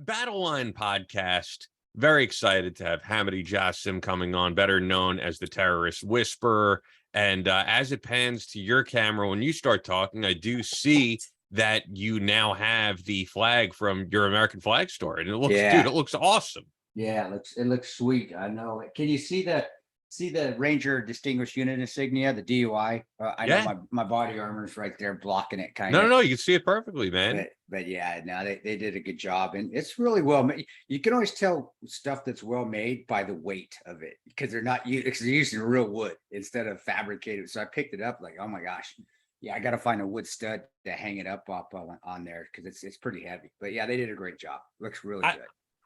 Battleline podcast. Very excited to have Hamody Jasim coming on, better known as the terrorist whisperer. And as it pans to your camera, when you start talking, I do see that you now have the flag from your American flag store. And it looks, dude, Yeah, it looks awesome. yeah, it looks sweet. I know it. Can you see the Ranger Distinguished Unit insignia, the DUI? I know Yeah. my body armor's right there blocking it, kind No, no, of. no. You can see it perfectly, man. But yeah, no, they did a good job, and it's really well made. You can always tell stuff that's well made by the weight of it because they're using real wood instead of fabricated. So I picked it up like, oh my gosh, yeah, I got to find a wood stud to hang it up on there because it's pretty heavy. But yeah, they did a great job. Looks really I, good.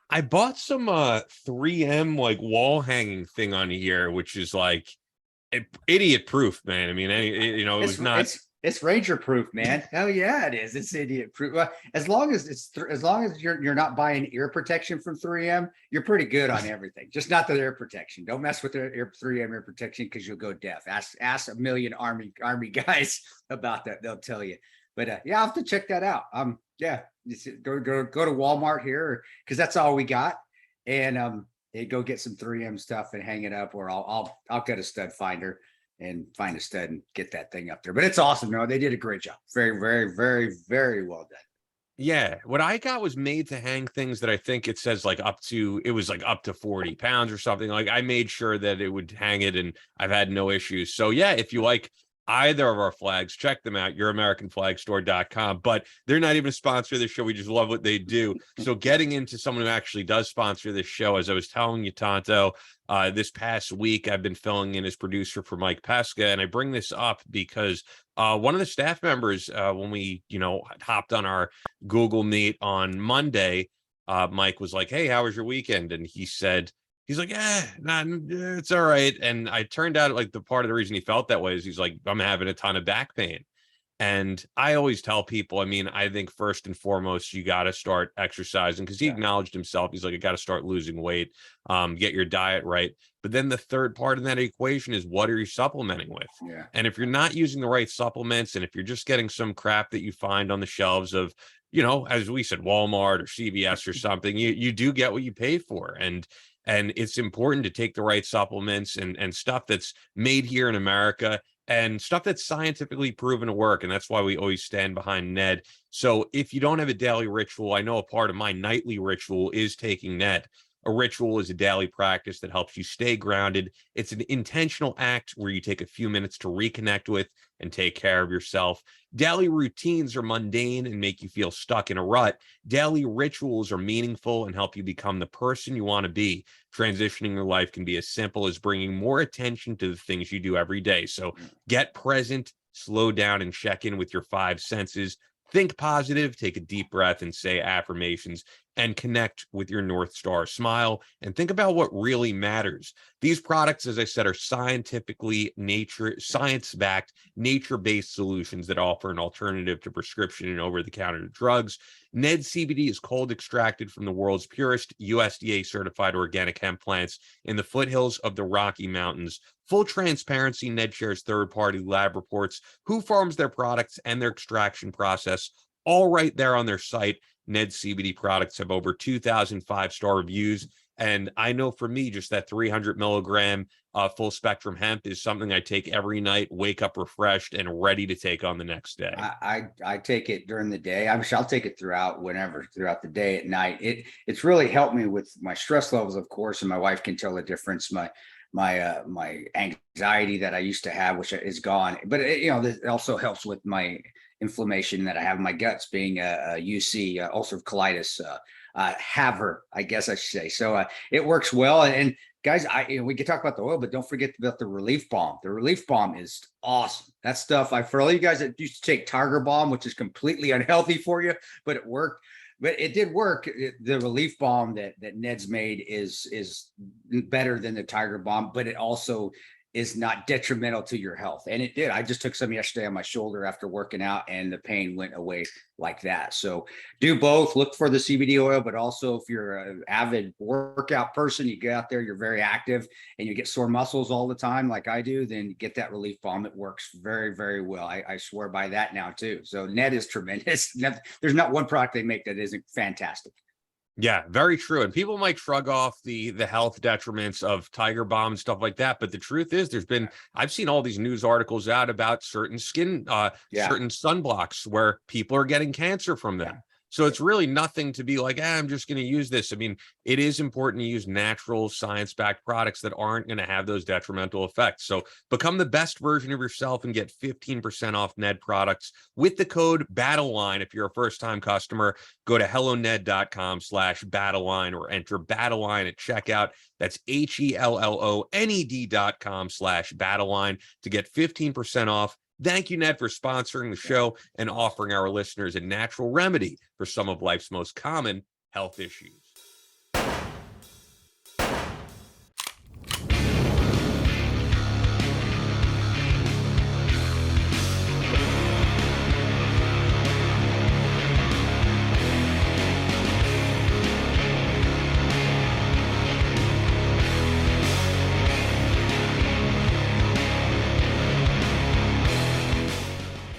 I bought some 3M like wall hanging thing on here, which is like idiot proof, man. I mean, it It's was not. it's Ranger proof, man. Hell yeah, it is. It's idiot proof. Well, as long as you're not buying ear protection from 3M, you're pretty good on everything. Just not the ear protection. Don't mess with their 3M ear protection because you'll go deaf. Ask a million army guys about that. They'll tell you. But yeah, I'll have to check that out. Yeah, go to Walmart here because that's all we got, and go get some 3M stuff and hang it up, or I'll get a stud finder and find a stud and get that thing up there. But it's awesome. No, they did a great job. Very, very, very, very well done. Yeah, what I got was made to hang things that I think it says like it was like up to 40 pounds or something. Like I made sure that it would hang it and I've had no issues. So yeah, if you like either of our flags, check them out, youramericanflagstore.com. But they're not even a sponsor of the show. We just love what they do. So getting into someone who actually does sponsor this show, as I was telling you, Tonto, this past week, I've been filling in as producer for Mike Pesca. And I bring this up because one of the staff members, when we, hopped on our Google Meet on Monday, Mike was like, "Hey, how was your weekend?" And he's like, "Yeah, nah, it's all right." And I turned out like the part of the reason he felt that way is he's like, "I'm having a ton of back pain." And I always tell people, I mean, I think first and foremost, you got to start exercising because he acknowledged himself. He's like, "I got to start losing weight, get your diet right." But then the third part of that equation is what are you supplementing with? Yeah. And if you're not using the right supplements and if you're just getting some crap that you find on the shelves of, as we said, Walmart or CVS or something, you do get what you pay for. And it's important to take the right supplements and stuff that's made here in America and stuff that's scientifically proven to work. And that's why we always stand behind Ned. So if you don't have a daily ritual, I know a part of my nightly ritual is taking Ned. A ritual is a daily practice that helps you stay grounded. It's an intentional act where you take a few minutes to reconnect with and take care of yourself. Daily routines are mundane and make you feel stuck in a rut. Daily rituals are meaningful and help you become the person you want to be. Transitioning your life can be as simple as bringing more attention to the things you do every day. So get present, slow down, and check in with your five senses. Think positive, take a deep breath and say affirmations and connect with your North Star. Smile and think about what really matters. These products, as I said, are science-backed, nature-based solutions that offer an alternative to prescription and over-the-counter drugs. Ned CBD is cold extracted from the world's purest USDA certified organic hemp plants in the foothills of the Rocky Mountains. Full transparency, Ned shares third-party lab reports, who farms their products and their extraction process, all right there on their site. Ned CBD products have over 2,000 five-star reviews. And I know for me, just that 300 milligram full spectrum hemp is something I take every night, wake up refreshed and ready to take on the next day. I take it during the day. I'll take it throughout the day, at night. It's really helped me with my stress levels, of course, and my wife can tell the difference. My anxiety that I used to have, which is gone, but it also helps with my inflammation that I have in my guts, being a UC, ulcerative colitis, haver, I guess I should say. So it works well. And guys, we can talk about the oil, but don't forget about the relief balm. The relief balm is awesome. That stuff, for all you guys that used to take Tiger Balm, which is completely unhealthy for you, but it worked. But it did work. The relief balm that Ned's made is better than the Tiger Balm, but it also is not detrimental to your health. And it did. I just took some yesterday on my shoulder after working out and the pain went away like that. So do both. Look for the CBD oil, but also if you're an avid workout person, you get out there, you're very active and you get sore muscles all the time like I do, then get that relief balm. It works very, very well. I swear by that now too. So Ned is tremendous. There's not one product they make that isn't fantastic. Yeah, very true. And people might shrug off the health detriments of Tiger Balm and stuff like that. But the truth is I've seen all these news articles out about certain Yeah. certain sunblocks where people are getting cancer from them. So it's really nothing to be like, I'm just going to use this. I mean, it is important to use natural science-backed products that aren't going to have those detrimental effects. So become the best version of yourself and get 15% off Ned products with the code Battleline. If you're a first-time customer, go to helloned.com/Battleline or enter Battleline at checkout. That's HELLONED.com/Battleline to get 15% off. Thank you, Ned, for sponsoring the show and offering our listeners a natural remedy for some of life's most common health issues.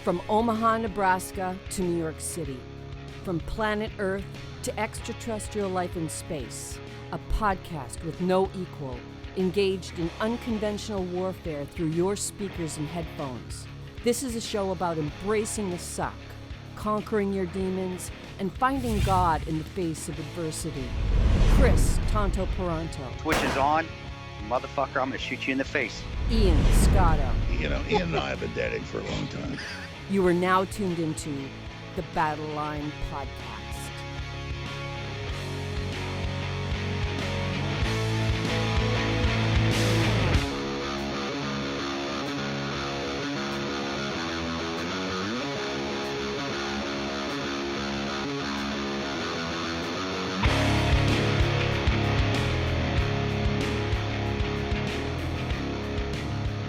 From Omaha, Nebraska to New York City, from planet Earth to extraterrestrial life in space, a podcast with no equal, engaged in unconventional warfare through your speakers and headphones. This is a show about embracing the suck, conquering your demons, and finding God in the face of adversity. Chris Tonto Peranto. Twitch is on. Motherfucker, I'm gonna shoot you in the face. Ian Scotto. You know, Ian and I have been dating for a long time. You are now tuned into the Battleline podcast.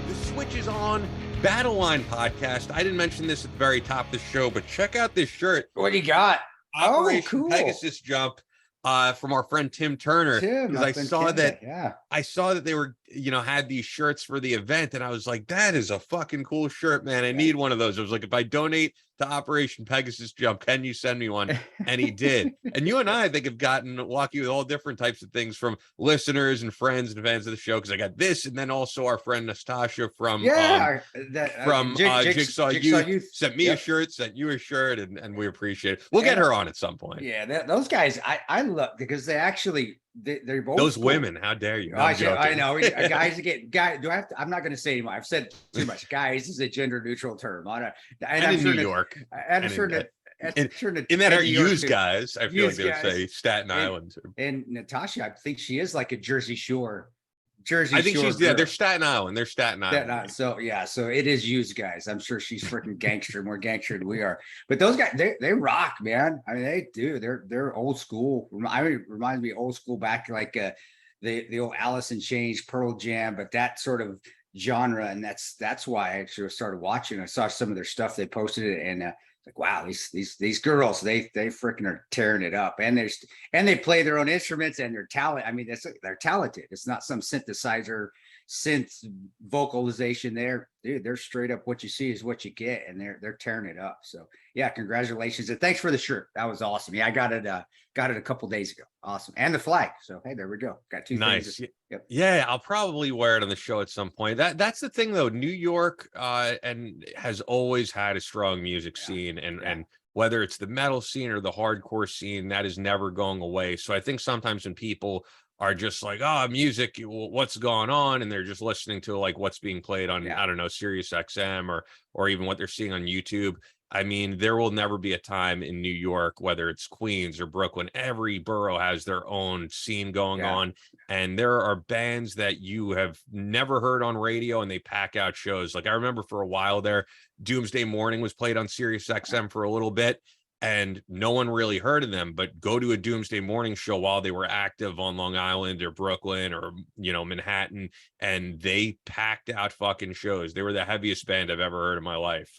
The switch is on. Battleline podcast. I didn't mention this at the very top of the show, but check out this shirt. What do you got? Operation cool. Pegasus Jump from our friend Tim Turner. Tim, I up in saw Canada, that I saw that they were, had these shirts for the event, and I was like, that is a fucking cool shirt, man. I need one of those. I was like, if I donate to Operation Pegasus Jump, can you send me one? And he did. And you and I think, have gotten lucky with all different types of things from listeners and friends and fans of the show, because I got this, and then also our friend Nastasha from Jigsaw Youth sent me a shirt, sent you a shirt, and we appreciate it. We'll get her on at some point. Yeah, those guys, I love, because they're both those cool. women. How dare you? I know. Guys do I have to? I'm not going to say anymore. I've said too much. Guys is a gender neutral term. And in New York. I'm sure that in that are used guys. I feel like they would say Staten Island. And Natasha, I think she is like a Jersey Shore. I think she's they're Staten Island. They're Staten Island. So it is used guys. I'm sure she's freaking gangster, more gangster than we are. But those guys, they rock, man. I mean, they do. They're old school. Reminds me of old school back like the old Alice in Chains, Pearl Jam, but that sort of genre. And that's why I actually started watching. I saw some of their stuff. They posted it, and like, wow, these girls, they freaking are tearing it up, and they play their own instruments, and they're talented. It's not some synth vocalization there. Dude, they're straight up, what you see is what you get, and they're tearing it up. So yeah, congratulations, and thanks for the shirt. That was awesome. Yeah, I got it a couple days ago. Awesome. And the flag. So hey, there we go. Got two nice things. Yep. Yeah, I'll probably wear it on the show at some point. That's the thing though. New York and has always had a strong music scene, and whether it's the metal scene or the hardcore scene, that is never going away. So I think sometimes when people are just like, music, what's going on, and they're just listening to like what's being played on, I don't know, Sirius XM or even what they're seeing on YouTube. I mean, there will never be a time in New York, whether it's Queens or Brooklyn, every borough has their own scene going on. And there are bands that you have never heard on radio, and they pack out shows. Like I remember for a while there, Doomsday Morning was played on Sirius XM for a little bit, and no one really heard of them. But go to a Doomsday Morning show while they were active on Long Island or Brooklyn or, Manhattan, and they packed out fucking shows. They were the heaviest band I've ever heard in my life.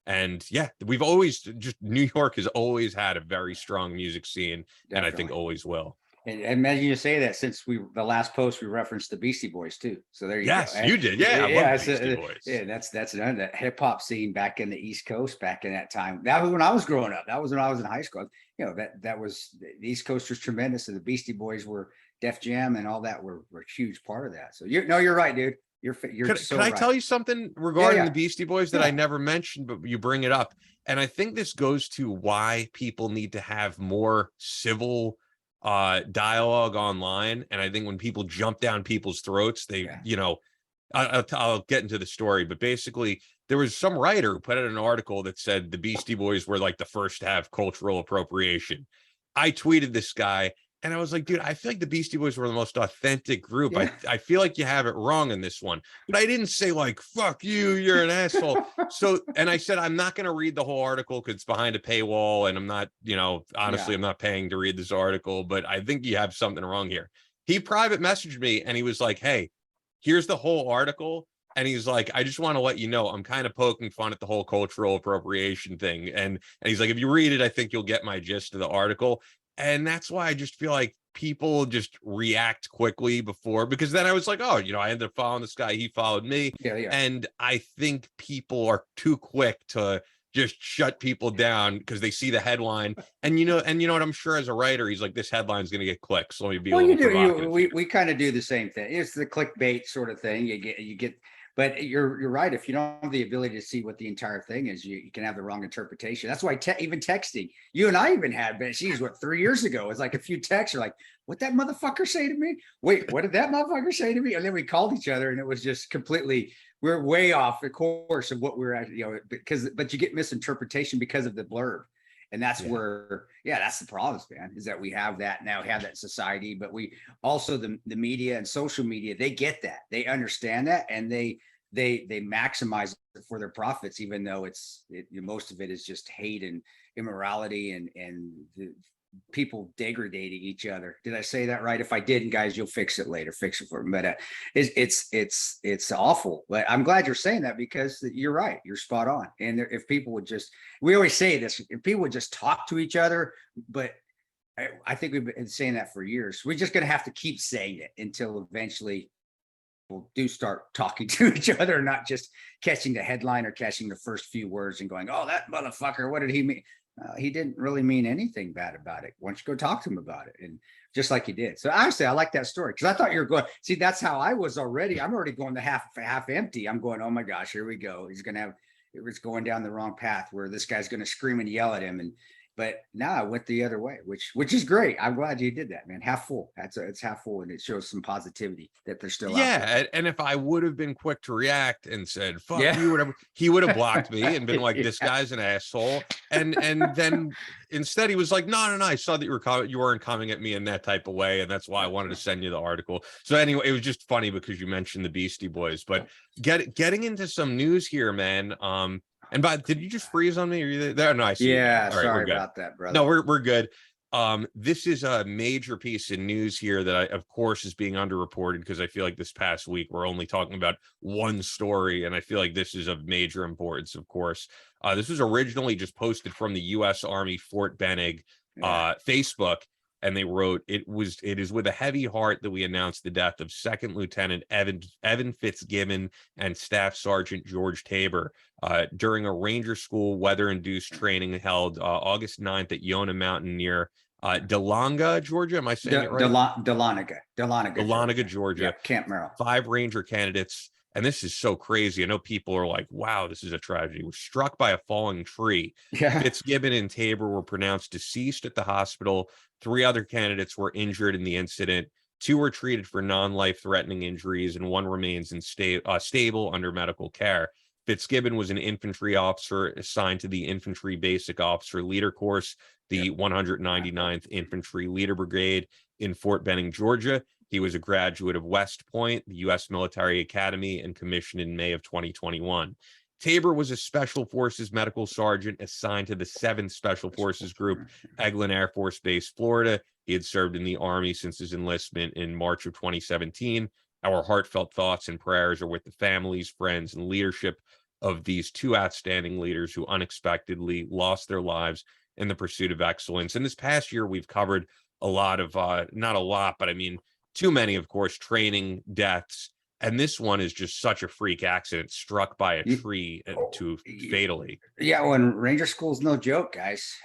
And yeah, we've always New York has always had a very strong music scene. Definitely. And I think always will. And imagine you say that, since the last post we referenced the Beastie Boys too. So there you Yes, go. you did. Yeah, I love the Beastie Boys. Yeah, that's another hip hop scene back in the East Coast back in that time. That was when I was growing up. That was when I was in high school. You know, that was, the East Coast was tremendous, and the Beastie Boys were, Def Jam and all that were a huge part of that. So you're right, dude. You're so Can I right. tell you something regarding yeah. the Beastie Boys that I Yeah. never mentioned, but you bring it up? And I think this goes to why people need to have more civil dialogue online. And I think when people jump down people's throats, they, Yeah. you know, I'll get into the story, but basically there was some writer who put out an article that said the Beastie Boys were like the first to have cultural appropriation. I tweeted this guy, and I was like, dude, I feel like the Beastie Boys were the most authentic group. Yeah. I feel like you have it wrong in this one. But I didn't say like, fuck you, you're an asshole. So, and I said, I'm not going to read the whole article because it's behind a paywall. And I'm not, you know, honestly, I'm not paying to read this article, but I think you have something wrong here. He private messaged me and he was like, hey, here's the whole article. And he's like, I just want to let you know, I'm kind of poking fun at the whole cultural appropriation thing. And he's like, if you read it, I think you'll get my gist of the article. And that's why I just feel like people just react quickly before, because then I was like, oh, you know, I ended up following this guy. He followed me. Yeah. And I think people are too quick to just shut people down because they see the headline. And you know what, I'm sure as a writer, he's like, this headline's going to get clicks. So let me be a little provocative. We kind of do the same thing. It's the clickbait sort of thing. You get, but you're right. If you don't have the ability to see what the entire thing is, you can have the wrong interpretation. That's why even texting, you and I even had, but she's 3 years ago. It's like a few texts. You're like, what that motherfucker say to me? Wait, what did that motherfucker say to me? And then we called each other, and it was just completely, we're way off the course of what we're at, you know, but you get misinterpretation because of the blurb. And that's where, that's the problem, man, is that we have that now, have that society, but we also, the media and social media, they get that, they understand that, and they maximize it for their profits, even though most of it is just hate and immorality and the people degrading each other. Did I say that right? If I didn't, guys, you'll fix it later. Fix it for me. But it's awful. But I'm glad you're saying that, because you're right. You're spot on. And if people would just, we always say this, if people would just talk to each other, but I think we've been saying that for years. We're just going to have to keep saying it until eventually people do start talking to each other, not just catching the headline or catching the first few words and going, oh, that motherfucker, what did he mean? He didn't really mean anything bad about it. Why don't you go talk to him about it? And just like you did. So honestly, I like that story, because I thought you were going, see, that's how I was already. I'm already going to half empty. I'm going, oh my gosh, here we go. It was going down the wrong path where this guy's going to scream and yell at him. But now I went the other way, which is great. I'm glad you did that, man. Half full. It's half full, and it shows some positivity that they're still out there. And if I would have been quick to react and said, fuck you, whatever, he would have blocked me and been like, this guy's an asshole. And then instead he was like, no, I saw that you weren't coming at me in that type of way, and that's why I wanted to send you the article. So anyway, it was just funny because you mentioned the Beastie Boys. But getting into some news here, man. And did you just freeze on me? Are you there? No, I see. Yeah, right, sorry about that, brother. No, we're good. This is a major piece of news here that of course is being underreported, because I feel like this past week we're only talking about one story, and I feel like this is of major importance, of course. This was originally just posted from the U.S. Army Fort Benning Facebook, and they wrote, it is with a heavy heart that we announce the death of Second Lieutenant Evan Fitzgibbon and Staff Sergeant George Tabor during a Ranger School weather-induced training held August 9th at Yona Mountain near Dahlonega, Georgia. Am I saying it right? Dahlonega, Georgia. Yeah, Camp Merrill. 5 Ranger candidates, and this is so crazy. I know people are like, wow, this is a tragedy. Were struck by a falling tree. Yeah. Fitzgibbon and Tabor were pronounced deceased at the hospital. 3 other candidates were injured in the incident. 2 were treated for non-life-threatening injuries, and 1 remains in stable under medical care. Fitzgibbon was an infantry officer assigned to the Infantry Basic Officer Leader Course, the 199th Infantry Leader Brigade in Fort Benning, Georgia. He was a graduate of West Point, the U.S. Military Academy, and commissioned in May of 2021. Tabor was a Special Forces medical sergeant assigned to the 7th Special Forces Group, Eglin Air Force Base, Florida. He had served in the Army since his enlistment in March of 2017. Our heartfelt thoughts and prayers are with the families, friends, and leadership of these 2 outstanding leaders who unexpectedly lost their lives in the pursuit of excellence. And this past year, we've covered a lot of not a lot, but I mean too many, of course, training deaths. And this one is just such a freak accident, struck by a You- tree oh, to fatally. Yeah, well, and Ranger School's no joke, guys.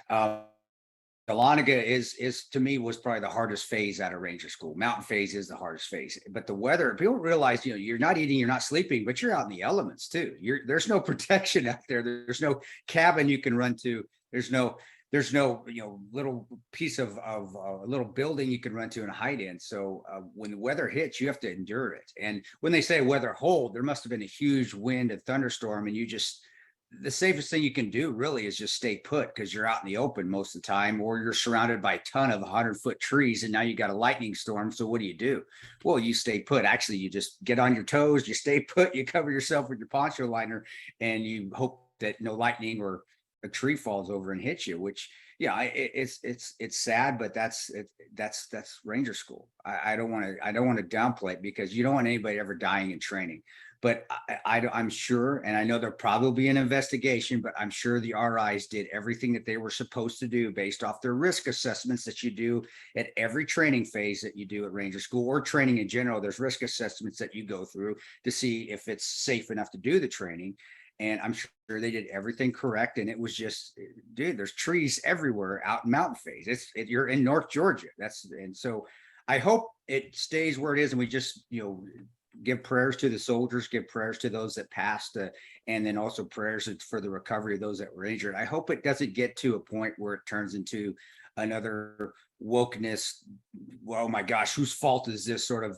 Dahlonega is to me was probably the hardest phase out of Ranger School. Mountain phase is the hardest phase, but the weather, people realize, you're not eating, you're not sleeping, but you're out in the elements too. There's no protection out there. There's no cabin you can run to. There's no little piece of a little building you can run to and hide in. So when the weather hits, you have to endure it. And when they say weather hold, there must have been a huge wind and thunderstorm, and the safest thing you can do really is just stay put, because you're out in the open most of the time, or you're surrounded by a ton of 100-foot trees, and now you got a lightning storm. So what do? Well, you stay put. Actually, you just get on your toes, you stay put, you cover yourself with your poncho liner, and you hope that no lightning or a tree falls over and hits you. Which, yeah, it's sad, but that's Ranger School. I don't want to downplay it, because you don't want anybody ever dying in training. But I'm sure, and I know there'll probably be an investigation, but I'm sure the RIs did everything that they were supposed to do based off their risk assessments that you do at every training phase that you do at Ranger School, or training in general. There's risk assessments that you go through to see if it's safe enough to do the training. And I'm sure they did everything correct. And it was just, dude, there's trees everywhere out in mountain phase. You're in North Georgia. And so I hope it stays where it is, and we just, give prayers to the soldiers, give prayers to those that passed, and then also prayers for the recovery of those that were injured. I hope it doesn't get to a point where it turns into another wokeness. Oh my gosh, whose fault is this sort of?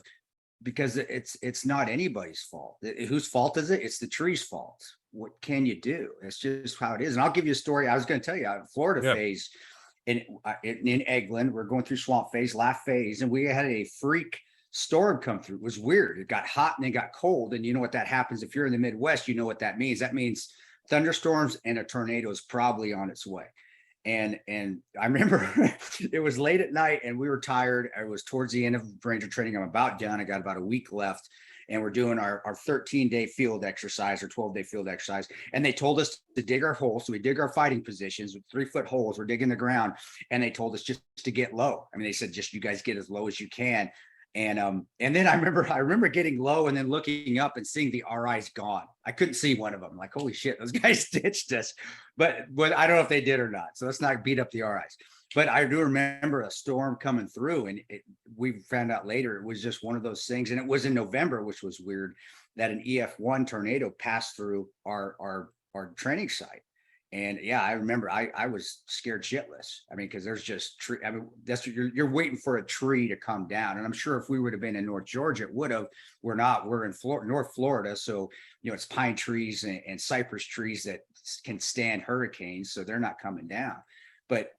Because it's not anybody's fault. Whose fault is it? It's the tree's fault. What can you do? It's just how it is. And I'll give you a story. I was going to tell you, Florida phase in Eglin, we're going through swamp phase, last phase, and we had a freak storm come through. It was weird. It got hot and then got cold. And you know what that happens if you're in the Midwest, you know what that means. That means thunderstorms and a tornado is probably on its way. And I remember it was late at night and we were tired. I was towards the end of Ranger training. I'm about done. I got about a week left, and we're doing our 13-day field exercise or 12-day field exercise. And they told us to dig our holes. So we dig our fighting positions with 3-foot holes. We're digging the ground. And they told us just to get low. I mean, they said, just you guys get as low as you can. And then I remember getting low and then looking up and seeing the RIs gone. I couldn't see one of them. Like, holy shit, those guys ditched us. But I don't know if they did or not. So let's not beat up the RIs. But I do remember a storm coming through, and we found out later it was just one of those things. And it was in November, which was weird, that an EF1 tornado passed through our training site. And yeah, I remember I was scared shitless. I mean, because there's just tree. I mean, that's you're waiting for a tree to come down. And I'm sure if we would have been in North Georgia, it would have. We're not. We're in North Florida, so it's pine trees and cypress trees that can stand hurricanes, so they're not coming down. But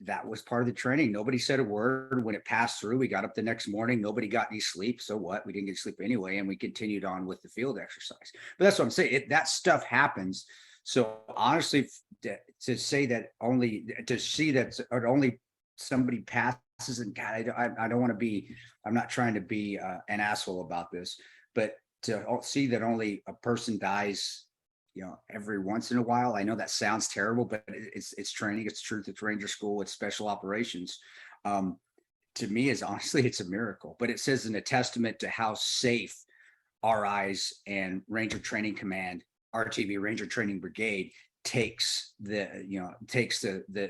that was part of the training. Nobody said a word when it passed through. We got up the next morning. Nobody got any sleep. So what? We didn't get sleep anyway, and we continued on with the field exercise. But that's what I'm saying. That stuff happens. So honestly, to see that only somebody passes, and God, I don't want to be, I'm not trying to be an asshole about this, but to see that only a person dies, every once in a while. I know that sounds terrible, but it's training, it's truth, it's Ranger School, it's special operations. To me, is honestly, it's a miracle. But it says in a testament to how safe RIs and Ranger Training Command, RTV, Ranger Training Brigade, takes the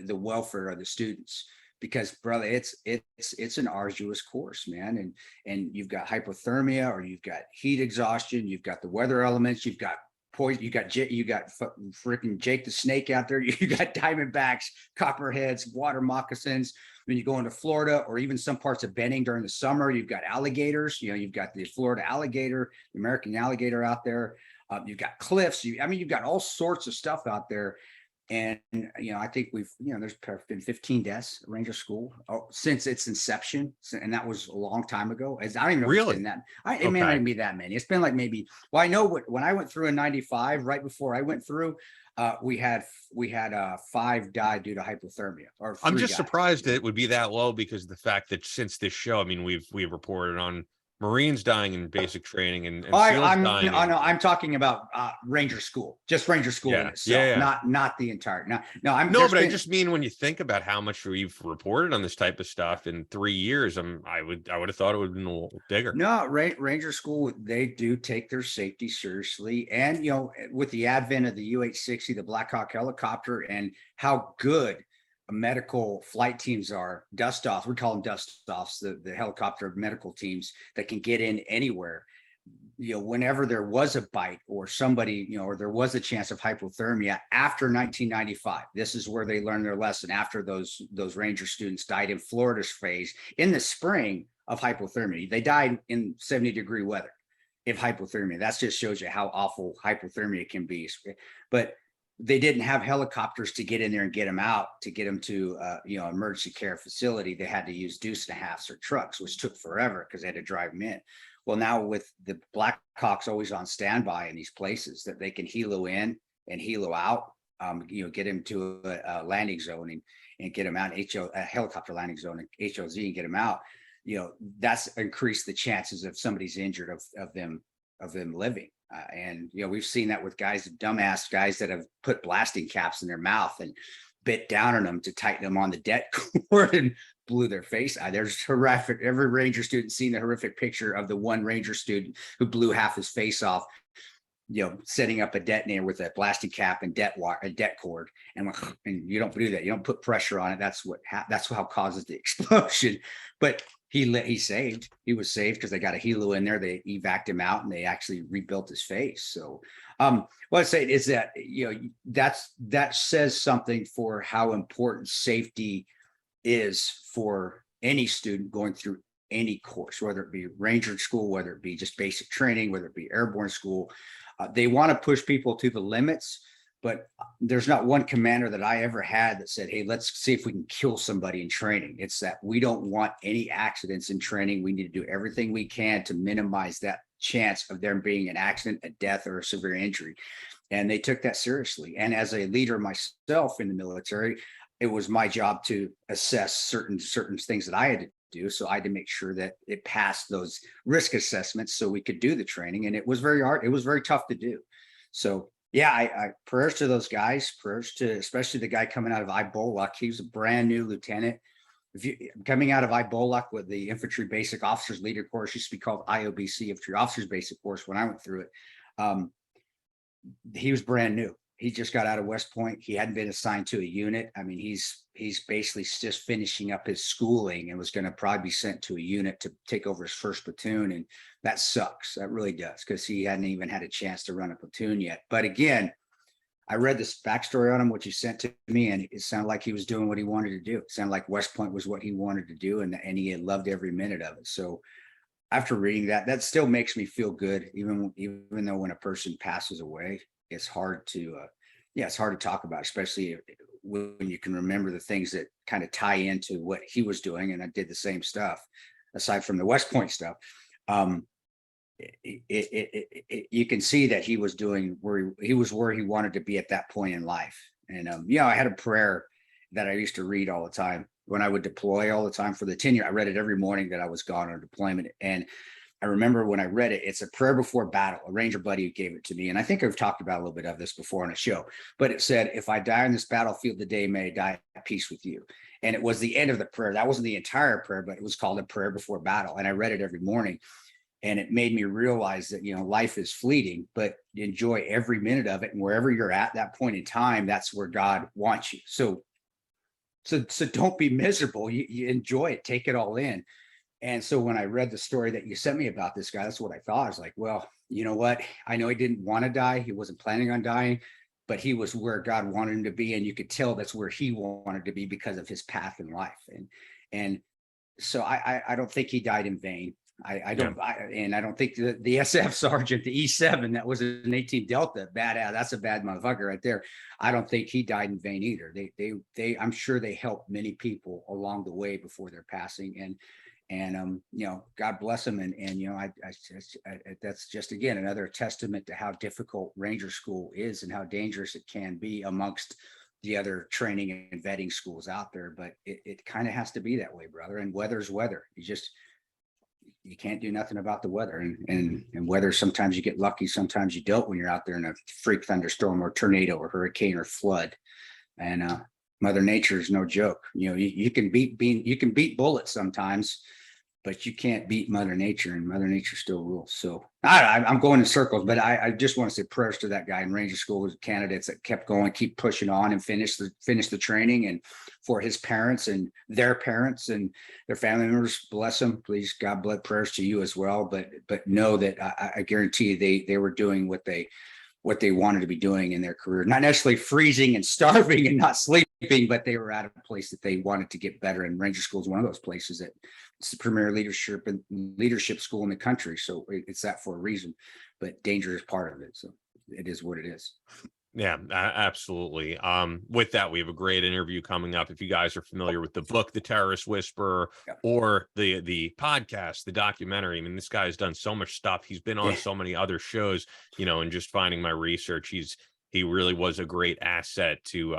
welfare of the students. Because brother, it's an arduous course, man. And you've got hypothermia, or you've got heat exhaustion, you've got the weather elements, you've got poison, you got freaking Jake the Snake out there, you got diamondbacks, copperheads, water moccasins. When you go into Florida, or even some parts of Benning during the summer, you've got alligators. You've got the Florida alligator, the American alligator out there. You've got cliffs. You've got all sorts of stuff out there. And, I think there's been 15 deaths at Ranger School since its inception. And that was a long time ago. I don't even know if it's been that. It may not even be that many. It's been like maybe, I know when I went through in 95, right before I went through, we had 5 died due to hypothermia. I'm just surprised that it would be that low, because of the fact that since this show, I mean, we've reported on Marines dying in basic training and Oh, SEALs dying no, in, I'm talking about Ranger School, just Ranger School in yeah, itself, yeah. not the entire. No, I'm No, there's but I been, just mean when you think about how much we've reported on this type of stuff in 3 years, I would have thought it would have been a little bigger. no, Ranger School, they do take their safety seriously. And, with the advent of the UH-60, the Black Hawk helicopter, and how good medical flight teams are, dust offs, we call them dust offs, the helicopter medical teams that can get in anywhere. Whenever there was a bite or somebody, or there was a chance of hypothermia after 1995, this is where they learned their lesson after those Ranger students died in Florida's phase in the spring of hypothermia. They died in 70-degree weather of hypothermia. That just shows you how awful hypothermia can be. But they didn't have helicopters to get in there and get them out, to get them to emergency care facility. They had to use deuce and a halfs or trucks, which took forever because they had to drive them in. Well, now with the Blackhawks always on standby in these places, that they can helo in and helo out, get him to a landing zone and get him out, a helicopter landing zone, and HOZ, and get him out. That's increased the chances of somebody's injured of them living. And we've seen that with dumbass guys that have put blasting caps in their mouth and bit down on them to tighten them on the det cord and blew their face out. There's horrific. Every Ranger student seen the horrific picture of the one Ranger student who blew half his face off, setting up a detonator with a blasting cap and a det cord. And you don't do that. You don't put pressure on it. That's how causes the explosion. But he was saved because they got a helo in there. They evac him out and they actually rebuilt his face. So what I say is that, that says something for how important safety is for any student going through any course, whether it be Ranger school, whether it be just basic training, whether it be airborne school. They want to push people to the limits, but there's not one commander that I ever had that said, hey, let's see if we can kill somebody in training. It's that we don't want any accidents in training. We need to do everything we can to minimize that chance of there being an accident, a death, or a severe injury. And they took that seriously. And as a leader myself in the military, it was my job to assess certain things that I had to do. So I had to make sure that it passed those risk assessments so we could do the training. And it was very hard. It was very tough to do. So yeah, I prayers to those guys, prayers to especially the guy coming out of IBOLUC. He was a brand new lieutenant. Coming out of IBOLUC with the Infantry Basic Officers Leader Course, used to be called IOBC, Infantry Officers Basic Course when I went through it. He was brand new. He just got out of West Point. He hadn't been assigned to a unit. I mean, he's basically just finishing up his schooling and was going to probably be sent to a unit to take over his first platoon. And that sucks. That really does, because he hadn't even had a chance to run a platoon yet. But again, I read this backstory on him, which he sent to me, and it sounded like he was doing what he wanted to do. It sounded like West Point was what he wanted to do, and he had loved every minute of it. So after reading that, that still makes me feel good, even though when a person passes away, it's hard to it's hard to talk about, especially when you can remember the things that kind of tie into what he was doing. And I did the same stuff aside from the West Point stuff. You can see that he was doing where he wanted to be at that point in life. And I had a prayer that I used to read all the time when I would deploy all the time for the 10-year. I read it every morning that I was gone on deployment. And I remember when I read it, it's a prayer before battle. A Ranger buddy gave it to me. And I think I've talked about a little bit of this before on a show, but it said, if I die on this battlefield today, may I die at peace with you. And it was the end of the prayer. That wasn't the entire prayer, but it was called a prayer before battle. And I read it every morning. And it made me realize that, life is fleeting, but enjoy every minute of it. And wherever you're at that point in time, that's where God wants you. So don't be miserable. You enjoy it, take it all in. And so when I read the story that you sent me about this guy, that's what I thought. I was like, well, you know what? I know he didn't want to die. He wasn't planning on dying, but he was where God wanted him to be. And you could tell that's where he wanted to be because of his path in life. And so I don't think he died in vain. I don't think the SF sergeant, the E7, that was an 18 Delta, badass. That's a bad motherfucker right there. I don't think he died in vain either. They I'm sure they helped many people along the way before their passing. And God bless them. And that's just, again, another testament to how difficult Ranger School is and how dangerous it can be amongst the other training and vetting schools out there. But it kind of has to be that way, brother. And weather's weather. you can't do nothing about the weather, and weather, sometimes you get lucky, sometimes you don't when you're out there in a freak thunderstorm or tornado or hurricane or flood. And Mother Nature is no joke. You can beat bullets sometimes, but you can't beat Mother Nature, and Mother Nature still rules. So I'm going in circles, but I just want to say prayers to that guy in Ranger School, candidates that kept going, keep pushing on, and finish the training, and for his parents and their family members, bless them. Please, God bless, prayers to you as well. But know that I guarantee you they were doing what they wanted to be doing in their career, not necessarily freezing and starving and not sleeping, but they were at a place that they wanted to get better. And Ranger School is one of those places that it's the premier leadership school in the country. So it's that for a reason, but danger is part of it. So it is what it is. Yeah, absolutely. With that, we have a great interview coming up. If you guys are familiar with the book, The Terrorist Whisperer, or the podcast, the documentary, I mean, this guy has done so much stuff. He's been on so many other shows, and just finding my research, he really was a great asset to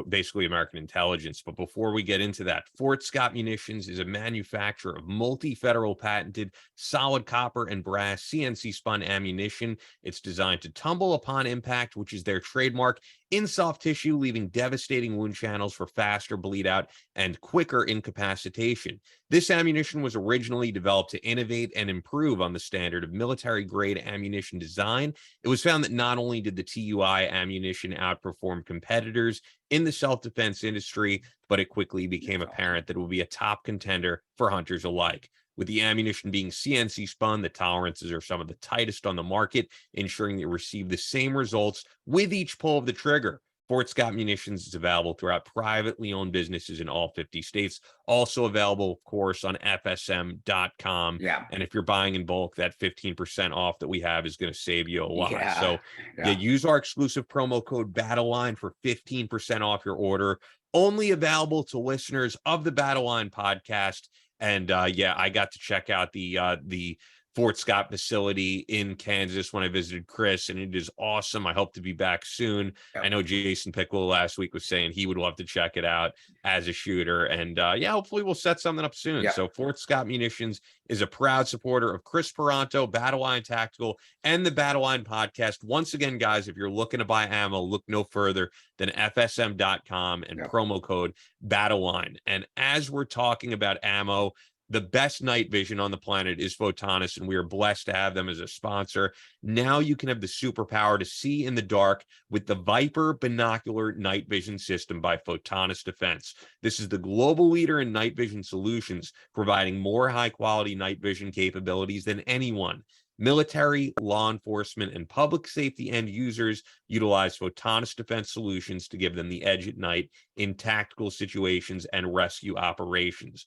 basically American intelligence. But before we get into that, Fort Scott Munitions is a manufacturer of multi-federal patented solid copper and brass CNC spun ammunition. It's designed to tumble upon impact, which is their trademark, in soft tissue, leaving devastating wound channels for faster bleed out and quicker incapacitation. This ammunition was originally developed to innovate and improve on the standard of military-grade ammunition design. It was found that not only did the TUI ammunition outperform competitors in the self-defense industry, but it quickly became apparent that it would be a top contender for hunters alike. With the ammunition being CNC spun, the tolerances are some of the tightest on the market, ensuring you receive the same results with each pull of the trigger. Fort Scott Munitions is available throughout privately owned businesses in all 50 states. Also available, of course, on FSM.com. Yeah. And if you're buying in bulk, that 15% off that we have is going to save you a lot. Yeah. So use our exclusive promo code Battleline for 15% off your order. Only available to listeners of the Battleline podcast. And I got to check out the Fort Scott facility in Kansas when I visited Chris, and it is awesome. I hope to be back soon. Yep. I know Jason Pickle last week was saying he would love to check it out as a shooter, and hopefully we'll set something up soon. Yep. So Fort Scott Munitions is a proud supporter of Chris Peranto, Battleline Tactical, and the Battleline podcast. Once again, guys, if you're looking to buy ammo, look no further than FSM.com and promo code Battleline. And as we're talking about ammo, the best night vision on the planet is Photonis, and we are blessed to have them as a sponsor. Now you can have the superpower to see in the dark with the Viper Binocular Night Vision System by Photonis Defense. This is the global leader in night vision solutions, providing more high-quality night vision capabilities than anyone. Military, law enforcement, and public safety end users utilize Photonis Defense solutions to give them the edge at night in tactical situations and rescue operations.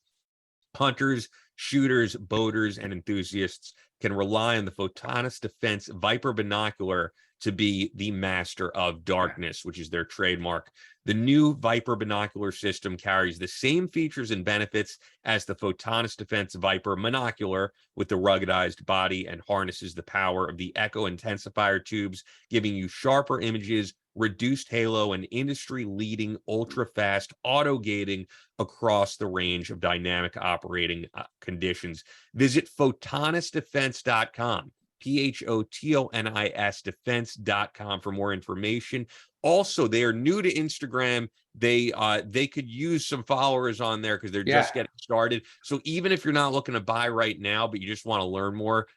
Hunters, shooters, boaters, and enthusiasts can rely on the Photonis Defense Viper Binocular to be the master of darkness, which is their trademark. The new Viper Binocular system carries the same features and benefits as the Photonis Defense Viper Monocular, with the ruggedized body, and harnesses the power of the Echo intensifier tubes, giving you sharper images, reduced halo, and industry-leading ultra-fast auto-gating across the range of dynamic operating conditions. Visit photonisdefense.com, PHOTONIS defense.com for more information. Also, they are new to Instagram. They could use some followers on there because they're just getting started. So even if you're not looking to buy right now, but you just want to learn more,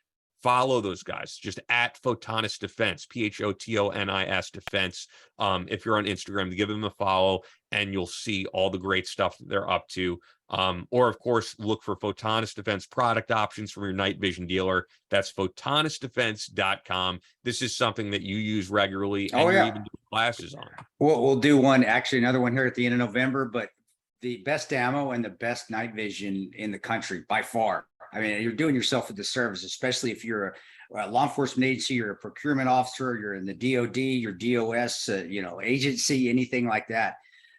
follow those guys, just at Photonis Defense, PHOTONIS Defense. If you're on Instagram, give them a follow, and you'll see all the great stuff that they're up to. Or, of course, look for Photonis Defense product options from your night vision dealer. That's photonisdefense.com. This is something that you use regularly, and you're even doing classes on. We'll do another one here at the end of November, but the best ammo and the best night vision in the country by far. I mean, you're doing yourself a disservice, especially if you're a law enforcement agency, you're a procurement officer, you're in the DOD, your DOS, agency, anything like that.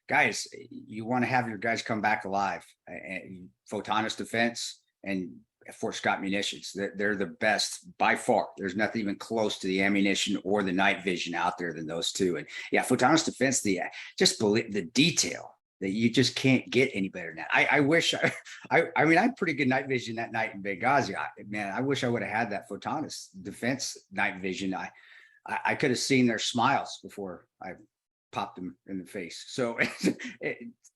Guys, you want to have your guys come back alive. Photonis Defense and Fort Scott Munitions, they're the best by far. There's nothing even close to the ammunition or the night vision out there than those two. And Photonis Defense, just believe the detail that you just can't get any better than that. I wish I mean, I had pretty good night vision that night in Benghazi. I wish I would have had that Photonis defense night vision. I could have seen their smiles before I popped them in the face. So,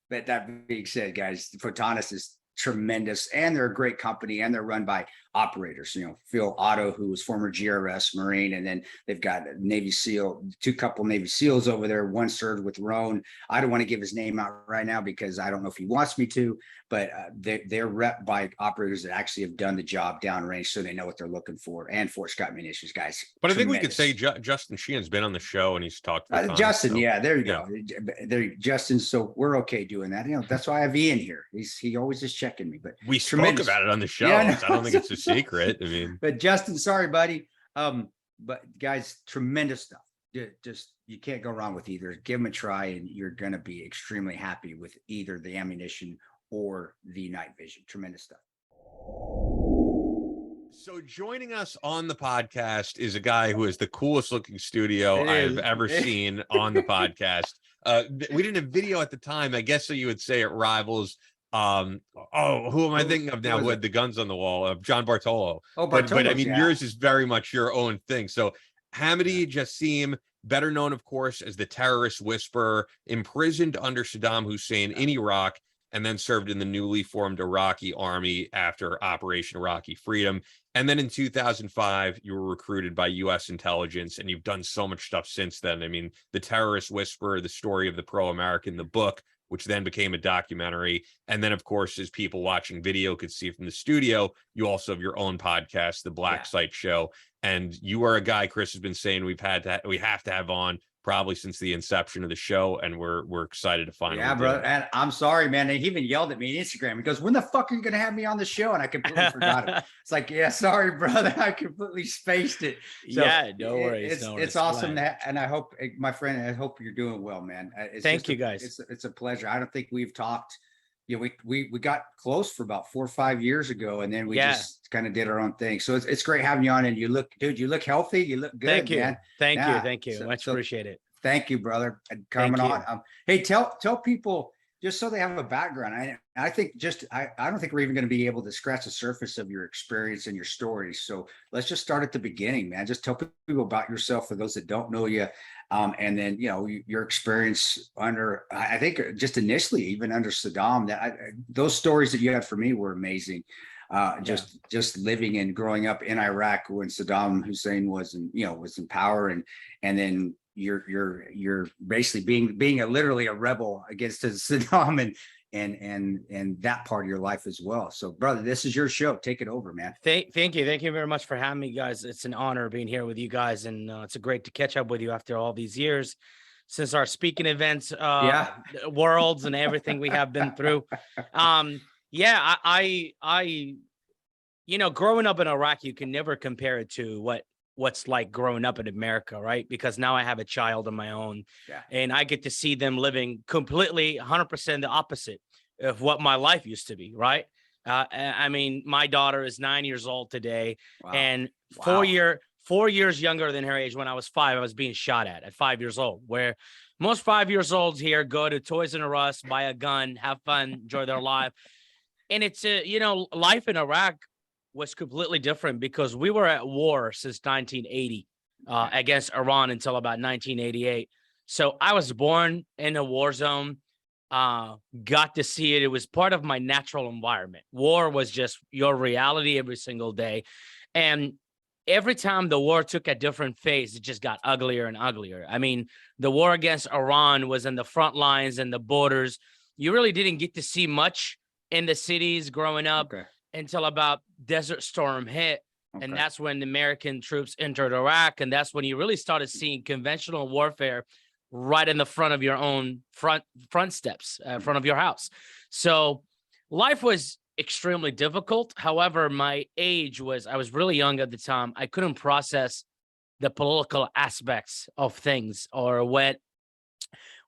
but that being said, guys, Photonis is tremendous, and they're a great company, and they're run by operators. Phil Otto, who was former GRS Marine, and then they've got Navy SEAL, couple Navy SEALs over there. One served with Roan. I don't want to give his name out right now because I don't know if he wants me to, but they're rep by operators that actually have done the job downrange, so they know what they're looking for. And Fort Scott munitions, guys. But I think we could say Justin Sheehan's been on the show and he's talked to Justin. so, yeah, there you go. There, Justin. So we're okay doing that. That's why I have Ian here. He always is checking me. But we spoke about it on the show. Yeah, so I don't think it's a secret. I mean, but Justin, sorry, buddy. But guys, tremendous stuff. Just you can't go wrong with either. Give them a try, and you're going to be extremely happy with either the ammunition or the night vision. Tremendous stuff. So joining us on the podcast is a guy who has the coolest looking studio I've ever seen on the podcast. We didn't have video at the time. I guess so you would say it rivals. Who am I thinking of now? Who had the guns on the wall? John Bartolo. Oh, Bartolo. But I mean, yours is very much your own thing. So Hamody Jasim, better known, of course, as the terrorist whisperer, imprisoned under Saddam Hussein in Iraq, and then served in the newly formed Iraqi army after Operation Iraqi Freedom. And then in 2005, you were recruited by U.S. intelligence, and you've done so much stuff since then. I mean, The Terrorist Whisperer, the story of the pro-American, the book, which then became a documentary. And then, of course, as people watching video could see from the studio, you also have your own podcast, The Black Site Show. And you are a guy Chris has been saying we have to have on probably since the inception of the show, and we're excited to finally. Yeah, bro. And I'm sorry, man. He even yelled at me on Instagram. He goes, "When the fuck are you gonna have me on the show?" And I completely forgot it. It's like, yeah, sorry, brother. I completely spaced it. So yeah, no worries. It's awesome that, and I hope, my friend, I hope you're doing well, man. Thank you, guys. It's a pleasure. I don't think we've talked. We got close for about 4 or 5 years ago, and then we just kind of did our own thing. So it's great having you on, and you look healthy. You look good. Thank you. Man. Thank you. Much appreciate it. Thank you, brother, and coming on. Hey, tell people just so they have a background. I think I don't think we're even going to be able to scratch the surface of your experience and your stories. So let's just start at the beginning, man. Just tell people about yourself for those that don't know you. And then, your experience under, I think just initially, even under Saddam, those stories that you had for me were amazing. Just living and growing up in Iraq when Saddam Hussein was in power, and then you're basically being literally a rebel against Saddam and that part of your life as well. So, brother, this is your show. Take it over, man. Thank you very much for having me, guys. It's an honor being here with you guys, and it's great to catch up with you after all these years since our speaking events, worlds, and everything we have been through. Growing up in Iraq, you can never compare it to what's like growing up in America, right? Because now I have a child of my own, and I get to see them living completely 100% the opposite of what my life used to be, right? I mean, my daughter is 9 years old today, and 4 years younger than her age. When I was 5, I was being shot at 5 years old, where most 5 years olds here go to Toys R Us, buy a gun, have fun, enjoy their life. And it's, life in Iraq was completely different because we were at war since 1980 against Iran until about 1988. So I was born in a war zone, got to see it. It was part of my natural environment. War was just your reality every single day. And every time the war took a different phase, it just got uglier and uglier. I mean, the war against Iran was in the front lines and the borders. You really didn't get to see much in the cities growing up until about Desert Storm hit. And that's when the American troops entered Iraq. And that's when you really started seeing conventional warfare right in the front of your own front steps, front of your house. So life was extremely difficult. However, my age I was really young at the time. I couldn't process the political aspects of things or what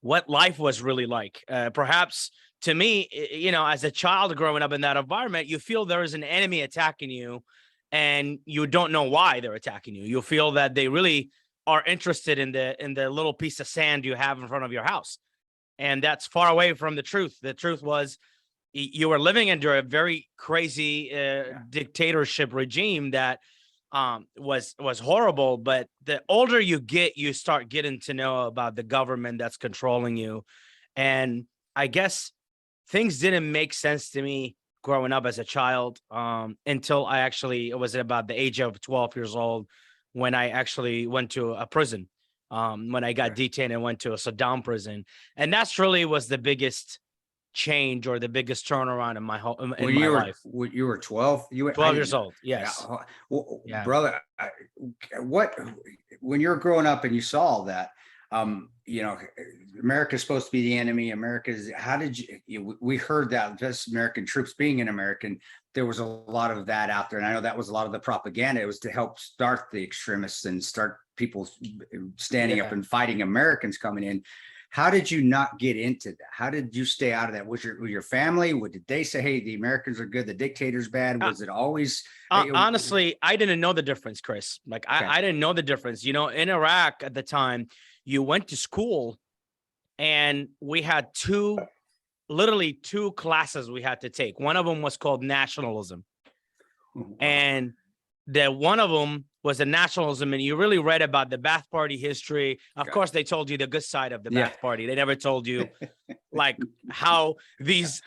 life was really like. Perhaps to me, as a child growing up in that environment, you feel there is an enemy attacking you and you don't know why they're attacking you. You feel that they really are interested in the little piece of sand you have in front of your house. And that's far away from the truth. The truth was you were living under a very crazy dictatorship regime that was horrible. But the older you get, you start getting to know about the government that's controlling you. And I guess things didn't make sense to me growing up as a child until it was about the age of 12 years old when I actually went to a prison, when I got detained and went to a Saddam prison. And that's really was the biggest change or the biggest turnaround in my whole in my life. When you were 12, 12 years old. Yes. Yeah. Well, Yeah. brother, when you're growing up and you saw all that, you know, America's supposed to be the enemy. How did we heard that just American troops being an American, there was a lot of that out there. And I know that was a lot of the propaganda. It was to help start the extremists and start people standing up and fighting Americans coming in. How did you not get into that? How did you stay out of that? Was your family? What did they say? Hey, the Americans are good, the dictator's bad. Was it always? Honestly, I didn't know the difference, Chris. Like I didn't know the difference. You know, in Iraq at the time, you went to school and we had literally two classes we had to take. One of them was called nationalism. And one of them was the nationalism, and you really read about the Ba'ath Party history. Of course, they told you the good side of the Ba'ath Party. They never told you like how these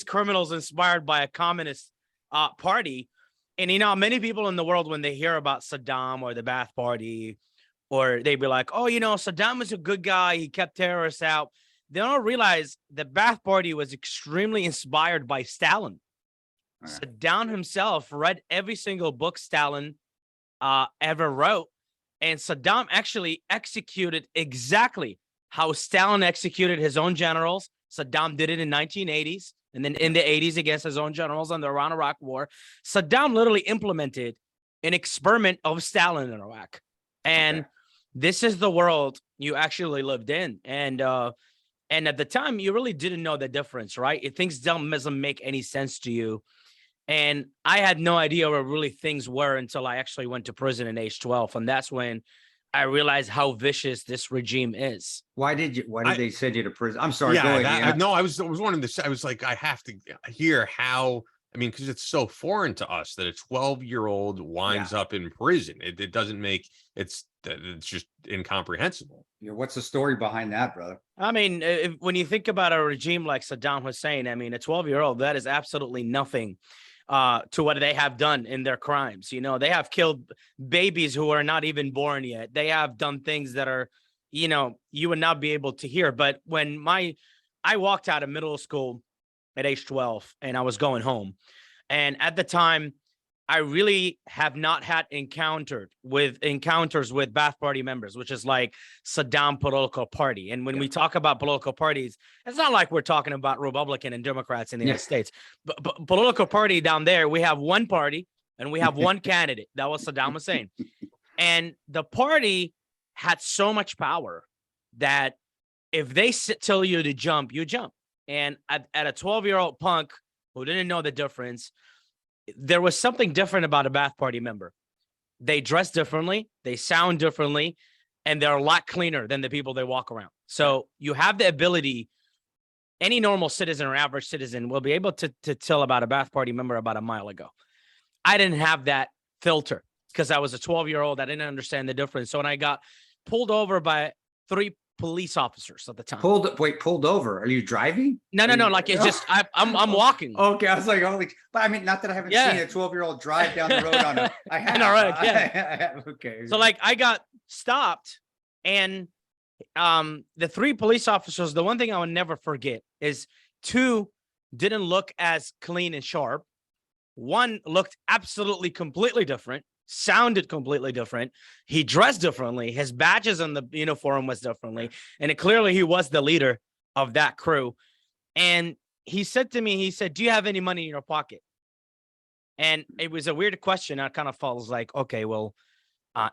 criminals inspired by a communist party. And you know, many people in the world, when they hear about Saddam or the Ba'ath Party, or they'd be like, oh, you know, Saddam was a good guy, he kept terrorists out. They don't realize the Ba'ath Party was extremely inspired by Stalin. Saddam himself read every single book Stalin ever wrote, and Saddam actually executed exactly how Stalin executed his own generals. Saddam did it in 1980s, and then in the 80s against his own generals on the Iran-Iraq war. Saddam literally implemented an experiment of Stalin in Iraq, and this is the world you actually lived in. And at the time, you really didn't know the difference, right? Things doesn't make any sense to you. And I had no idea where really things were until I actually went to prison at age 12. And that's when I realized how vicious this regime is. Why did they send you to prison? I'm sorry. Yeah, go ahead. no, I was wanting to say, I was like, I have to hear how, I mean, because it's so foreign to us that a 12-year-old winds up in prison. It doesn't make, it's just incomprehensible. What's the story behind that, brother? I mean, when you think about a regime like Saddam Hussein, I mean, a 12-year-old, that is absolutely nothing to what they have done in their crimes. You know, they have killed babies who are not even born yet. They have done things that are, you know, you would not be able to hear. But when I walked out of middle school at age 12 and I was going home, and at the time, I really have not had encounters with Ba'ath Party members, which is like Saddam political party. And when we talk about political parties, it's not like we're talking about Republican and Democrats in the United States. But political party down there, we have one party and we have one candidate. That was Saddam Hussein. And the party had so much power that if they tell you to jump, you jump. And at a 12-year-old punk who didn't know the difference, there was something different about a Ba'ath Party member. They dress differently, they sound differently, and they're a lot cleaner than the people they walk around. So you have the ability, any normal citizen or average citizen will be able to tell about a Ba'ath Party member about a mile ago. I didn't have that filter because I was a 12-year-old. I didn't understand the difference. So when I got pulled over by 3 police officers at the time. Pulled over. Are you driving? No. Like it's just I'm walking. Okay, I was like, holy, but I mean, not that I haven't seen a 12-year-old drive down the road on a. I have. Okay. So like I got stopped, and the 3 police officers. The one thing I would never forget is 2 didn't look as clean and sharp. 1 looked absolutely completely different. Sounded completely different. He dressed differently. His badges on the uniform was differently. And clearly he was the leader of that crew. And he said to me, he said, do you have any money in your pocket? And it was a weird question. I kind of felt like, okay, well,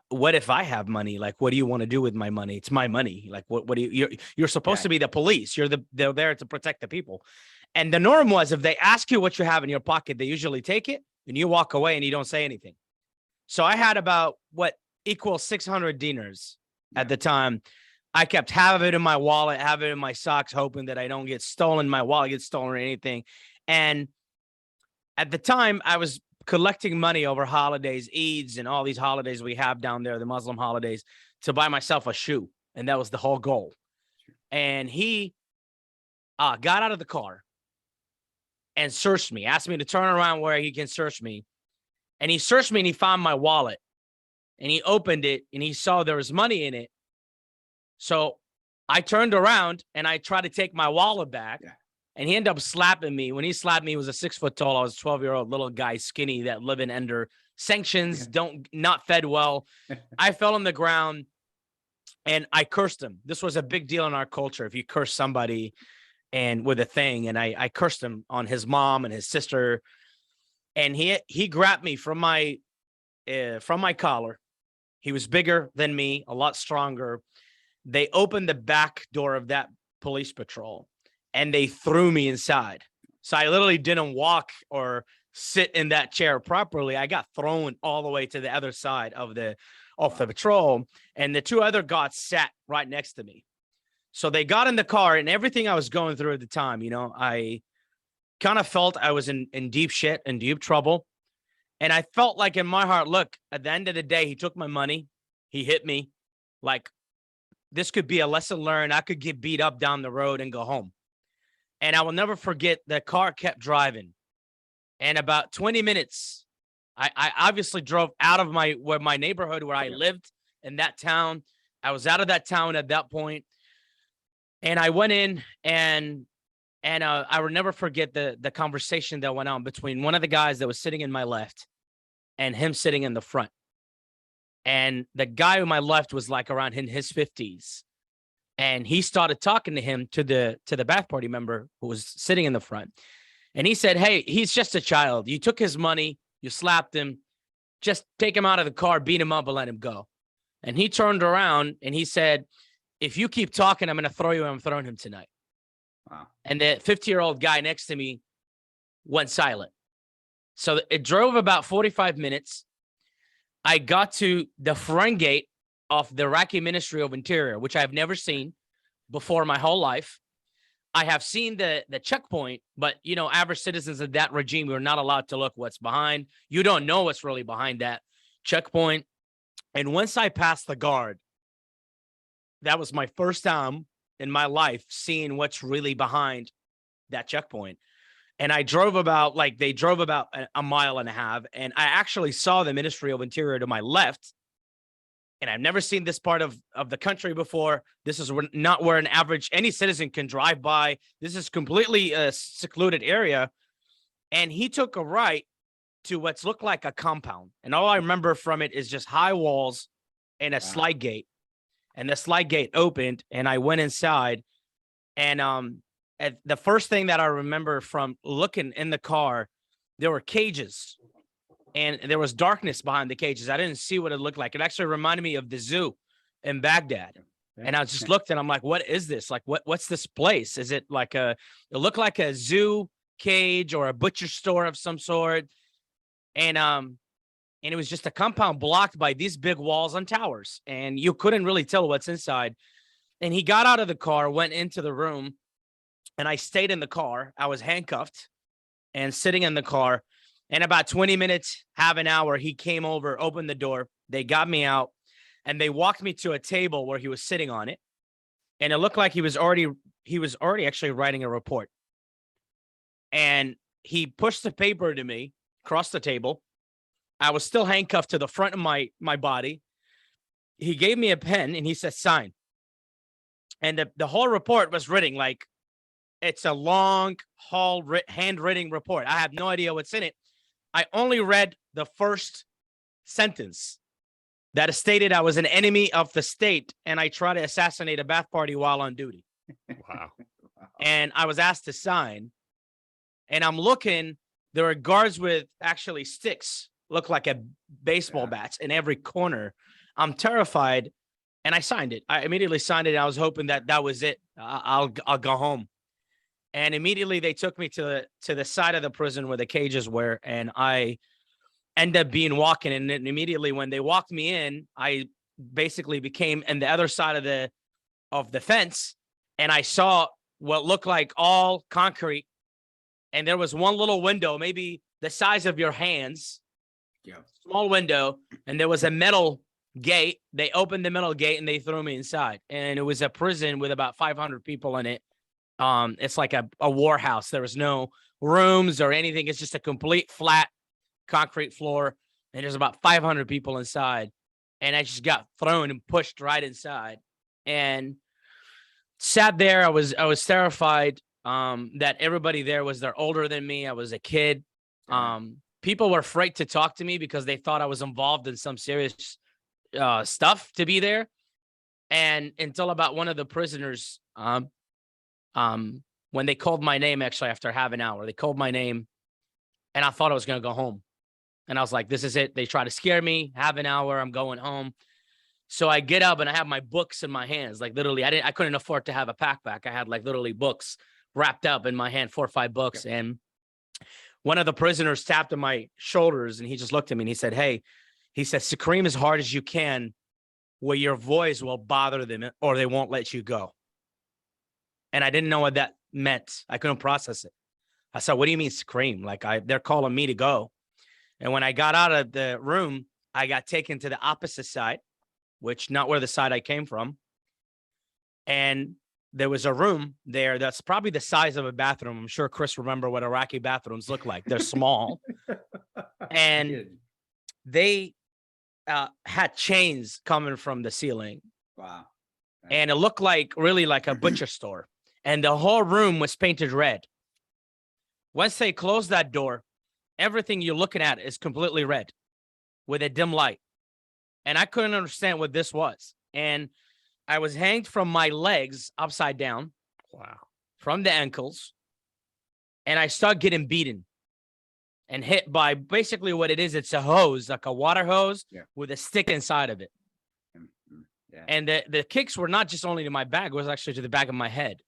what if I have money? Like, what do you want to do with my money? It's my money. Like, what do you're supposed to be the police. They're there to protect the people. And the norm was if they ask you what you have in your pocket, they usually take it and you walk away and you don't say anything. So I had about what equals 600 dinars at the time. I kept having it in my wallet, having it in my socks, hoping that I don't get stolen, my wallet gets stolen or anything. And at the time, I was collecting money over holidays, Eids, and all these holidays we have down there, the Muslim holidays, to buy myself a shoe. And that was the whole goal. And he got out of the car and searched me, asked me to turn around where he can search me. And he searched me and he found my wallet. And he opened it and he saw there was money in it. So I turned around and I tried to take my wallet back. Yeah. And he ended up slapping me. When he slapped me, he was a 6 foot tall. I was a 12-year-old little guy, skinny, that living under sanctions, not fed well. I fell on the ground and I cursed him. This was a big deal in our culture. If you curse somebody and with a thing, and I cursed him on his mom and his sister. And he grabbed me from my collar. He was bigger than me, a lot stronger. They opened the back door of that police patrol and they threw me inside. So I literally didn't walk or sit in that chair properly. I got thrown all the way to the other side of the patrol, and the two other guards sat right next to me. So they got in the car, and everything I was going through at the time, I kind of felt I was in deep shit and deep trouble. And I felt like in my heart, look, at the end of the day, he took my money. He hit me. Like, this could be a lesson learned. I could get beat up down the road and go home. And I will never forget, the car kept driving. And about 20 minutes, I obviously drove out of my neighborhood where I lived in that town. I was out of that town at that point. And I went in and I will never forget the conversation that went on between one of the guys that was sitting in my left and him sitting in the front. And the guy on my left was like around in his 50s. And he started talking to him, to the bath party member who was sitting in the front. And he said, hey, he's just a child. You took his money. You slapped him. Just take him out of the car, beat him up, and let him go. And he turned around and he said, if you keep talking, I'm going to throw you. I'm throwing him tonight. Wow. And the 50-year-old guy next to me went silent. So it drove about 45 minutes. I got to the front gate of the Iraqi Ministry of Interior, which I've never seen before my whole life. I have seen the checkpoint, but, average citizens of that regime, we're not allowed to look what's behind. You don't know what's really behind that checkpoint. And once I passed the guard, that was my first time in my life seeing what's really behind that checkpoint. And I drove about, they drove about a mile and a half, and I actually saw the Ministry of Interior to my left. And I've never seen this part of the country before. This is not where any citizen can drive by. This is completely a secluded area. And he took a right to what's looked like a compound. And all I remember from it is just high walls and a slide gate. And the slide gate opened and I went inside. And the first thing that I remember from looking in the car, there were cages. And there was darkness behind the cages. I didn't see what it looked like. It actually reminded me of the zoo in Baghdad. And I just looked and I'm like, what is this? Like, what's this place? Is it like it looked like a zoo cage or a butcher store of some sort. And it was just a compound blocked by these big walls and towers. And you couldn't really tell what's inside. And he got out of the car, went into the room, and I stayed in the car. I was handcuffed and sitting in the car. And about 20 minutes, half an hour, he came over, opened the door. They got me out and they walked me to a table where he was sitting on it. And it looked like he was already actually writing a report. And he pushed the paper to me across the table. I was still handcuffed to the front of my body. He gave me a pen and he said, sign. And the whole report was written like, it's a long, handwritten report. I have no idea what's in it. I only read the first sentence that stated I was an enemy of the state and I tried to assassinate a bath party while on duty. Wow. And I was asked to sign. And I'm looking, there are guards with actually sticks, look like a baseball bats in every corner. I'm terrified. And I signed it. I immediately signed it. I was hoping that was it. I'll go home. And immediately they took me to the side of the prison where the cages were. And I ended up being walking. And then immediately when they walked me in, I basically became in the other side of the fence, and I saw what looked like all concrete, and there was one little window, maybe the size of your hands, small window, and there was a metal gate. They opened the metal gate and they threw me inside, and it was a prison with about 500 people in it. It's like a war house. There was no rooms or anything. It's just a complete flat concrete floor, and there's about 500 people inside. And I just got thrown and pushed right inside, and sat there. I was terrified. That everybody there they're older than me. I was a kid. People were afraid to talk to me because they thought I was involved in some serious stuff to be there. And until about one of the prisoners, when they called my name, actually after half an hour, they called my name, and I thought I was going to go home. And I was like, this is it. They try to scare me. Half an hour, I'm going home. So I get up and I have my books in my hands. Like literally, I couldn't afford to have a backpack. I had like literally books wrapped up in my hand, 4 or 5 books. And one of the prisoners tapped on my shoulders, and he just looked at me and he said, hey, he said, scream as hard as you can where your voice will bother them or they won't let you go. And I didn't know what that meant. I couldn't process it. I said, what do you mean scream? Like they're calling me to go. And when I got out of the room, I got taken to the opposite side, which not where the side I came from. And there was a room there that's probably the size of a bathroom. I'm sure Chris remember what Iraqi bathrooms look like. They're small. And they had chains coming from the ceiling. Wow. And it looked like really like a butcher store. And the whole room was painted red. Once they closed that door, everything you're looking at is completely red with a dim light. And I couldn't understand what this was. And I was hanged from my legs upside down. Wow. From the ankles. And I started getting beaten and hit by basically what it is. It's a hose, like a water hose with a stick inside of it. Yeah. And the kicks were not just only to my back, it was actually to the back of my head.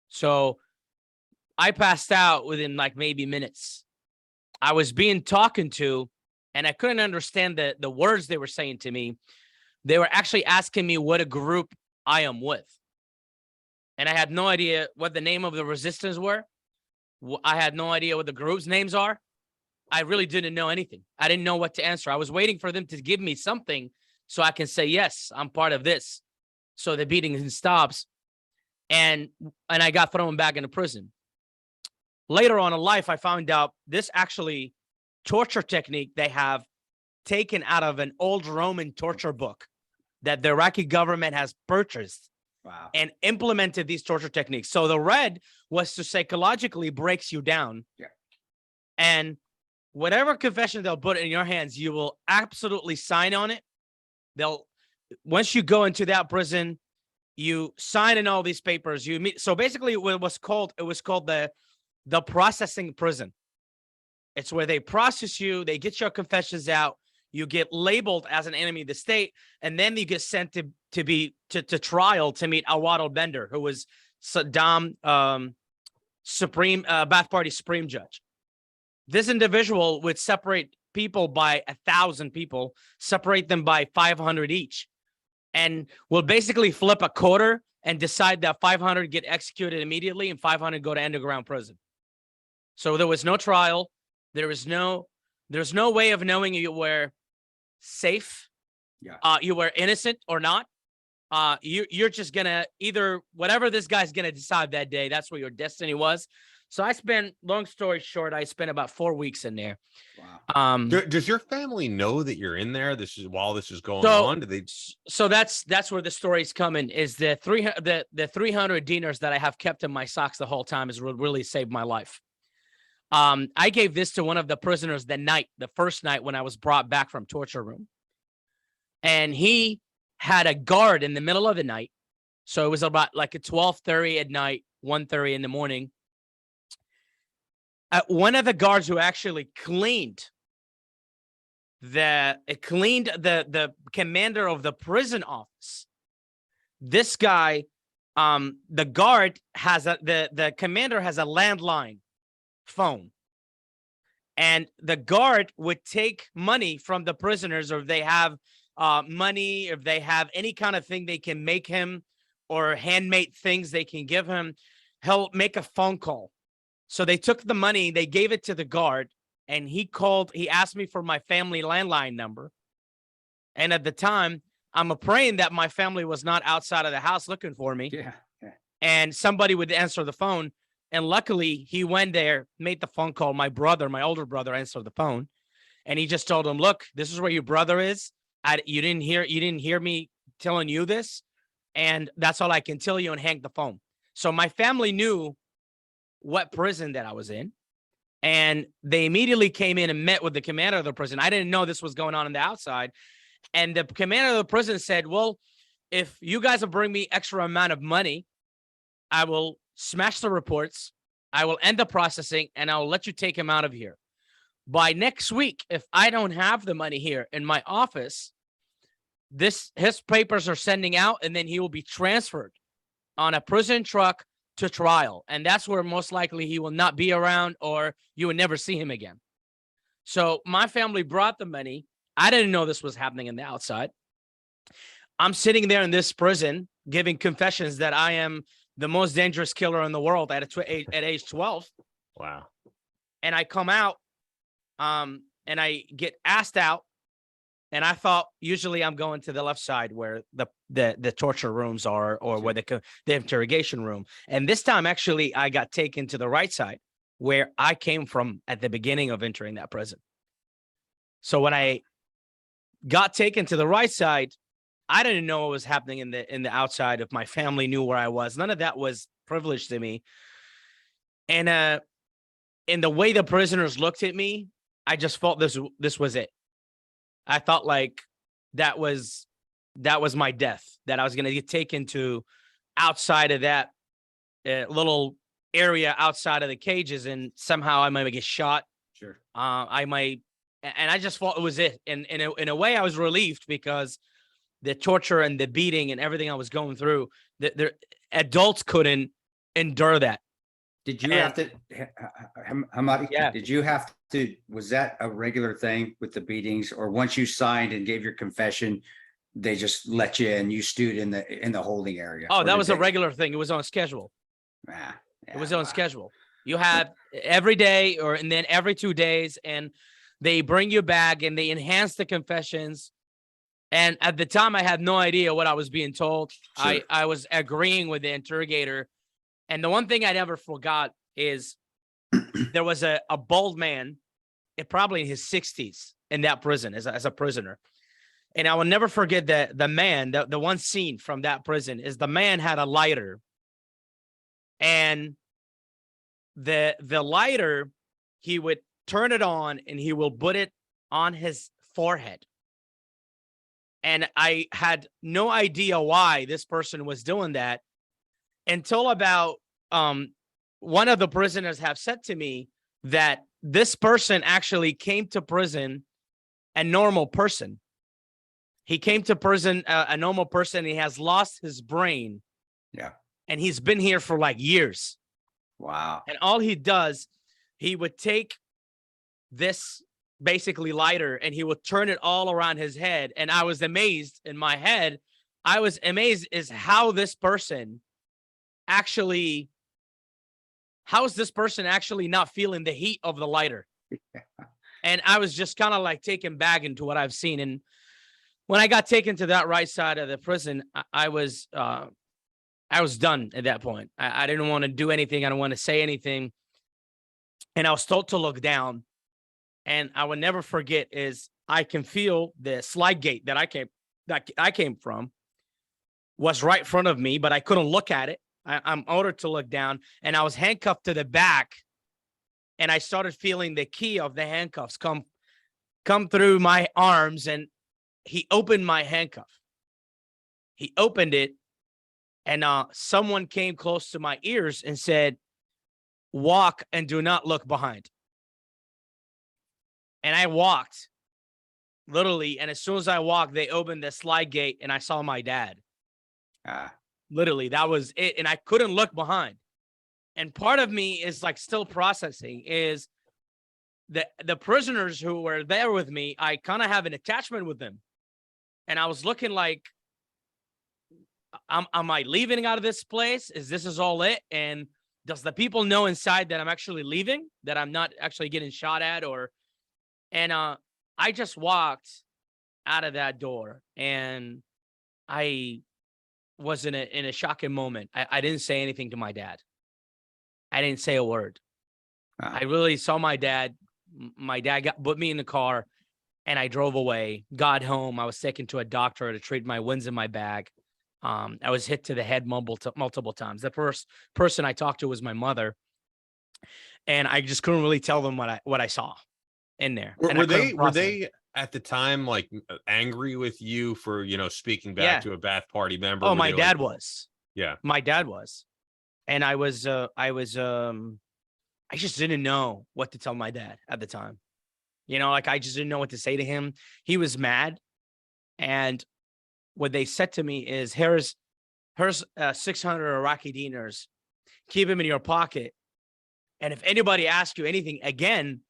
So I passed out within like maybe minutes. I was being talked to, and I couldn't understand the words they were saying to me. They were actually asking me what a group I am with. And I had no idea what the name of the resistance were. I had no idea what the group's names are. I really didn't know anything. I didn't know what to answer. I was waiting for them to give me something so I can say, yes, I'm part of this. So the beating stops. And I got thrown back into prison. Later on in life, I found out this actually torture technique they have taken out of an old Roman torture book that the Iraqi government has purchased. Wow. And implemented these torture techniques. So the red was to psychologically breaks you down. Yeah. And whatever confession they'll put in your hands, you will absolutely sign on it. Once you go into that prison, you sign in all these papers. You meet. So basically, it was called the processing prison. It's where they process you. They get your confessions out. You get labeled as an enemy of the state, and then you get sent to trial to meet Awad al-Bender, who was Saddam Supreme Ba'ath Party Supreme Judge. This individual would separate people by 1,000 people, separate them by 500 each, and will basically flip a quarter and decide that 500 get executed immediately and 500 go to underground prison. So there was no trial. There's no way of knowing you were safe, you were innocent or not. You're just gonna either whatever this guy's gonna decide that day. That's what your destiny was. So I spent, long story short, I spent about 4 weeks in there. Wow. Does your family know that you're in there? While this is going on. Do they? So that's where the story's coming. Is the 300 dinars that I have kept in my socks the whole time has really saved my life. I gave this to one of the prisoners the first night when I was brought back from torture room. And he had a guard in the middle of the night. So it was about like a 12:30 at night, 1:30 in the morning. One of the guards who actually cleaned the commander of the prison office. This guy, the guard has the commander has a landline phone, and the guard would take money from the prisoners, or if they have money, if they have any kind of thing they can make him or handmade things they can give him, he'll make a phone call. So they took the money, they gave it to the guard, and he asked me for my family landline number. And at the time, I'm praying that my family was not outside of the house looking for me. Yeah. And somebody would answer the phone. And luckily, he went there, made the phone call. My older brother, answered the phone. And he just told him, look, this is where your brother is. You didn't hear me telling you this. And that's all I can tell you, and hang the phone. So my family knew what prison that I was in. And they immediately came in and met with the commander of the prison. I didn't know this was going on the outside. And the commander of the prison said, well, if you guys will bring me extra amount of money, I will smash the reports, I will end the processing, and I'll let you take him out of here. By next week, if I don't have the money here in my office, his papers are sending out, and then he will be transferred on a prison truck to trial. And that's where most likely he will not be around, or you will never see him again. So my family brought the money. I didn't know this was happening in the outside. I'm sitting there in this prison giving confessions that I am the most dangerous killer in the world at age 12. Wow. And I come out, and I get asked out, and I thought usually I'm going to the left side where the torture rooms are, or where the interrogation room. And this time, actually, I got taken to the right side where I came from at the beginning of entering that prison. So when I got taken to the right side, I didn't know what was happening in the outside. If my family knew where I was, none of that was privileged to me. And in the way the prisoners looked at me, I just felt this was it. I thought like that was my death, that I was going to get taken to outside of that little area outside of the cages, and somehow I might get shot. Sure. And I just thought it was it. And in a way, I was relieved, because the torture and the beating and everything I was going through, the adults couldn't endure that. Did you have to, Hamody? Yeah. Did you have to, was that a regular thing with the beatings, or once you signed and gave your confession, they just let you in, you stewed in the holding area? Oh, that was a regular thing. It was on schedule. It was on schedule. You have every day, and then every 2 days, and they bring you back and they enhance the confessions. And at the time, I had no idea what I was being told. Sure. I was agreeing with the interrogator. And the one thing I never forgot is there was a bald man, probably in his 60s, in that prison as a prisoner. And I will never forget that the man, the one scene from that prison is the man had a lighter. And the lighter, he would turn it on and he will put it on his forehead. And I had no idea why this person was doing that until about one of the prisoners have said to me that this person actually came to prison a normal person. He came to prison a normal person. He has lost his brain. Yeah. And he's been here for like years. Wow. And all he does, he would take this basically lighter and he would turn it all around his head. And I was amazed in my head. I was amazed is how is this person actually not feeling the heat of the lighter? Yeah. And I was just kind of like taken back into what I've seen. And when I got taken to that right side of the prison, I was done at that point. I didn't want to do anything. I didn't want to say anything. And I was told to look down. And I will never forget is I can feel the slide gate that I came from was right in front of me, but I couldn't look at it. I'm ordered to look down, and I was handcuffed to the back, and I started feeling the key of the handcuffs come through my arms, and he opened my handcuff. He opened it, and someone came close to my ears and said, "Walk and do not look behind." And I walked, literally, and as soon as I walked, they opened the slide gate, and I saw my dad. Literally, that was it. And I couldn't look behind. And part of me is like still processing is the prisoners who were there with me, I kind of have an attachment with them. And I was looking like, am I leaving out of this place? Is all it? And does the people know inside that I'm actually leaving, that I'm not actually getting shot at? And I just walked out of that door, and I was in a shocking moment. I didn't say anything to my dad. I didn't say a word. I really saw my dad. My dad put me in the car, and I drove away, got home. I was taken to a doctor to treat my wounds in my back. I was hit to the head multiple times. The first person I talked to was my mother, and I just couldn't really tell them what I saw in there. And Were they at the time like angry with you for, you know, speaking back to a Bath Party member? Oh, Were my they dad like, was. yeah, My dad was. And I just didn't know what to tell my dad at the time. You know, like I just didn't know what to say to him. He was mad. And what they said to me is, here's 600 Iraqi dinars. Keep him in your pocket. And if anybody asks you anything again,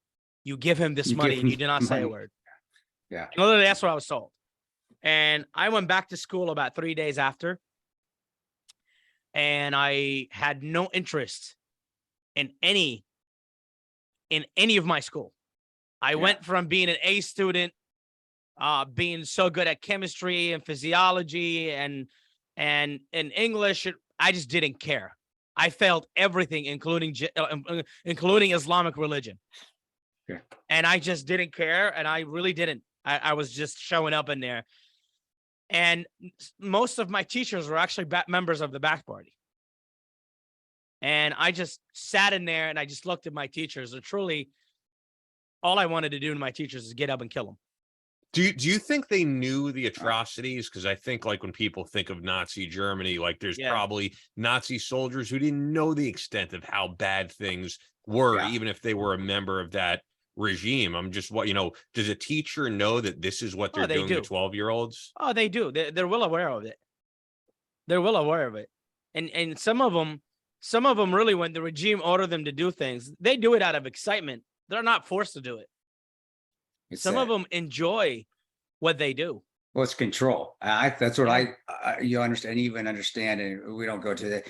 you give him this money and you do not say a word. Yeah. And literally, that's what I was told. And I went back to school about 3 days after. And I had no interest in any of my school. I went from being an A student, being so good at chemistry and physiology and English. I just didn't care. I failed everything, including Islamic religion. Yeah. And I just didn't care. And I really didn't. I was just showing up in there. And most of my teachers were actually members of the Bath Party. And I just sat in there and I just looked at my teachers. And truly, all I wanted to do to my teachers is get up and kill them. Do you think they knew the atrocities? Because I think like when people think of Nazi Germany, like there's probably Nazi soldiers who didn't know the extent of how bad things were, even if they were a member of that regime. I'm just, what, you know, does a teacher know that this is what they're doing to 12-year-olds? Oh, they do. They're well aware of it. They're well aware of it. And some of them really, when the regime order them to do things, they do it out of excitement. They're not forced to do it. Some of them enjoy what they do. Well, it's control. That's what you understand, even understand, and we don't go to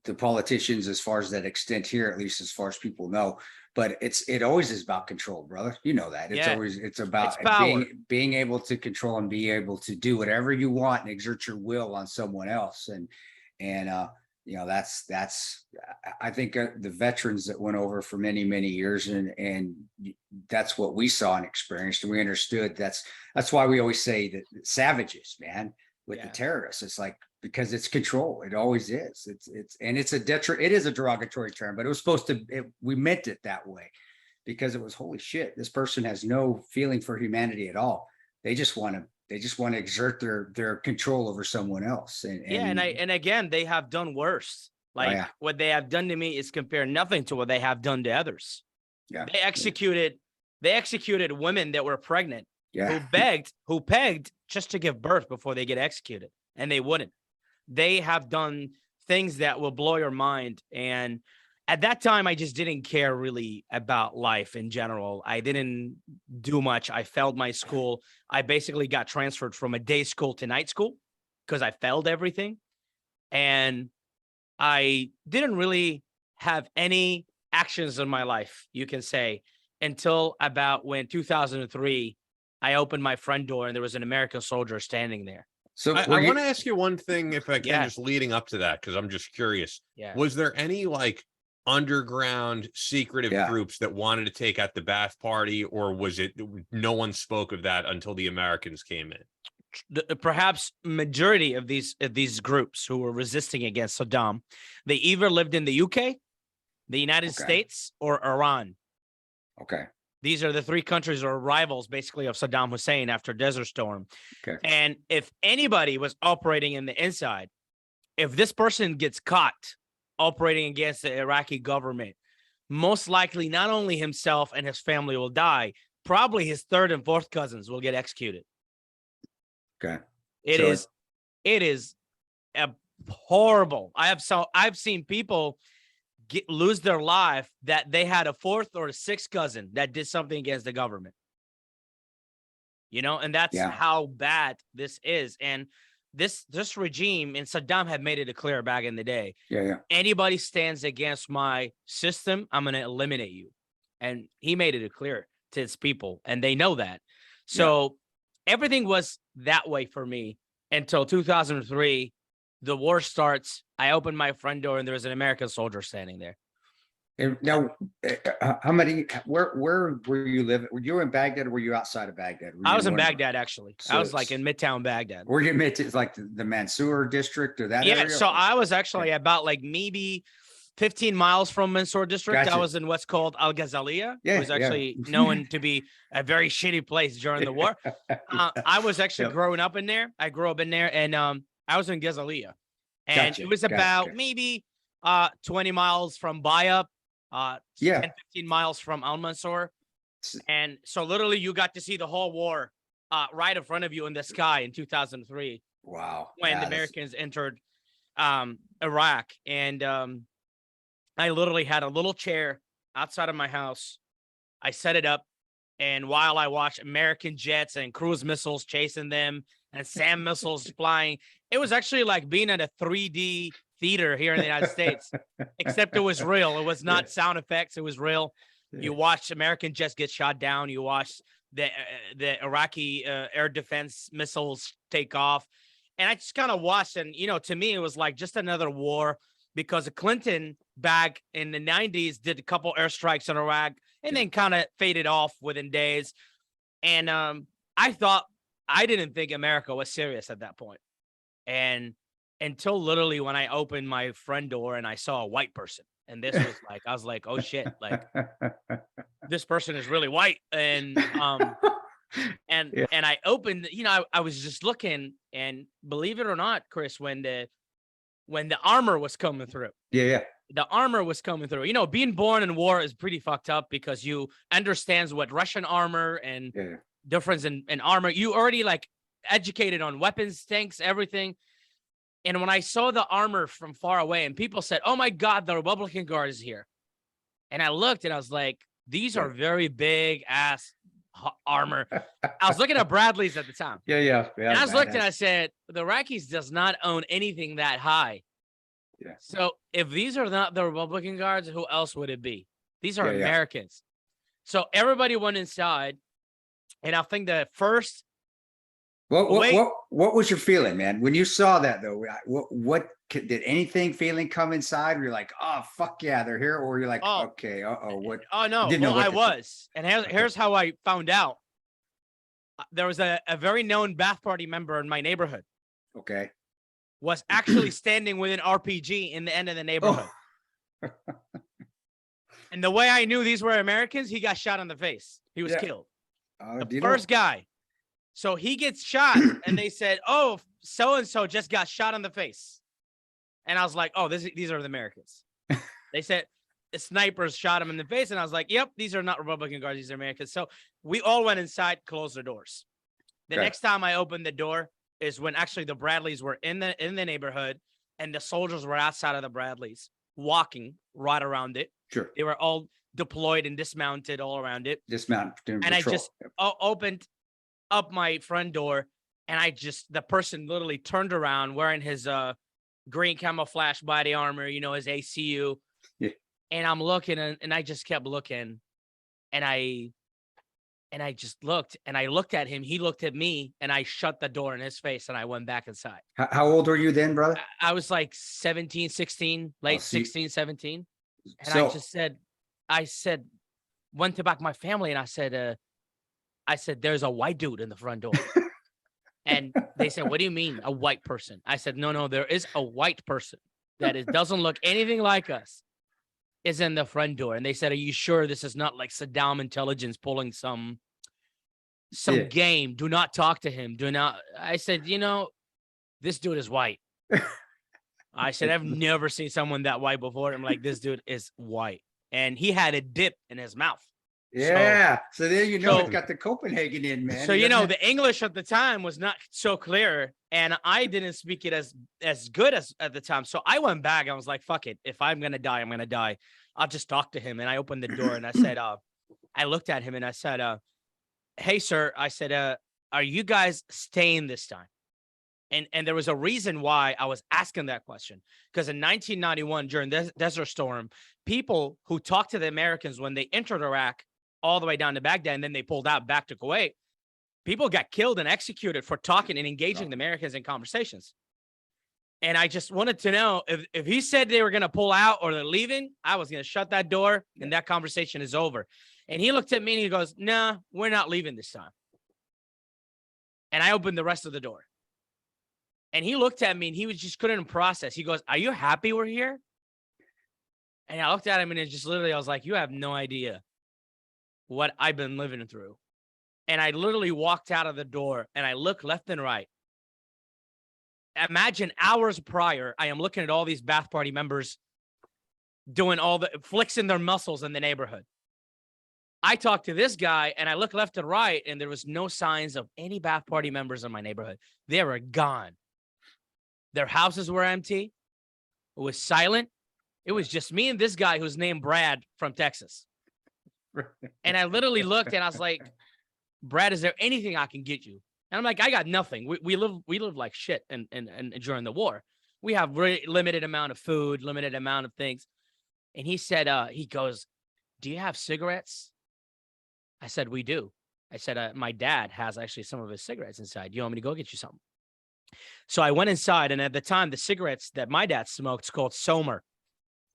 the politicians as far as that extent here, at least as far as people know. But it always is about control, brother. You know that. It's about being able to control and be able to do whatever you want and exert your will on someone else. And you know, that's I think the veterans that went over for many, many years, and that's what we saw and experienced, and we understood. That's why we always say that savages, man, with the terrorists. It's like, because it's control. It always is. It is a derogatory term, but it was supposed to. We meant it that way because it was, holy shit, this person has no feeling for humanity at all. They just want to exert their control over someone else. And again, they have done worse. Like what they have done to me is compare nothing to what they have done to others. Yeah. They executed women that were pregnant, who begged just to give birth before they get executed, and they wouldn't. They have done things that will blow your mind. And at that time, I just didn't care really about life in general. I didn't do much. I failed my school. I basically got transferred from a day school to night school because I failed everything. And I didn't really have any actions in my life, you can say, until about when 2003, I opened my front door and there was an American soldier standing there. So I want to ask you one thing, if I can, just leading up to that, because I'm just curious. Yeah. Was there any like underground secretive groups that wanted to take out the Bath Party, or was it no one spoke of that until the Americans came in? Perhaps majority of these groups who were resisting against Saddam, they either lived in the UK, the United States, or Iran. Okay. These are the three countries or rivals, basically, of Saddam Hussein after Desert Storm. Okay. And if anybody was operating in the inside, if this person gets caught operating against the Iraqi government, most likely not only himself and his family will die, probably his third and fourth cousins will get executed. Okay. It is horrible. I've seen people lose their life that they had a fourth or a sixth cousin that did something against the government. You know, and that's how bad this is. And this regime, and Saddam had made it clear back in the day. Yeah. Anybody stands against my system, I'm going to eliminate you. And he made it clear to his people, and they know that. So everything was that way for me until 2003. The war starts. I opened my front door, and there was an American soldier standing there. And now, where were you living? Were you in Baghdad or were you outside of Baghdad? I was in Baghdad, actually. I was like in Midtown Baghdad. Were you it's like the Mansour district or that area? Yeah, so I was actually about like maybe 15 miles from Mansour district. Gotcha. I was in what's called Al Ghazaliya. Yeah, It was actually known to be a very shitty place during the war. I was actually growing up in there. I grew up in there, and I was in Ghazaliya. And it was about maybe 20 miles from Bayab, 10, 15 miles from Al Mansour. And so literally you got to see the whole war right in front of you in the sky in 2003. Wow. When the Americans entered Iraq. And I literally had a little chair outside of my house. I set it up. And while I watched American jets and cruise missiles chasing them and SAM missiles flying, it was actually like being at a 3D theater here in the United States, except it was real. It was not sound effects. It was real. You watched American jets get shot down. You watched the Iraqi air defense missiles take off. And I just kind of watched. And, you know, to me, it was like just another war, because Clinton back in the 90s did a couple airstrikes in Iraq and then kind of faded off within days. And I didn't think America was serious at that point. And until literally when I opened my front door and I saw a white person, and this was like, I was like, oh shit, like this person is really white. And and I opened, you know, I was just looking, and believe it or not, Chris, when the armor was coming through. The armor was coming through. You know, being born in war is pretty fucked up, because you understands what Russian armor and difference in armor. You already like educated on weapons, tanks, everything. And when I saw the armor from far away, and people said, oh my God, the Republican Guard is here. And I looked and I was like, these are very big ass armor. I was looking at Bradley's at the time. And I was looking and I said, the Iraqis does not own anything that high. So if these are not the Republican Guards, who else would it be? These are Americans. So everybody went inside. And I think the first. What was your feeling, man, when you saw that though? What did anything feeling come inside? Were you like, oh fuck yeah, they're here, or you're like, okay, what? Oh no, well, I was, and here's how I found out. There was a very known Bath Party member in my neighborhood. Okay. Was actually standing with an RPG in the end of the neighborhood. And the way I knew these were Americans, he got shot in the face. He was killed. The first guy. So he gets shot, and they said, oh, so-and-so just got shot in the face. And I was like, oh, these are the Americans. They said the snipers shot him in the face. And I was like, yep, these are not Republican Guards. These are Americans. So we all went inside, closed the doors. The next time I opened the door is when actually the Bradleys were in the neighborhood, and the soldiers were outside of the Bradleys walking right around it. Sure. They were all deployed and dismounted all around it. And I just opened up my front door, and the person literally turned around wearing his green camouflage body armor, you know, his ACU. And I'm looking, and I just kept looking, and I just looked, and I looked at him, he looked at me, and I shut the door in his face, and I went back inside. How old were you then, brother? I was like 17, 16, late 16, 17. And So, I said, went to back my family, and I said, there's a white dude in the front door. And they said, what do you mean, a white person? I said, no, there is a white person that doesn't look anything like us, is in the front door. And they said, are you sure this is not like Saddam intelligence pulling some game? Do not talk to him. Do not. I said, you know, this dude is white. I said, I've never seen someone that white before. I'm like, this dude is white. And he had a dip in his mouth. Yeah. So there you know, it's got the Copenhagen in, man. So, you know, the English at the time was not so clear, and I didn't speak it as good as at the time. So I went back. I was like, fuck it. If I'm going to die, I'm going to die. I'll just talk to him. And I opened the door, and I said, I looked at him, and I said, hey, sir, I said, are you guys staying this time? And there was a reason why I was asking that question, because in 1991, during the Desert Storm, people who talked to the Americans when they entered Iraq all the way down to Baghdad, and then they pulled out back to Kuwait, people got killed and executed for talking and engaging the Americans in conversations. And I just wanted to know if he said they were going to pull out or they're leaving, I was going to shut that door and that conversation is over. And he looked at me and he goes, "Nah, we're not leaving this time." And I opened the rest of the door. And he looked at me and he was just couldn't process. He goes, "Are you happy we're here?" And I looked at him and it just literally, I was like, "You have no idea what I've been living through." And I literally walked out of the door and I looked left and right. Imagine hours prior, I am looking at all these bath party members doing all the flexing their muscles in the neighborhood. I talked to this guy and I looked left and right and there was no signs of any bath party members in my neighborhood. They were gone. Their houses were empty. It was silent. It was just me and this guy who's named Brad from Texas. And I literally looked and I was like, "Brad, is there anything I can get you?" And I'm like, "I got nothing. We live like shit and during the war. We have really limited amount of food, limited amount of things." And he said, he goes, "Do you have cigarettes?" I said, "We do." I said, "My dad has actually some of his cigarettes inside. You want me to go get you something?" So I went inside, and at the time, the cigarettes that my dad smoked is called Somer.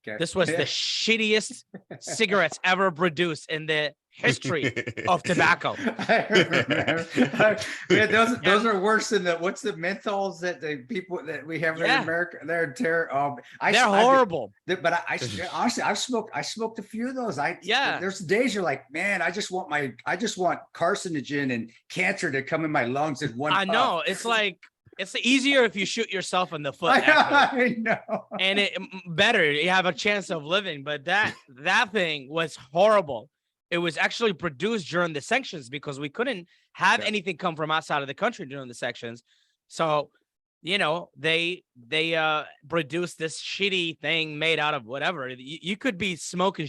Okay. This was the shittiest cigarettes ever produced in the history of tobacco. I remember. Man, those are worse than what's the menthols that the people that we have in America? They're terrible. They're horrible. But I honestly, I smoked a few of those. There's days you're like, man, I just want carcinogen and cancer to come in my lungs in one. I know. It's like, it's easier if you shoot yourself in the foot. I know. And it better, you have a chance of living. But that thing was horrible. It was actually produced during the sanctions because we couldn't have anything come from outside of the country during the sanctions. So, they produced this shitty thing made out of whatever. You could be smoking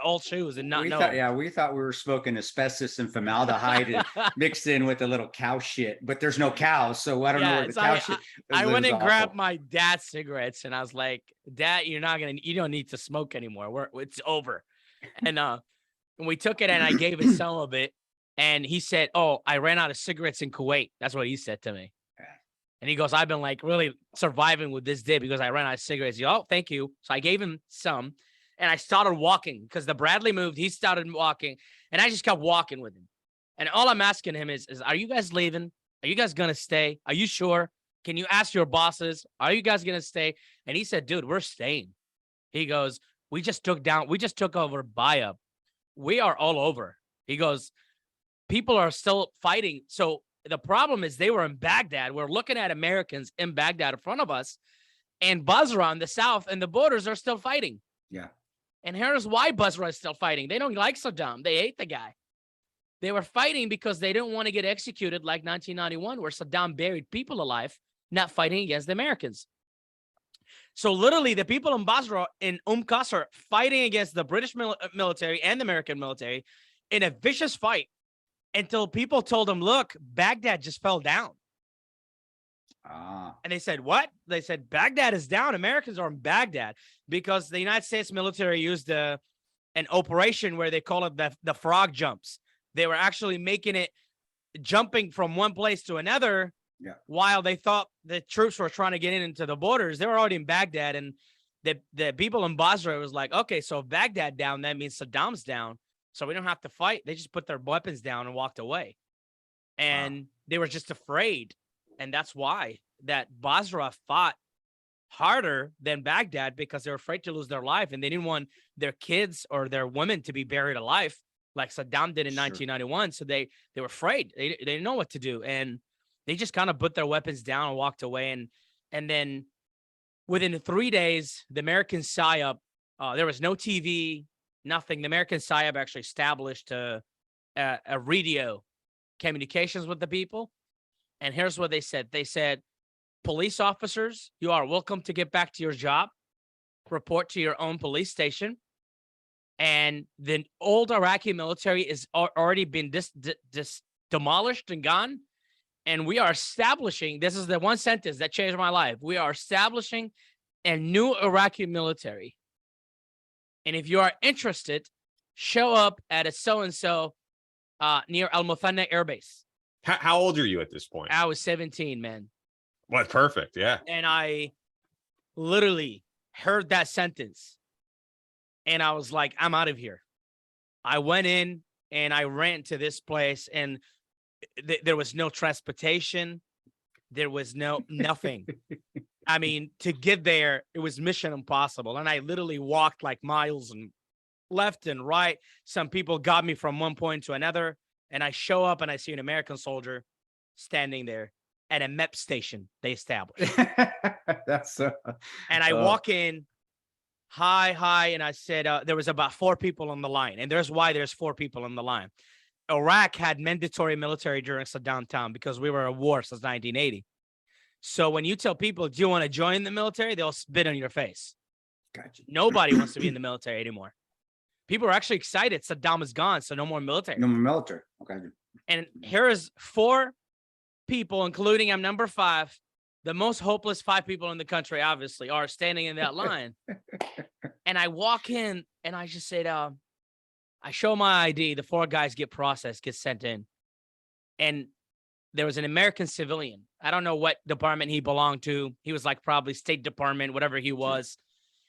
old shoes and not know. We thought we were smoking asbestos and formaldehyde mixed in with a little cow shit, but there's no cows, so I don't know where the cow shit. I went and grabbed my dad's cigarettes and I was like, "Dad, you don't need to smoke anymore. It's over." And we took it and I gave it some of it, and he said, "Oh, I ran out of cigarettes in Kuwait." That's what he said to me. And he goes, "I've been like really surviving with this dip because I ran out of cigarettes." "Oh, thank you." So I gave him some and I started walking because the Bradley moved. He started walking and I just kept walking with him. And all I'm asking him is, "Are you guys leaving? Are you guys going to stay? Are you sure? Can you ask your bosses? Are you guys going to stay?" And he said, "Dude, we're staying." He goes, we just took over Bayab. We are all over." He goes, "People are still fighting." So the problem is they were in Baghdad. We're looking at Americans in Baghdad in front of us, and Basra in the south and the borders are still fighting. Yeah. And here's why Basra is still fighting. They don't like Saddam. They hate the guy. They were fighting because they didn't want to get executed like 1991, where Saddam buried people alive, not fighting against the Americans. So literally the people in Basra, in Qasr, fighting against the British military and the American military in a vicious fight, until people told them, "Look, Baghdad just fell down." And they said, "What?" They said, "Baghdad is down. Americans are in Baghdad," because the United States military used an operation where they call it the frog jumps. They were actually making it jumping from one place to another. Yeah. While they thought the troops were trying to get into the borders, they were already in Baghdad. And the people in Basra was like, "Okay, so if Baghdad down, that means Saddam's down. So we don't have to fight." They just put their weapons down and walked away. And they were just afraid. And that's why that Basra fought harder than Baghdad, because they were afraid to lose their life. And they didn't want their kids or their women to be buried alive like Saddam did in 1991. So they were afraid. They didn't know what to do. And they just kind of put their weapons down and walked away. And then within 3 days, the American PSYOP, there was no TV, nothing. The American PSYOP actually established a radio communications with the people. And here's what they said. They said, "Police officers, you are welcome to get back to your job. Report to your own police station." And the old Iraqi military is already been demolished and gone. And we are establishing, this is the one sentence that changed my life. We are establishing a new Iraqi military. And if you are interested, show up at a so-and-so near Al Muthanna Air Base. How old are you at this point? I was 17, man. What? Perfect. Yeah. And I literally heard that sentence. And I was like, I'm out of here. I went in and I ran to this place, and there was no transportation. There was nothing. I mean, to get there, it was mission impossible. And I literally walked like miles and left and right. Some people got me from one point to another. And I show up and I see an American soldier standing there at a MEP station they established. That's so. And I walk in, hi. And I said, there was about 4 people on the line. And there's why there's 4 people on the line. Iraq had mandatory military during Saddam time because we were at war since 1980. So when you tell people, do you want to join the military? They'll spit on your face. Gotcha. Nobody wants to be in the military anymore. People are actually excited. Saddam is gone, so no more military. No more military. Okay. And here is 4 people, including I'm number 5. The most hopeless 5 people in the country, obviously, are standing in that line. And I walk in and I just said, I show my ID. The 4 guys get processed, get sent in. And there was an American civilian. I don't know what department he belonged to. He was like probably State Department, whatever he was.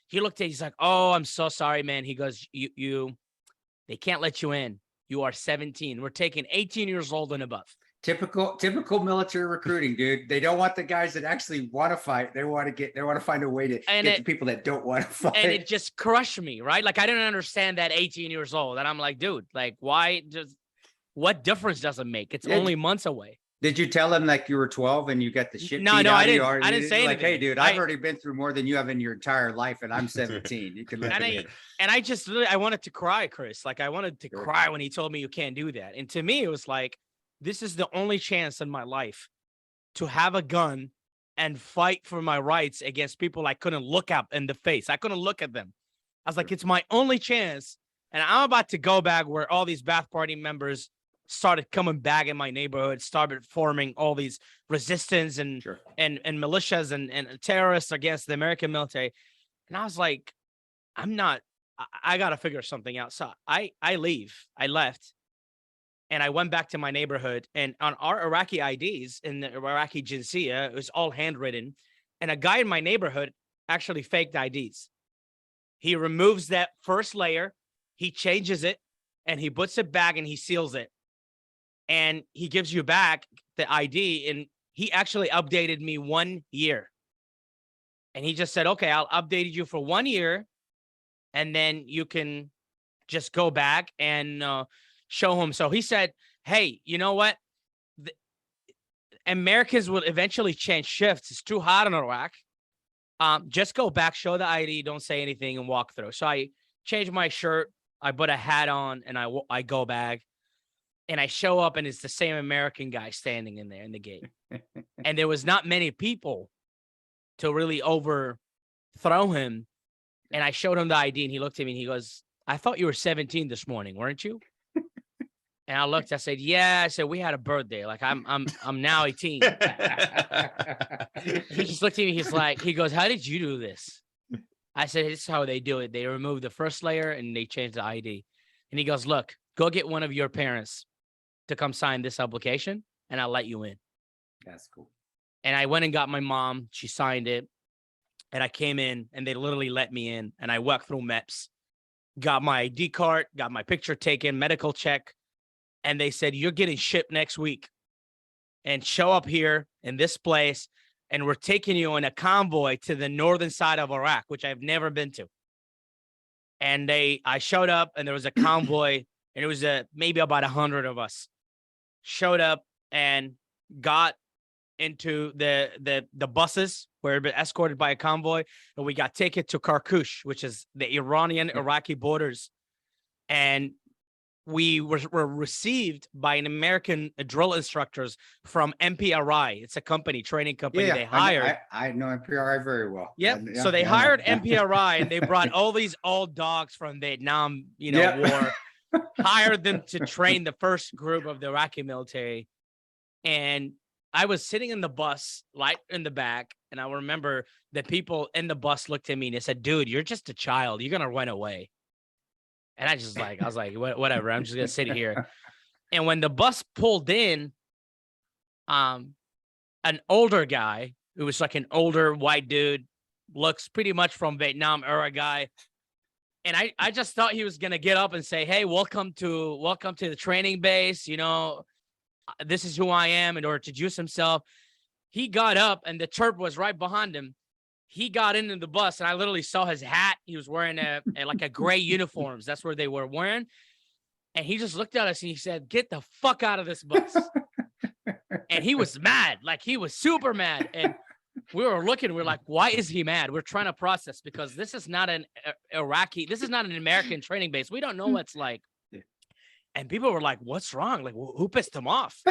He looked at, he's like, oh, I'm so sorry, man. He goes, they can't let you in. You are 17. We're taking 18 years old and above. Typical military recruiting, dude. They don't want the guys that actually want to fight. They want to find a way to get the people that don't want to fight. And it just crushed me, right? Like, I didn't understand that 18 years old. And I'm like, dude, like, what difference does it make? It's only months away. Did you tell him like you were 12 and you got the shit? No, I didn't. I didn't say like, anything. hey, dude, I've already been through more than you have in your entire life, and I'm 17. You can let me in. And I just really, I wanted to cry, Chris. Like, I wanted to cry when he told me you can't do that. And to me, it was like, this is the only chance in my life to have a gun and fight for my rights against people I couldn't look up in the face. I couldn't look at them. I was like, it's my only chance. And I'm about to go back where all these Ba'ath Party members started coming back in my neighborhood, started forming all these resistance and militias and terrorists against the American military. And I was like, I got to figure something out. So I left. And I went back to my neighborhood, and on our Iraqi IDs in the Iraqi Jinsiyah, it was all handwritten. And a guy in my neighborhood actually faked IDs. He removes that first layer, he changes it, and he puts it back and he seals it. And he gives you back the ID, and he actually updated me 1 year. And he just said, okay, I'll update you for 1 year, and then you can just go back and show him. So he said, hey, you know what? Americans will eventually change shifts. It's too hot in Iraq. Just go back, show the ID, don't say anything, and walk through. So I changed my shirt. I put a hat on, and I go back. And I show up, and it's the same American guy standing in there in the gate. And there was not many people to really overthrow him. And I showed him the ID, and he looked at me, and he goes, I thought you were 17 this morning, weren't you? And I looked, I said, yeah. I said, we had a birthday. Like, I'm now 18. He just looked at me. He goes, how did you do this? I said, this is how they do it. They remove the first layer and they change the ID. And he goes, look, go get one of your parents to come sign this application, and I'll let you in. That's cool. And I went and got my mom. She signed it. And I came in, and they literally let me in. And I walked through MEPS, got my ID card, got my picture taken, medical check. And they said, you're getting shipped next week, and show up here in this place. And we're taking you in a convoy to the northern side of Iraq, which I've never been to. And I showed up, and there was a convoy, and it was maybe about 100 of us showed up and got into the buses where we were escorted by a convoy. And we got taken to Karkush, which is the Iranian-Iraqi borders. And we were received by an American drill instructors from MPRI. It's a company, training company they hired. I know MPRI very well. Yep. So they hired MPRI, and they brought all these old dogs from Vietnam, war, hired them to train the first group of the Iraqi military. And I was sitting in the bus, like in the back, and I remember the people in the bus looked at me and they said, "Dude, you're just a child. You're gonna run away." And I was like, whatever. I'm just gonna sit here. And when the bus pulled in, an older guy who was like an older white dude, looks pretty much from Vietnam era guy. And I just thought he was gonna get up and say, "Hey, welcome to the training base. You know, this is who I am," in order to introduce himself. He got up and the Terp was right behind him. He got into the bus and I literally saw his hat. He was wearing like a gray uniforms. That's where they were wearing. And he just looked at us and he said, "Get the fuck out of this bus." And he was mad. Like, he was super mad. And we were looking, we're like, why is he mad? We're trying to process, because this is not an Iraqi, this is not an American training base. We don't know what's like. And people were like, what's wrong? Like, who pissed him off?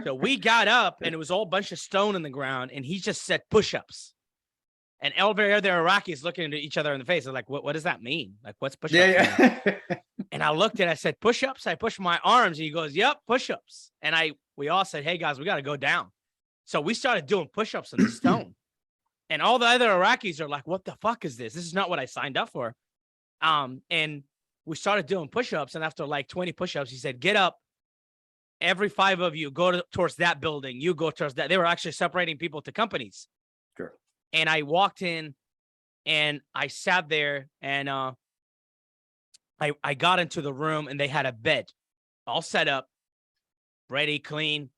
So we got up and it was all a bunch of stone in the ground. And he just said push-ups. And every other Iraqis looking at each other in the face. They're like, what does that mean? Like, what's push-ups? Yeah. And I looked and I said, push-ups? I pushed my arms. And he goes, yep, push-ups. And we all said, hey, guys, we got to go down. So we started doing push-ups in the stone. And all the other Iraqis are like, what the fuck is this? This is not what I signed up for. And we started doing push-ups. And after like 20 push-ups, he said, get up. Every 5 of you go towards that building. You go towards that. They were actually separating people to companies. Sure. And I walked in and I sat there and I got into the room and they had a bed all set up, ready, clean.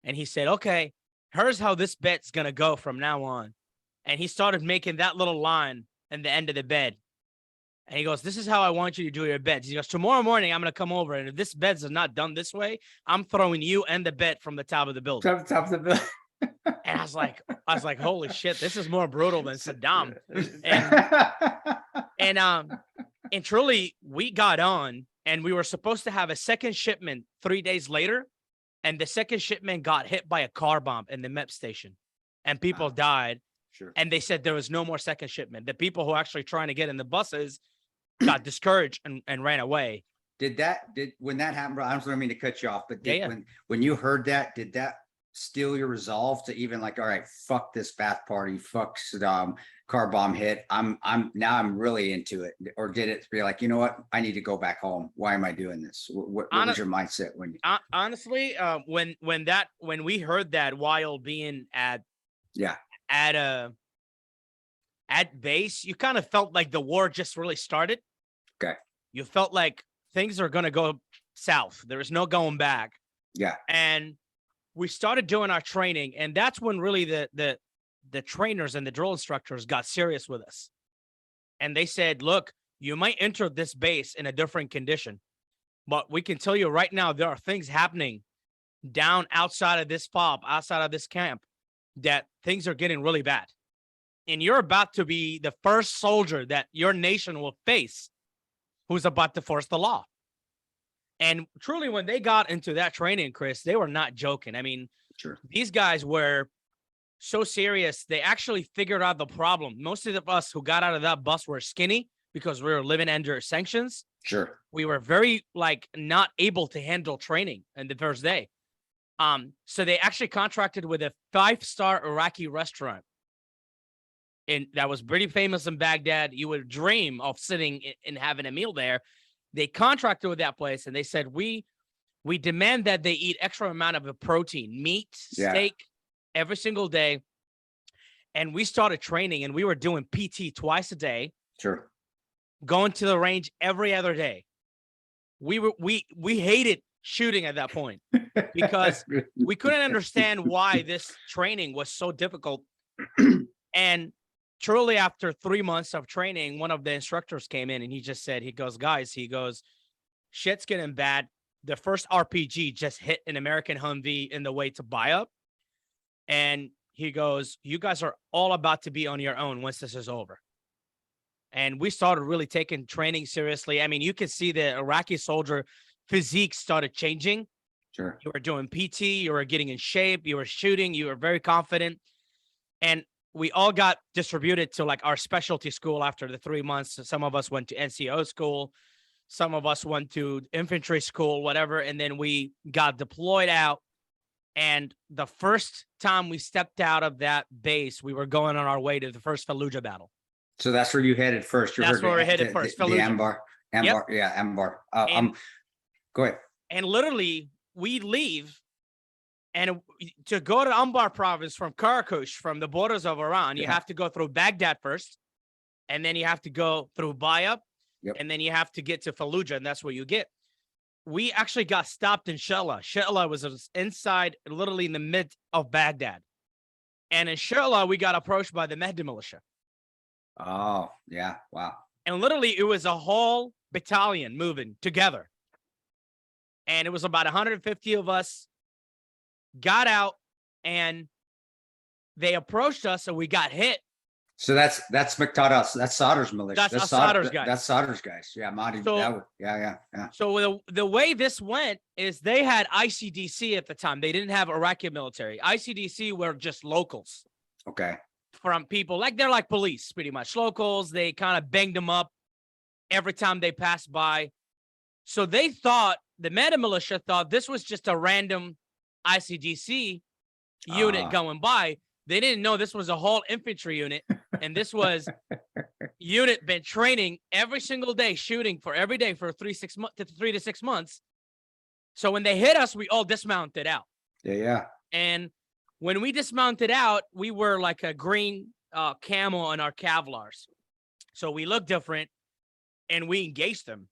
And he said, okay, here's how this bed's going to go from now on. And he started making that little line in the end of the bed. And he goes, this is how I want you to do your beds. He goes, tomorrow morning, I'm going to come over. And if this bed's not done this way, I'm throwing you and the bed from the top of the building. Top of the building. And I was like, holy shit, this is more brutal than Saddam. And truly, we got on and we were supposed to have a second shipment 3 days later. And the second shipment got hit by a car bomb in the MEP station and people died. Sure. And they said there was no more second shipment. The people who were actually trying to get in the buses got discouraged and ran away. When that happened, bro, I don't mean to cut you off, but Yeah. when you heard that, did that steel your resolve to even like, all right, fuck this bath party, fuck Saddam, car bomb hit, I'm really into it? Or did it be like, you know what, I need to go back home, why am I doing this? What was your mindset when you honestly, when we heard that while being at base, you kind of felt like the war just really started. Okay. You felt like things are going to go south. There is no going back. Yeah. And we started doing our training, and that's when really the trainers and the drill instructors got serious with us. And they said, look, you might enter this base in a different condition, but we can tell you right now, there are things happening down outside of this fob, outside of this camp, that things are getting really bad. And you're about to be the first soldier that your nation will face who's about to force the law. And truly, when they got into that training, Chris, they were not joking. I mean, sure, these guys were so serious. They actually figured out the problem. Most of us who got out of that bus were skinny because we were living under sanctions. Sure. We were very not able to handle training in the first day. So they actually contracted with a 5-star Iraqi restaurant. And that was pretty famous in Baghdad. You would dream of sitting and having a meal there. They contracted with that place and they said, we demand that they eat extra amount of a protein, meat, steak every single day. And we started training and we were doing PT twice a day. Sure. Going to the range every other day. We hated shooting at that point because we couldn't understand why this training was so difficult. And truly, after 3 months of training, one of the instructors came in and he just said, he goes, shit's getting bad. The first RPG just hit an American Humvee in the way to buy up. And he goes, you guys are all about to be on your own once this is over. And we started really taking training seriously. I mean, you can see the Iraqi soldier physique started changing. Sure. You were doing PT, you were getting in shape, you were shooting, you were very confident. And we all got distributed to our specialty school after the 3 months. So some of us went to NCO school. Some of us went to infantry school, whatever. And then we got deployed out And the first time we stepped out of that base, we were going on our way to the first Fallujah battle. So that's where you headed first. You That's heard where we're headed the, first. The Fallujah. Ambar. Yep. Yeah, Ambar. And- Go ahead. And literally, we leave, and to go to Anbar province from Karakush, from the borders of Iran, you Yeah. have to go through Baghdad first, and then you have to go through Bayab, Yep. and then you have to get to Fallujah, and that's where you get. We actually got stopped in Shetla. Shetla was inside, literally in the mid of Baghdad. And in Shetla, we got approached by the Mehdi militia. Oh, yeah. Wow. And literally, it was a whole battalion moving together. And it was about 150 of us, got out, and they approached us, and we got hit. So that's Muqtada's, that's Sadr's militia. That's Sadr's guys. That's Sadr's guys. Yeah, Mahdi. So- Yeah. So the way this went is they had ICDC at the time. They didn't have Iraqi military. ICDC were just locals Okay. from people. Like, they're like police, pretty much. Locals, they kind of banged them up every time they passed by. So they thought, the Mehdi militia thought this was just a random ICDC unit going by. They didn't know this was a whole infantry unit. And this was unit been training every single day, shooting for every day for 3 to 6 months. So when they hit us, we all dismounted out. Yeah. And when we dismounted out, we were like a green camel on our Kevlars. So we looked different, and we engaged them.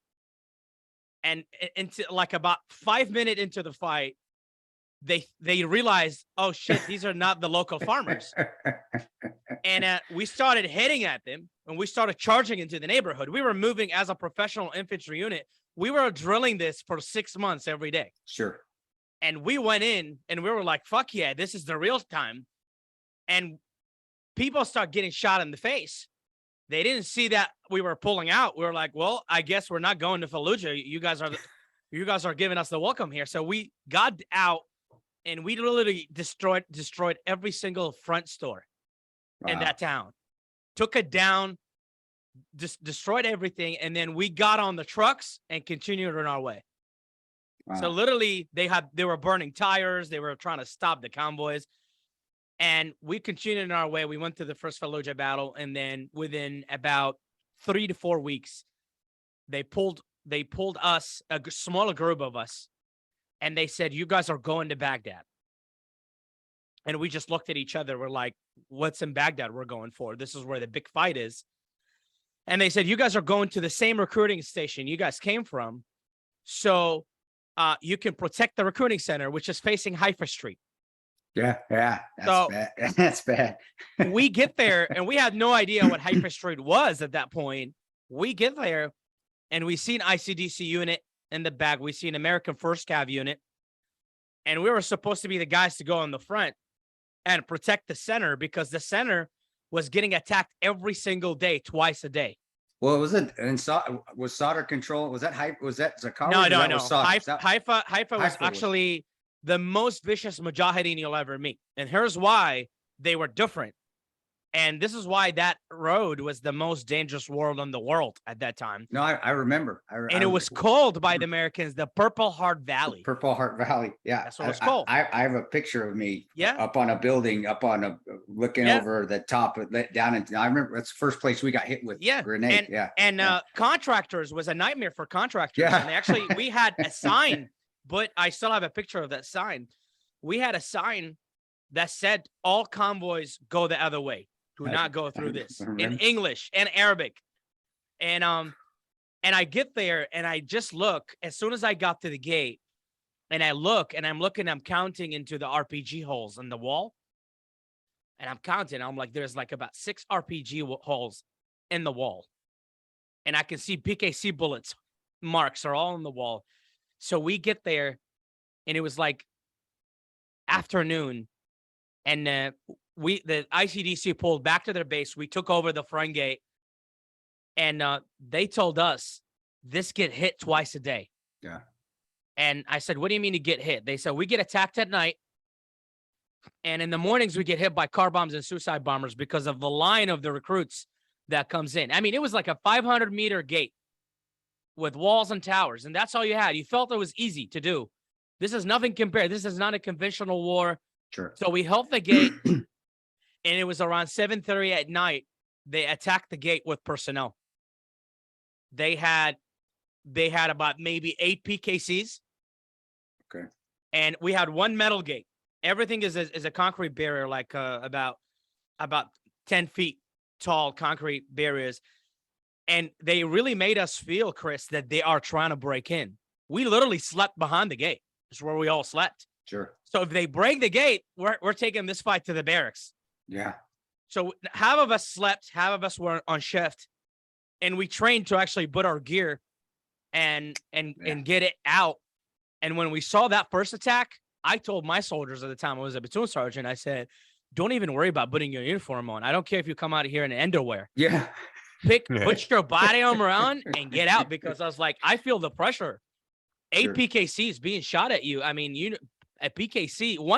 And into like about 5 minutes into the fight, they realized, oh shit, these are not the local farmers. And we started hitting at them, and we started charging into the neighborhood. We were moving as a professional infantry unit. We were drilling this for 6 months every day. Sure. And we went in, and we were like, fuck yeah, this is the real time. And people start getting shot in the face. They didn't see that we were pulling out. We were like, well, I guess we're not going to Fallujah. You guys are giving us the welcome here. So we got out, and we literally destroyed every single front store in that town. Took it down, destroyed everything, and then we got on the trucks and continued on our way. Wow. So literally, they were burning tires. They were trying to stop the convoys. And we continued on our way. We went to the first Fallujah battle, and then within about 3 to 4 weeks, they pulled us, a smaller group of us, and they said, you guys are going to Baghdad. And we just looked at each other. We're like, what's in Baghdad we're going for? This is where the big fight is. And they said, you guys are going to the same recruiting station you guys came from. So you can protect the recruiting center, which is facing Haifa Street. Yeah. That's So- bad. That's bad. We get there, and we had no idea what Haifa Street was at that point. We get there, and we see an ICDC unit in the back. We see an American First Cav unit. And we were supposed to be the guys to go in the front and protect the center, because the center was getting attacked every single day, twice a day. Well, was it was Sadr control? Was that hype? Was that Zakar? No. Haifa Haifa was was- actually the most vicious mujahideen you'll ever meet. And here's why they were different. And this is why that road was the most dangerous road in the world at that time. No, I remember. And it was called by the Americans the Purple Heart Valley. Purple Heart Valley. Yeah, That's what it's called. I have a picture of me. Yeah. Up on a building, looking Yeah. over the top, down. And I remember that's the first place we got hit with grenade. And contractors was a nightmare for contractors. Yeah. And actually, we had a sign, but I still have a picture of that sign. We had a sign that said, all convoys go the other way. Do not go through this, in remember. English and Arabic. And I get there, and I just look as soon as I got to the gate, and I look, and I'm counting into the RPG holes in the wall. And I'm counting. I'm like, there's like about 6 RPG holes in the wall. And I can see PKC bullets marks are all on the wall. So we get there, and it was like afternoon, and the ICDC pulled back to their base. We took over the front gate, and they told us this get hit twice a day. Yeah. And I said, what do you mean to get hit? They said, we get attacked at night, and in the mornings we get hit by car bombs and suicide bombers because of the line of the recruits that comes in. I mean, it was like a 500-meter gate with walls and towers, and that's all you had. You felt it was easy to do. This is nothing compared. This is not a conventional war. Sure. So we held the gate, and it was around 7:30 at night. They attacked the gate with personnel. They had about maybe 8 PKCs. Okay. And we had one metal gate. Everything is a concrete barrier, like about 10 feet tall concrete barriers. And they really made us feel, Chris, that they are trying to break in. We literally slept behind the gate. It's where we all slept. Sure. So if they break the gate, we're taking this fight to the barracks. Yeah. So half of us slept, half of us were on shift, and we trained to actually put our gear and get it out. And when we saw that first attack, I told my soldiers at the time, I was a platoon sergeant, I said, don't even worry about putting your uniform on. I don't care if you come out of here in underwear. Yeah. Put your body armor on and get out, because I was like, I feel the pressure. 8 Sure. PKCs being shot at you. I mean, one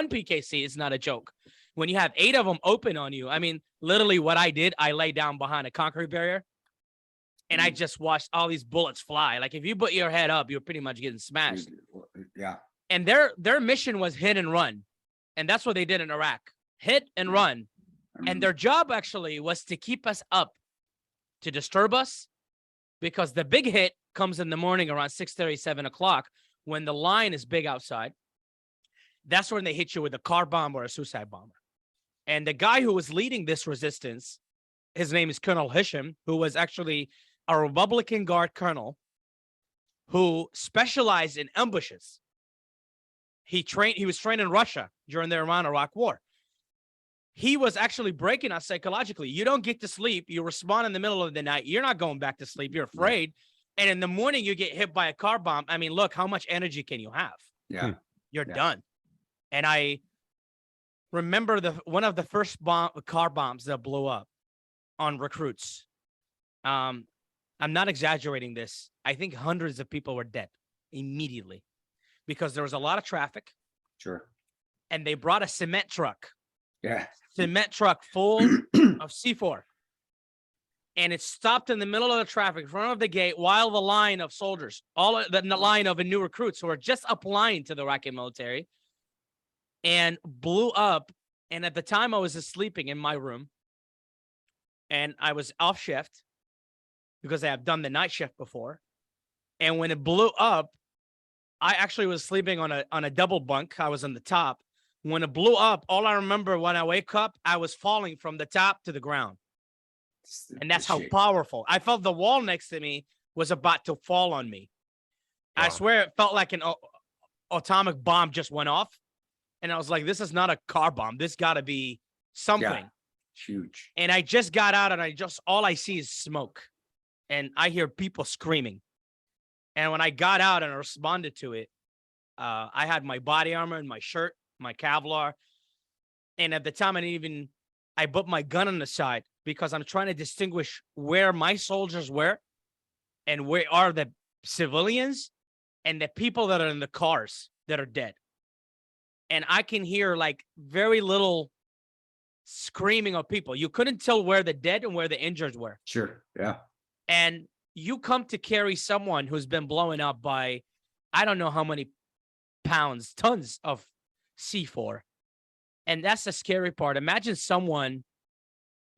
PKC is not a joke. When you have 8 of them open on you, I mean, literally what I did, I lay down behind a concrete barrier and I just watched all these bullets fly. Like if you put your head up, you're pretty much getting smashed. Yeah. And their mission was hit and run. And that's what they did in Iraq. Hit and run. And their job actually was to keep us up, to disturb us, because the big hit comes in the morning around 6:30, 7 o'clock when the line is big outside. That's when they hit you with a car bomb or a suicide bomber. And the guy who was leading this resistance, his name is Colonel Hisham, who was actually a Republican Guard colonel who specialized in ambushes. He was trained in Russia during the Iran-Iraq war. He was actually breaking us psychologically. You don't get to sleep. You respond in the middle of the night. You're not going back to sleep. You're afraid. And in the morning, you get hit by a car bomb. I mean, look, how much energy can you have? Yeah. You're done. And I remember one of the first car bombs that blew up on recruits. I'm not exaggerating this. I think hundreds of people were dead immediately because there was a lot of traffic. Sure. And they brought a cement truck. Yeah. Cement truck full of C4. And it stopped in the middle of the traffic in front of the gate while the line of soldiers, the line of new recruits who were just applying to the Iraqi military, and blew up. And at the time I was sleeping in my room and I was off shift because I have done the night shift before. And when it blew up, I actually was sleeping on a double bunk. I was on the top. When it blew up, all I remember when I wake up, I was falling from the top to the ground. And that's how powerful. I felt the wall next to me was about to fall on me. Wow. I swear it felt like an atomic bomb just went off. And I was like, this is not a car bomb. This got to be something. Yeah. Huge. And I just got out and all I see is smoke. And I hear people screaming. And when I got out and I responded to it, I had my body armor and my shirt, my Kevlar. And at the time, I put my gun on the side because I'm trying to distinguish where my soldiers were and where are the civilians and the people that are in the cars that are dead. And I can hear like very little screaming of people. You couldn't tell where the dead and where the injured were. Sure. Yeah. And you come to carry someone who's been blown up by, I don't know how many pounds, tons of C4. And that's the scary part. Imagine someone,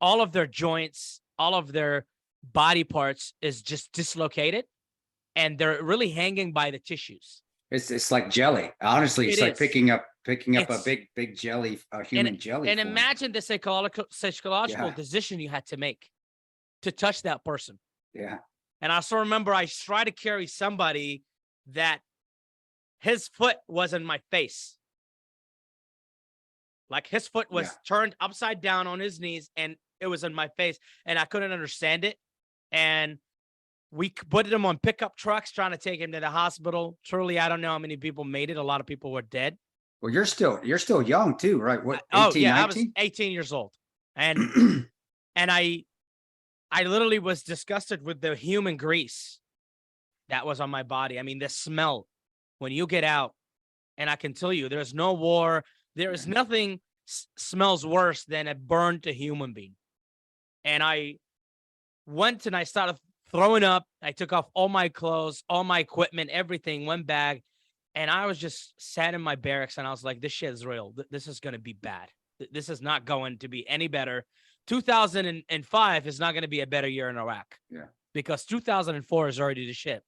all of their joints, all of their body parts is just dislocated and they're really hanging by the tissues. It's like jelly. Honestly, it's like picking up a big jelly, a human jelly. And imagine the psychological decision you had to make to touch that person. Yeah. And I also remember I tried to carry somebody that his foot was in my face. Like his foot was turned upside down on his knees and it was in my face and I couldn't understand it. And we put him on pickup trucks trying to take him to the hospital. Truly, I don't know how many people made it. A lot of people were dead. Well, you're still young too, right? What? 18, 19? I was 18 years old. And and I literally was disgusted with the human grease that was on my body. I mean, the smell when you get out, and I can tell you, there's no war. There is nothing smells worse than a burned human being. And I went and I started throwing up. I took off all my clothes, all my equipment, everything, one bag. And I was just sat in my barracks and I was like, this shit is real. This is going to be bad. This is not going to be any better. 2005 is not going to be a better year in Iraq. Yeah. Because 2004 is already the shit.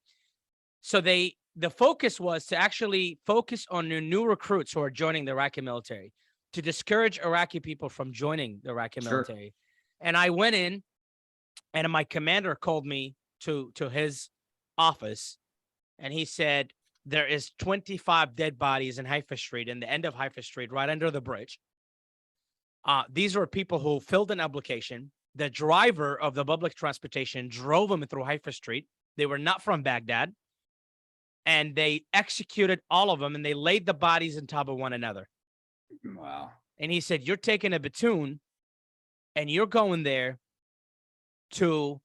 So the focus was to actually focus on the new recruits who are joining the Iraqi military, to discourage Iraqi people from joining the Iraqi military. And I went in, and my commander called me to his office, and he said, there is 25 dead bodies in Haifa Street, in the end of Haifa Street, right under the bridge. These were people who filled an application. The driver of the public transportation drove them through Haifa Street. They were not from Baghdad. And they executed all of them, and they laid the bodies on top of one another. Wow. And he said, you're taking a platoon, and you're going there to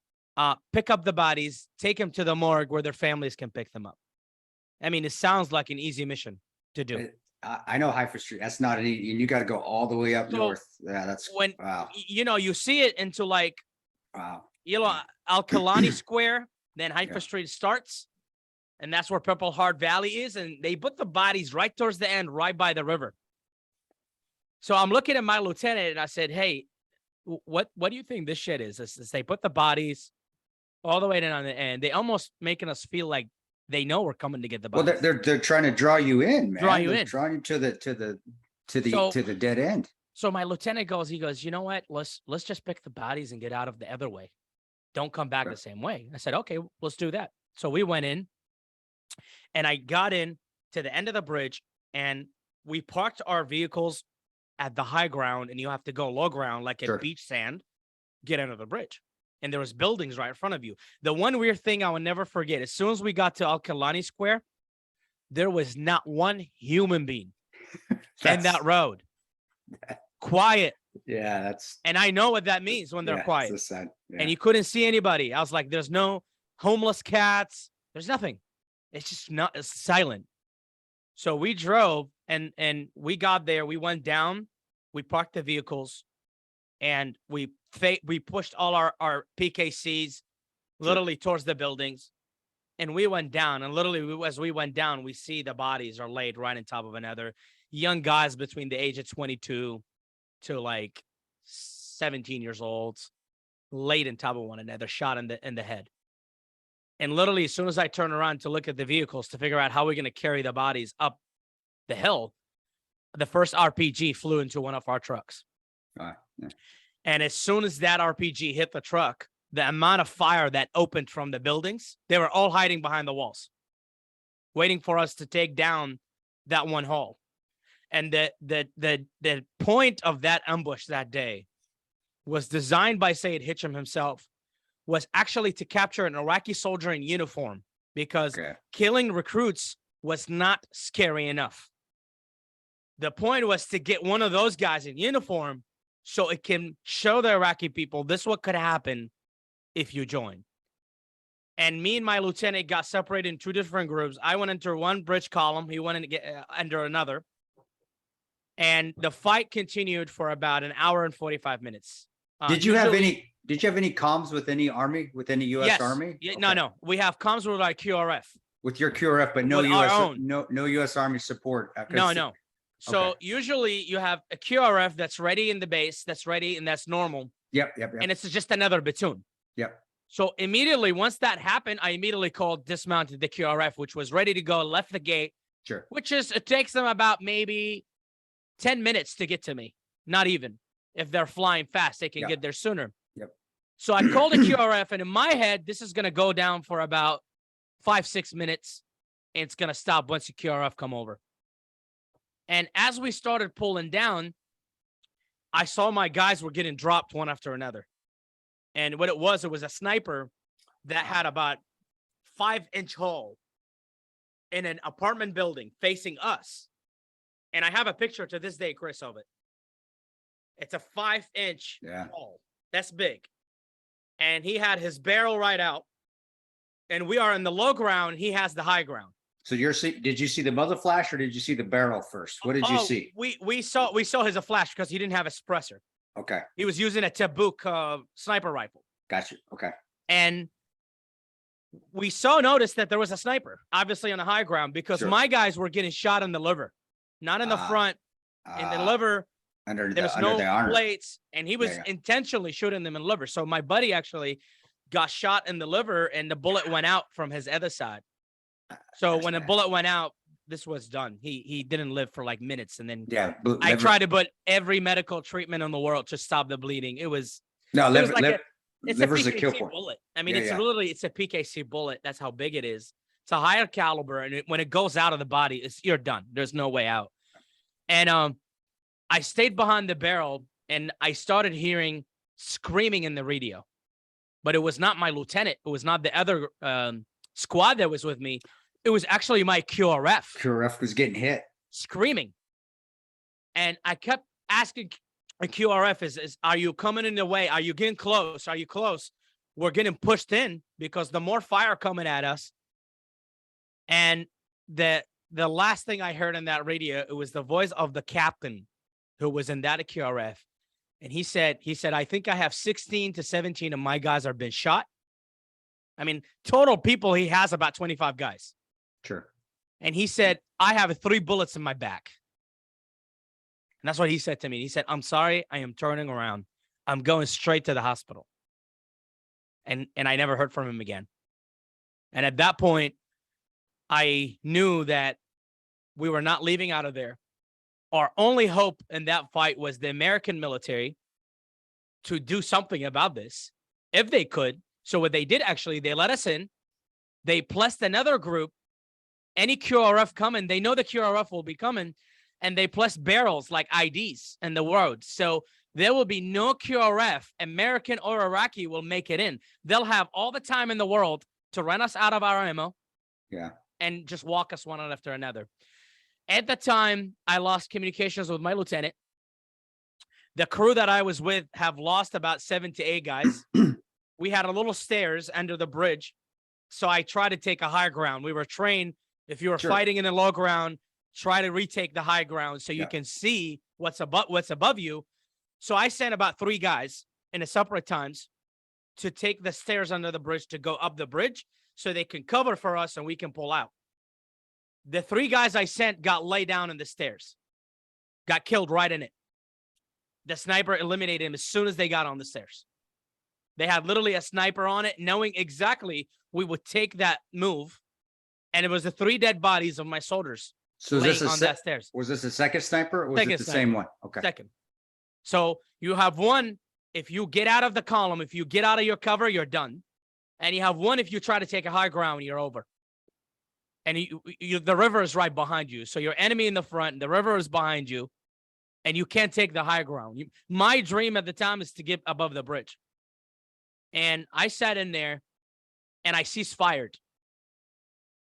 pick up the bodies, take them to the morgue where their families can pick them up. I mean, it sounds like an easy mission to do. I know Haifa Street. That's not an easy, and you got to go all the way up north. Yeah, that's when wow. You know, you see it into like Wow. You know, Al-Kalani Square, then Haifa Yeah. Street starts, and that's where Purple Heart Valley is, and they put the bodies right towards the end, right by the river. So I'm looking at my lieutenant, and I said, "Hey, what do you think this shit is?" They put the bodies all the way down on the end. They almost making us feel like they know we're coming to get the Well, bodies. they're trying to draw you in, man. Draw you They're in. drawing you to So- the dead end. So my lieutenant goes, you know what? Let's just pick the bodies and get out of the other way. Don't come back Sure. the same way. I said, okay, let's do that. So we went in, and I got in to the end of the bridge, and we parked our vehicles at the high ground, and you have to go low ground, like Sure. at beach sand, get under the bridge. And there was buildings right in front of you. The one weird thing I will never forget, as soon as we got to Al-Kalani Square, there was not one human being in that That's- road. Quiet. Yeah, that's And I know what that means when they're yeah, quiet. it's a sad- yeah. And you couldn't see anybody. I was like, there's no homeless cats. There's nothing. It's just not, it's silent. So we drove, and we got there. We went down. We parked the vehicles, and we pushed all our PKCs literally towards the buildings. And we went down, and literally as we went down, we see the bodies are laid right on top of another. Young guys between the age of 22 to like 17 years old, laid on top of one another, shot in the head. And literally, as soon as I turn around to look at the vehicles to figure out how we're going to carry the bodies up the hill, the first RPG flew into one of our trucks. Yeah. And as soon as that RPG hit the truck, the amount of fire that opened from the buildings, they were all hiding behind the walls, waiting for us to take down that one hall. And the point of that ambush that day was designed by Sayed Hitcham himself, was actually to capture an Iraqi soldier in uniform, because Okay. killing recruits was not scary enough. The point was to get one of those guys in uniform so it can show the Iraqi people this is what could happen if you join. And me and my lieutenant got separated in two different groups. I went into one bridge column. He went in under another. And the fight continued for about an hour and 45 minutes. Did you have usually- any comms with any army, with any U.S. Yes. Army? Yeah, Okay. No. We have comms with our QRF. With your QRF, but no With our U.S. own. no U.S. Army support. 'Cause- No. So Okay. usually you have a QRF that's ready in the base, that's ready, and that's normal. Yep. And it's just another platoon. Yep. So immediately, once that happened, I immediately called, dismounted the QRF, which was ready to go, left the gate, Sure. which is, it takes them about maybe 10 minutes to get to me. Not even. If they're flying fast, they can Yeah. get there sooner. Yep. So I called the QRF, and in my head, this is going to go down for about 5-6 minutes, and it's going to stop once the QRF come over. And as we started pulling down, I saw my guys were getting dropped one after another. And what it was a sniper that had about 5-inch hole in an apartment building facing us. And I have a picture to this day, Chris, of it. It's a 5-inch Yeah. hole. That's big. And he had his barrel right out. And we are in the low ground. He has the high ground. So did you see the muzzle flash or did you see the barrel first? What did you Oh, see? We saw his flash because he didn't have a suppressor. Okay. He was using a Tabuk sniper rifle. Got you. Okay. And we noticed that there was a sniper, obviously on the high ground, because Sure. my guys were getting shot in the liver, not in the front, in the liver. Under There's the no armor. plates, and he was yeah. intentionally shooting them in the liver. So my buddy actually got shot in the liver, and the bullet went out from his other side. So That's when the bad. bullet went out, this was done. He didn't live for like minutes, and then Yeah. I tried to put every medical treatment in the world to stop the bleeding. It was No, it was like it's liver's a a kill PKC point. bullet. I mean, Yeah, it's yeah. literally it's a PKC bullet. That's how big it is. It's a higher caliber, and when it goes out of the body, you're done. There's no way out. And I stayed behind the barrel, and I started hearing screaming in the radio, but it was not my lieutenant. It was not the other squad that was with me. It was actually my QRF. QRF was getting hit. Screaming. And I kept asking the QRF is, are you coming in the way? Are you getting close? Are you close? We're getting pushed in because the more fire coming at us. And the last thing I heard in that radio, it was the voice of the captain who was in that QRF. And he said, I think I have 16 to 17 of my guys are been shot. I mean, total people, he has about 25 guys. Sure. And he said, I have 3 bullets in my back. And that's what he said to me. He said, I'm sorry, I am turning around. I'm going straight to the hospital. And I never heard from him again. And at that point, I knew that we were not leaving out of there. Our only hope in that fight was the American military to do something about this, if they could. So what they did, actually, they let us in. They placed another group. Any QRF coming, they know the QRF will be coming, and they placed barrels like IDs in the road. So there will be no QRF, American or Iraqi, will make it in. They'll have all the time in the world to run us out of our ammo. Yeah. And just walk us one after another. At the time, I lost communications with my lieutenant. The crew that I was with have lost about 7 to 8 guys. We had a little stairs under the bridge. So I tried to take a high ground. We were trained, if you were fighting in the low ground, try to retake the high ground so you can see what's above you. So I sent about 3 guys in a separate times to take the stairs under the bridge to go up the bridge so they can cover for us and we can pull out. The 3 guys I sent got laid down in the stairs, got killed right in it. The sniper eliminated him as soon as they got on the stairs. They had literally a sniper on it, knowing exactly we would take that move. And it was the 3 dead bodies of my soldiers. So is this on that stairs. Was this a second sniper or was Second it the sniper. same one? Okay. Second. So you have one, if you get out of the column, if you get out of your cover, you're done. And you have one, if you try to take a high ground, you're over. And the river is right behind you. So your enemy in the front, the river is behind you, and you can't take the high ground. My dream at the time is to get above the bridge. And I sat in there, and I ceased-fired.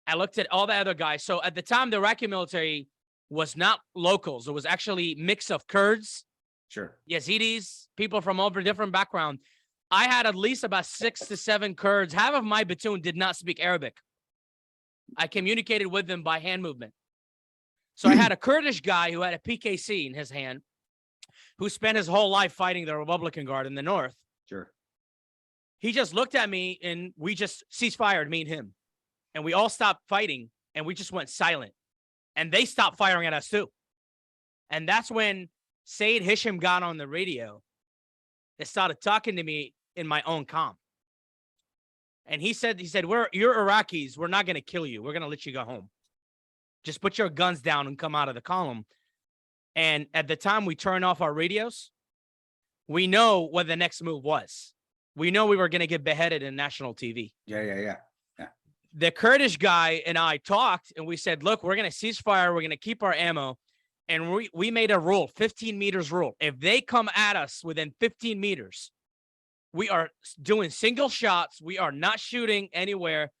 I looked at all the other guys. So at the time, the Iraqi military was not locals. It was actually a mix of Kurds, Sure. Yazidis, people from over different background. I had at least about 6 to 7 Kurds. Half of my platoon did not speak Arabic. I communicated with them by hand movement. So I had a Kurdish guy who had a PKC in his hand, who spent his whole life fighting the Republican Guard in the north. Sure. He just looked at me and we just ceased-fired, me and him. And we all stopped fighting and we just went silent. And they stopped firing at us too. And that's when Said Hisham got on the radio and started talking to me in my own comm. And he said, you're Iraqis. We're not going to kill you. We're going to let you go home. Just put your guns down and come out of the column. And at the time we turned off our radios, we know what the next move was. We know we were going to get beheaded in national TV. Yeah. The Kurdish guy and I talked and we said, look, we're going to cease fire. We're going to keep our ammo. And we made a rule, 15 meters rule. If they come at us within 15 meters, we are doing single shots. We are not shooting anywhere.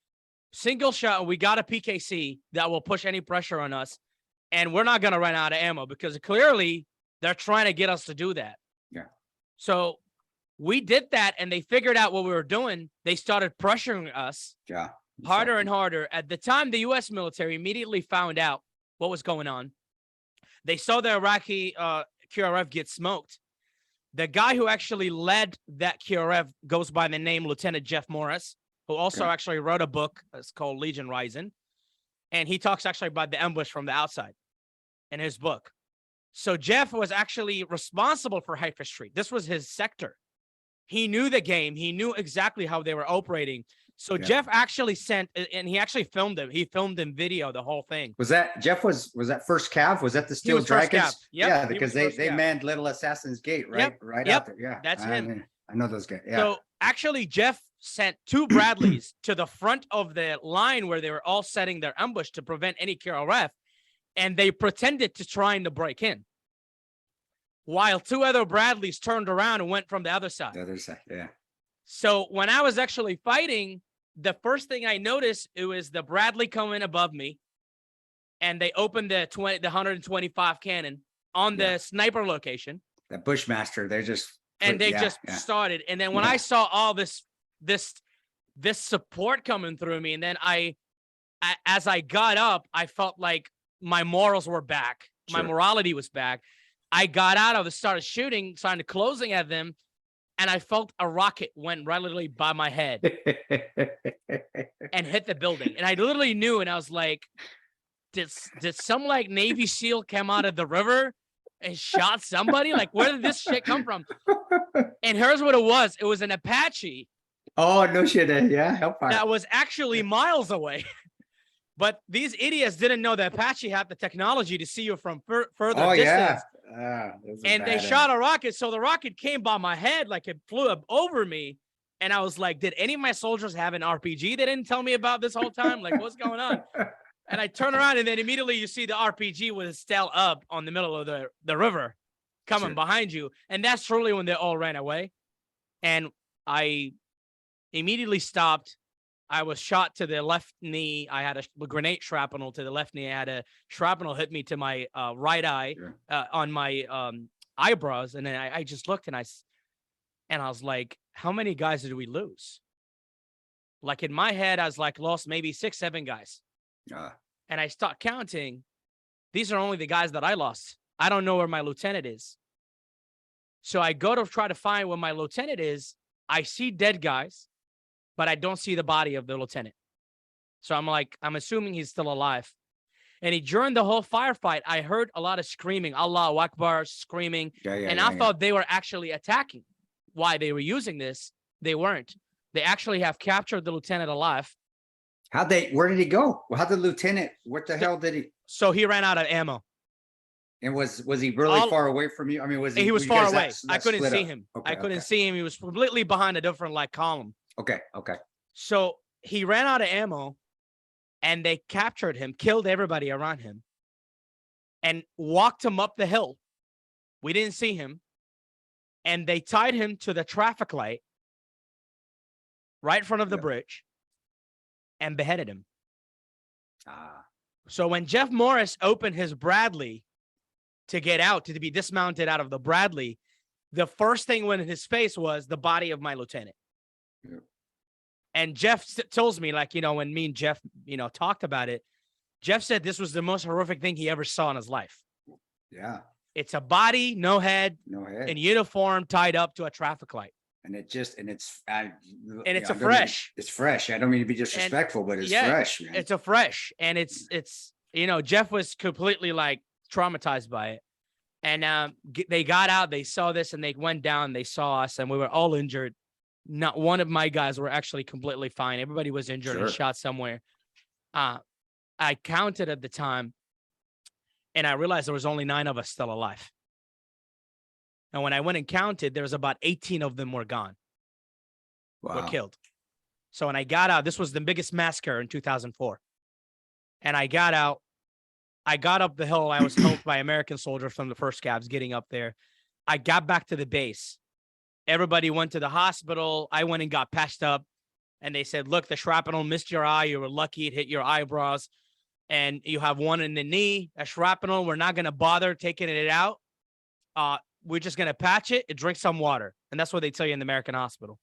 Single shot. We got a PKC that will push any pressure on us. And we're not going to run out of ammo because clearly they're trying to get us to do that. Yeah. So we did that and they figured out what we were doing. They started pressuring us harder and harder. At the time, the U.S. military immediately found out what was going on. They saw the Iraqi QRF get smoked. The guy who actually led that QRF goes by the name Lieutenant Jeff Morris. who also Okay. actually wrote a book. It's called Legion Rising. And he talks actually about the ambush from the outside in his book. So Jeff was actually responsible for Haifa Street. This was his sector. He knew the game. He knew exactly how they were operating. So Yeah. Jeff actually sent, and he actually filmed it. He filmed in video the whole thing. Was that Jeff? Was that first Cav? Was that the Steel was first Dragons? Cav. Yep, Yeah, he because was first they Cav. manned Little Assassin's Gate, right? Yep, Right yep, out there. Yeah, that's him. I know those guys. Yeah. So actually, Jeff sent 2 Bradleys to the front of the line where they were all setting their ambush to prevent any KRF, and they pretended to trying to break in, while 2 other Bradleys turned around and went from the other side. The other side. Yeah. So when I was actually fighting, the first thing I noticed, it was the Bradley coming above me, and they opened the 125 cannon on the sniper location. That Bushmaster, they just started. And then when I saw all this support coming through me, and then as I got up, I felt like my morals were back. My morality was back. I got out of it, started shooting, started closing at them, and I felt a rocket went right literally by my head and hit the building. And I literally knew, and I was like, did some like Navy SEAL come out of the river and shot somebody? Like, where did this shit come from? And here's what it was. It was an Apache. Oh, no shit. Yeah, Hellfire. That was actually miles away. But these idiots didn't know that Apache had the technology to see you from further distance. And they shot a rocket. So the rocket came by my head, like it flew up over me. And I was like, did any of my soldiers have an RPG they didn't tell me about this whole time? Like, what's going on? And I turn around, and then immediately you see the RPG with its tail up on the middle of the river coming behind you. And that's truly when they all ran away. And I immediately stopped. I was shot to the left knee. I had a grenade shrapnel to the left knee. I had a shrapnel hit me to my right eye on my eyebrows. And then I just looked, and I was like, how many guys did we lose? Like in my head, I was like, lost maybe 6, 7 guys. And I start counting. These are only the guys that I lost. I don't know where my lieutenant is. So I go to try to find where my lieutenant is. I see dead guys, but I don't see the body of the lieutenant. So I'm assuming he's still alive. And during the whole firefight, I heard a lot of screaming, Allahu Akbar, screaming. I thought they were actually attacking. Why they were using this, they weren't. They actually have captured the lieutenant alive. Where did he go? How did the lieutenant, what the hell did he? So he ran out of ammo. And was he really far away from you? I mean, he was far away. I couldn't see up? him. Okay, I couldn't see him. He was completely behind a different like column. Okay. So he ran out of ammo, and they captured him, killed everybody around him, and walked him up the hill. We didn't see him. And they tied him to the traffic light right in front of the bridge and beheaded him. So when Jeff Morris opened his Bradley to get out, to be dismounted out of the Bradley, the first thing went in his face was the body of my lieutenant. Yeah. And Jeff tells me, like, when me and Jeff, talked about it, Jeff said this was the most horrific thing he ever saw in his life. Yeah. It's a body, no head, in uniform, tied up to a traffic light. And it's fresh. It's fresh. I don't mean to be disrespectful, but it's fresh, man. It's a fresh, and it's Jeff was completely like traumatized by it. And they got out, they saw this, and they went down, they saw us, and we were all injured. Not one of my guys were actually completely fine. Everybody was injured and shot somewhere. I counted at the time, and I realized there was only 9 of us still alive. And when I went and counted, there was about 18 of them were gone. Were killed. So when I got out, this was the biggest massacre in 2004. And I got out. I got up the hill. I was helped by American soldiers from the first Scabs getting up there. I got back to the base. Everybody went to the hospital. I went and got patched up. And they said, look, the shrapnel missed your eye. You were lucky it hit your eyebrows. And you have one in the knee, a shrapnel. We're not going to bother taking it out. We're just going to patch it and drink some water. And that's what they tell you in the American hospital.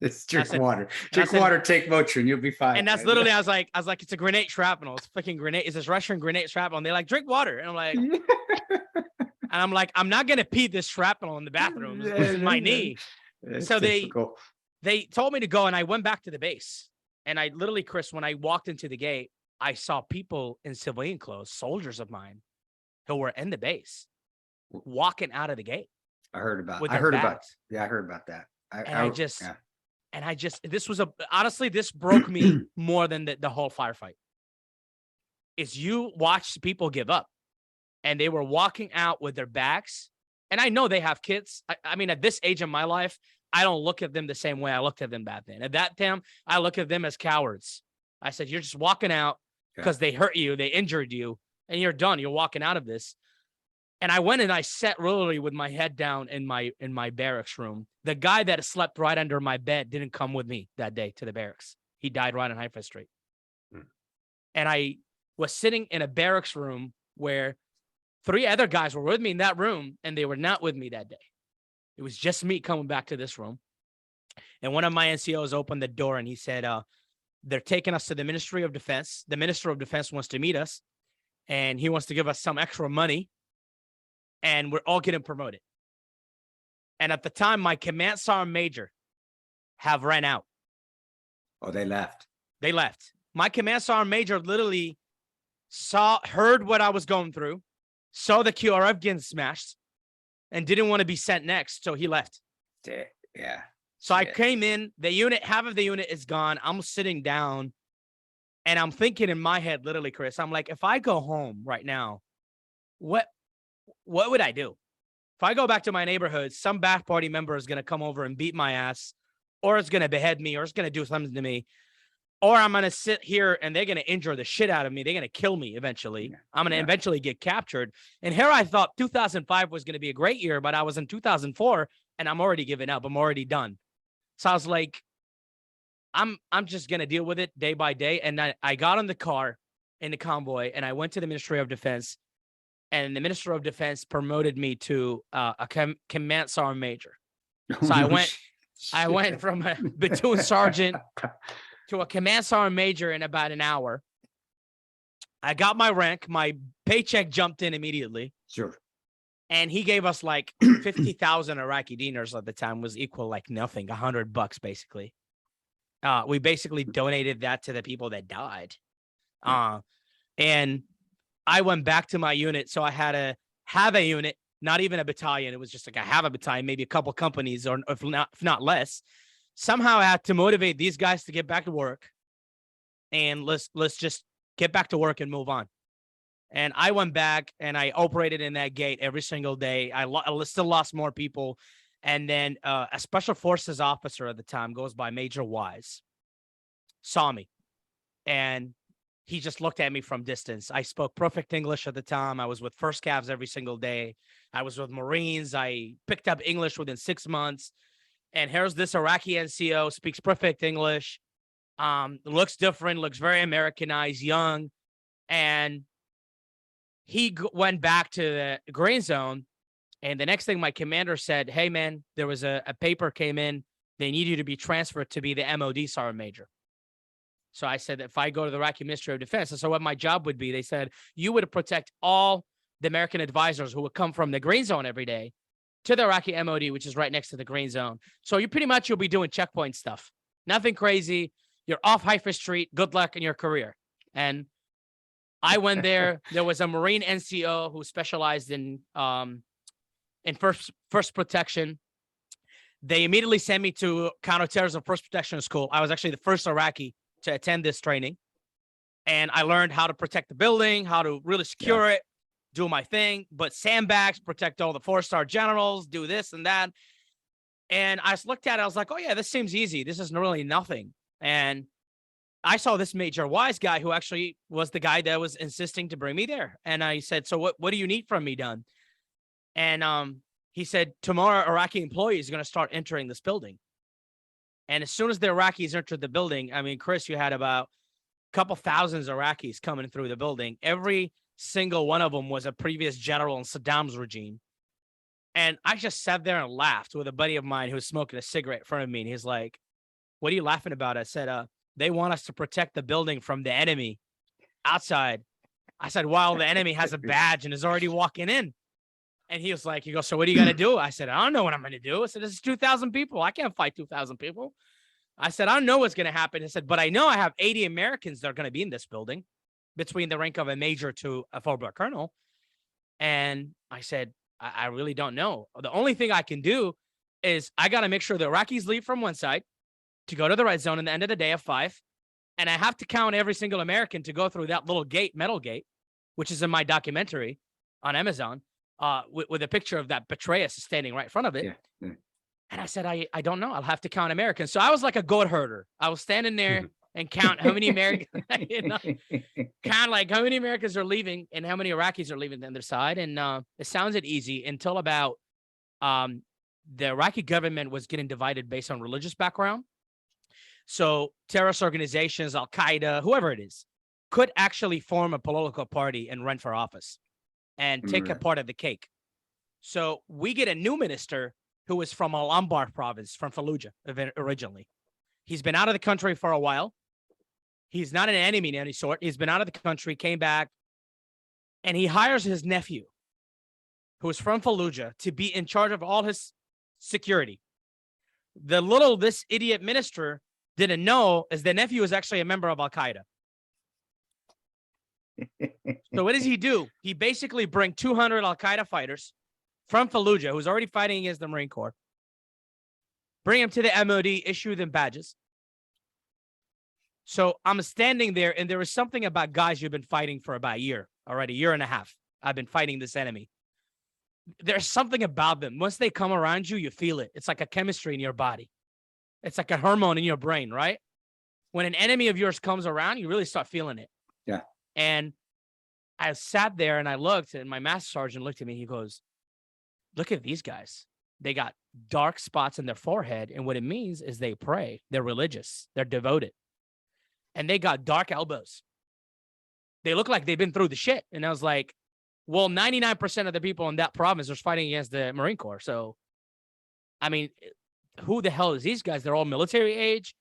It's drink water. Drink water, take Motrin, you'll be fine. And that's literally, I was like, it's a grenade shrapnel. It's fucking grenade. It's this Russian grenade shrapnel. And they're like, drink water. And I'm like, I'm not going to pee this shrapnel in the bathroom. This is my knee. So they told me to go, and I went back to the base. And I literally, Chris, when I walked into the gate, I saw people in civilian clothes, soldiers of mine, who were in the base, walking out of the gate. I heard about. With I their heard about. bags. Yeah, I heard about that. This was honestly, this broke me more than the whole firefight. Is you watch people give up, and they were walking out with their bags. And I know they have kids. I mean, at this age in my life, I don't look at them the same way I looked at them back then. At that time, I look at them as cowards. I said, you're just walking out because they hurt you, they injured you, and you're done. You're walking out of this. And I went and I sat literally with my head down in my barracks room. The guy that slept right under my bed didn't come with me that day to the barracks. He died right on High Street. And I was sitting in a barracks room where 3 other guys were with me in that room, and they were not with me that day. It was just me coming back to this room. And one of my NCOs opened the door, and he said, they're taking us to the Ministry of Defense. The Minister of Defense wants to meet us, and he wants to give us some extra money, and we're all getting promoted. And at the time, my command sergeant major have ran out. Oh, they left. They left. My command sergeant major literally heard what I was going through, saw the QRF getting smashed, and didn't want to be sent next, so he left. Yeah. So I came in, half of the unit is gone. I'm sitting down, and I'm thinking in my head, literally, Chris, I'm like, if I go home right now, what would I do? If I go back to my neighborhood, some back party member is going to come over and beat my ass, or it's going to behead me, or it's going to do something to me, or I'm going to sit here and they're going to injure the shit out of me. They're going to kill me eventually. I'm going to eventually get captured. And here I thought 2005 was going to be a great year, but I was in 2004 and I'm already giving up. I'm already done. So I was like, I'm just going to deal with it day by day. And I got on the car in the convoy and I went to the Ministry of Defense, and the Minister of Defense promoted me to a command sergeant major. So I went from a platoon sergeant to a command sergeant major in about an hour. I got my rank. My paycheck jumped in immediately. Sure. And he gave us like 50,000 Iraqi dinars at the time, was equal like nothing, $100 basically. We basically donated that to the people that died. And I went back to my unit. So I had to have a unit, not even a battalion. It was just like I have a battalion, maybe a couple companies, or if not less. Somehow I had to motivate these guys to get back to work, and let's just get back to work and move on. And I went back and I operated in that gate every single day. I still lost more people. And then a special forces officer at the time, goes by Major Wise, saw me, and he just looked at me from distance. I spoke perfect English at the time. I was with First Cavs every single day. I was with Marines. I picked up English within 6 months. And here's this Iraqi NCO, speaks perfect English, looks different, looks very Americanized, young. And he went back to the green zone. And the next thing my commander said, hey, man, there was a paper came in. They need you to be transferred to be the MOD sergeant major. So I said, if I go to the Iraqi Ministry of Defense, and so what my job would be, they said, you would protect all the American advisors who would come from the green zone every day to the Iraqi MOD, which is right next to the green zone. So you'll be doing checkpoint stuff. Nothing crazy. You're off Haifa Street. Good luck in your career. And I went there. There was a Marine NCO who specialized in first protection. They immediately sent me to counterterrorism first protection school. I was actually the first Iraqi to attend this training. And I learned how to protect the building, how to really secure it, do my thing, but sandbags, protect all the 4-star generals, do this and that. And I just looked at it. I was like, oh, yeah, this seems easy. This is really nothing. And I saw this Major Wise guy who actually was the guy that was insisting to bring me there. And I said, so what do you need from me done? And he said, tomorrow, Iraqi employees are going to start entering this building. And as soon as the Iraqis entered the building, I mean, Chris, you had about a couple thousands Iraqis coming through the building. Every single one of them was a previous general in Saddam's regime. And I just sat there and laughed with a buddy of mine who was smoking a cigarette in front of me. And he's like, what are you laughing about? I said, they want us to protect the building from the enemy outside. I said, while the enemy has a badge and is already walking in. And he was like, he goes, so what are you going to do? I said, I don't know what I'm going to do. I said, this is 2,000 people. I can't fight 2,000 people. I said, I don't know what's going to happen. I said, but I know I have 80 Americans that are going to be in this building between the rank of a major to a full-blood colonel. And I said, I really don't know. The only thing I can do is I got to make sure the Iraqis leave from one side to go to the red zone at the end of the day at 5. And I have to count every single American to go through that little gate, metal gate, which is in my documentary on Amazon, with a picture of that Betrayus standing right in front of it. Yeah. And I said, I don't know. I'll have to count Americans. So I was like a goat herder. I was standing there and count how many Americans, count like how many Americans are leaving and how many Iraqis are leaving the other side. And it sounded easy until about the Iraqi government was getting divided based on religious background. So terrorist organizations, Al-Qaeda, whoever it is, could actually form a political party and run for office and take a part of the cake. So we get a new minister who is from Al-Anbar province, from Fallujah originally. He's been out of the country for a while. He's not an enemy in any sort. He's been out of the country, came back, and he hires his nephew, who is from Fallujah, to be in charge of all his security. This idiot minister didn't know is the nephew is actually a member of Al-Qaeda. So what does he do? He basically bring 200 Al-Qaeda fighters from Fallujah, who's already fighting against the Marine Corps, bring him to the MOD, issue them badges. So I'm standing there, and there is something about guys you've been fighting for about a year, already, a year and a half. I've been fighting this enemy. There's something about them. Once they come around you, you feel it. It's like a chemistry in your body. It's like a hormone in your brain, right? When an enemy of yours comes around, you really start feeling it. Yeah. And I sat there and I looked, and my master sergeant looked at me. He goes, look at these guys. They got dark spots in their forehead. And what it means is they pray. They're religious. They're devoted. And they got dark elbows. They look like they've been through the shit. And I was like, well, 99% of the people in that province are fighting against the Marine Corps. So, I mean, who the hell is these guys? They're all military age.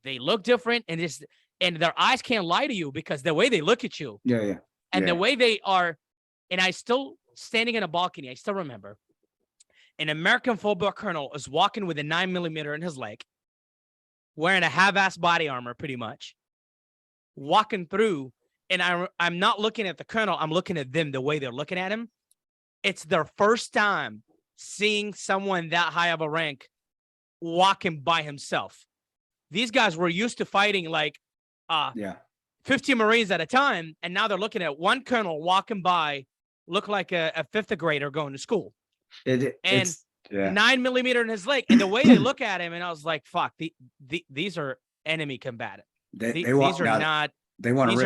They look different. And their eyes can't lie to you because the way they look at you. Yeah. And the way they are, and I still standing in a balcony, I still remember an American full-blood colonel is walking with a 9mm in his leg, wearing a half-ass body armor, pretty much, walking through. And I'm not looking at the colonel. I'm looking at them the way they're looking at him. It's their first time seeing someone that high of a rank walking by himself. These guys were used to fighting like 15 Marines at a time. And now they're looking at one colonel walking by, look like a fifth grader going to school. 9mm in his leg. And the way they look at him, and I was like, fuck, these are enemy combatant. These are not. They want to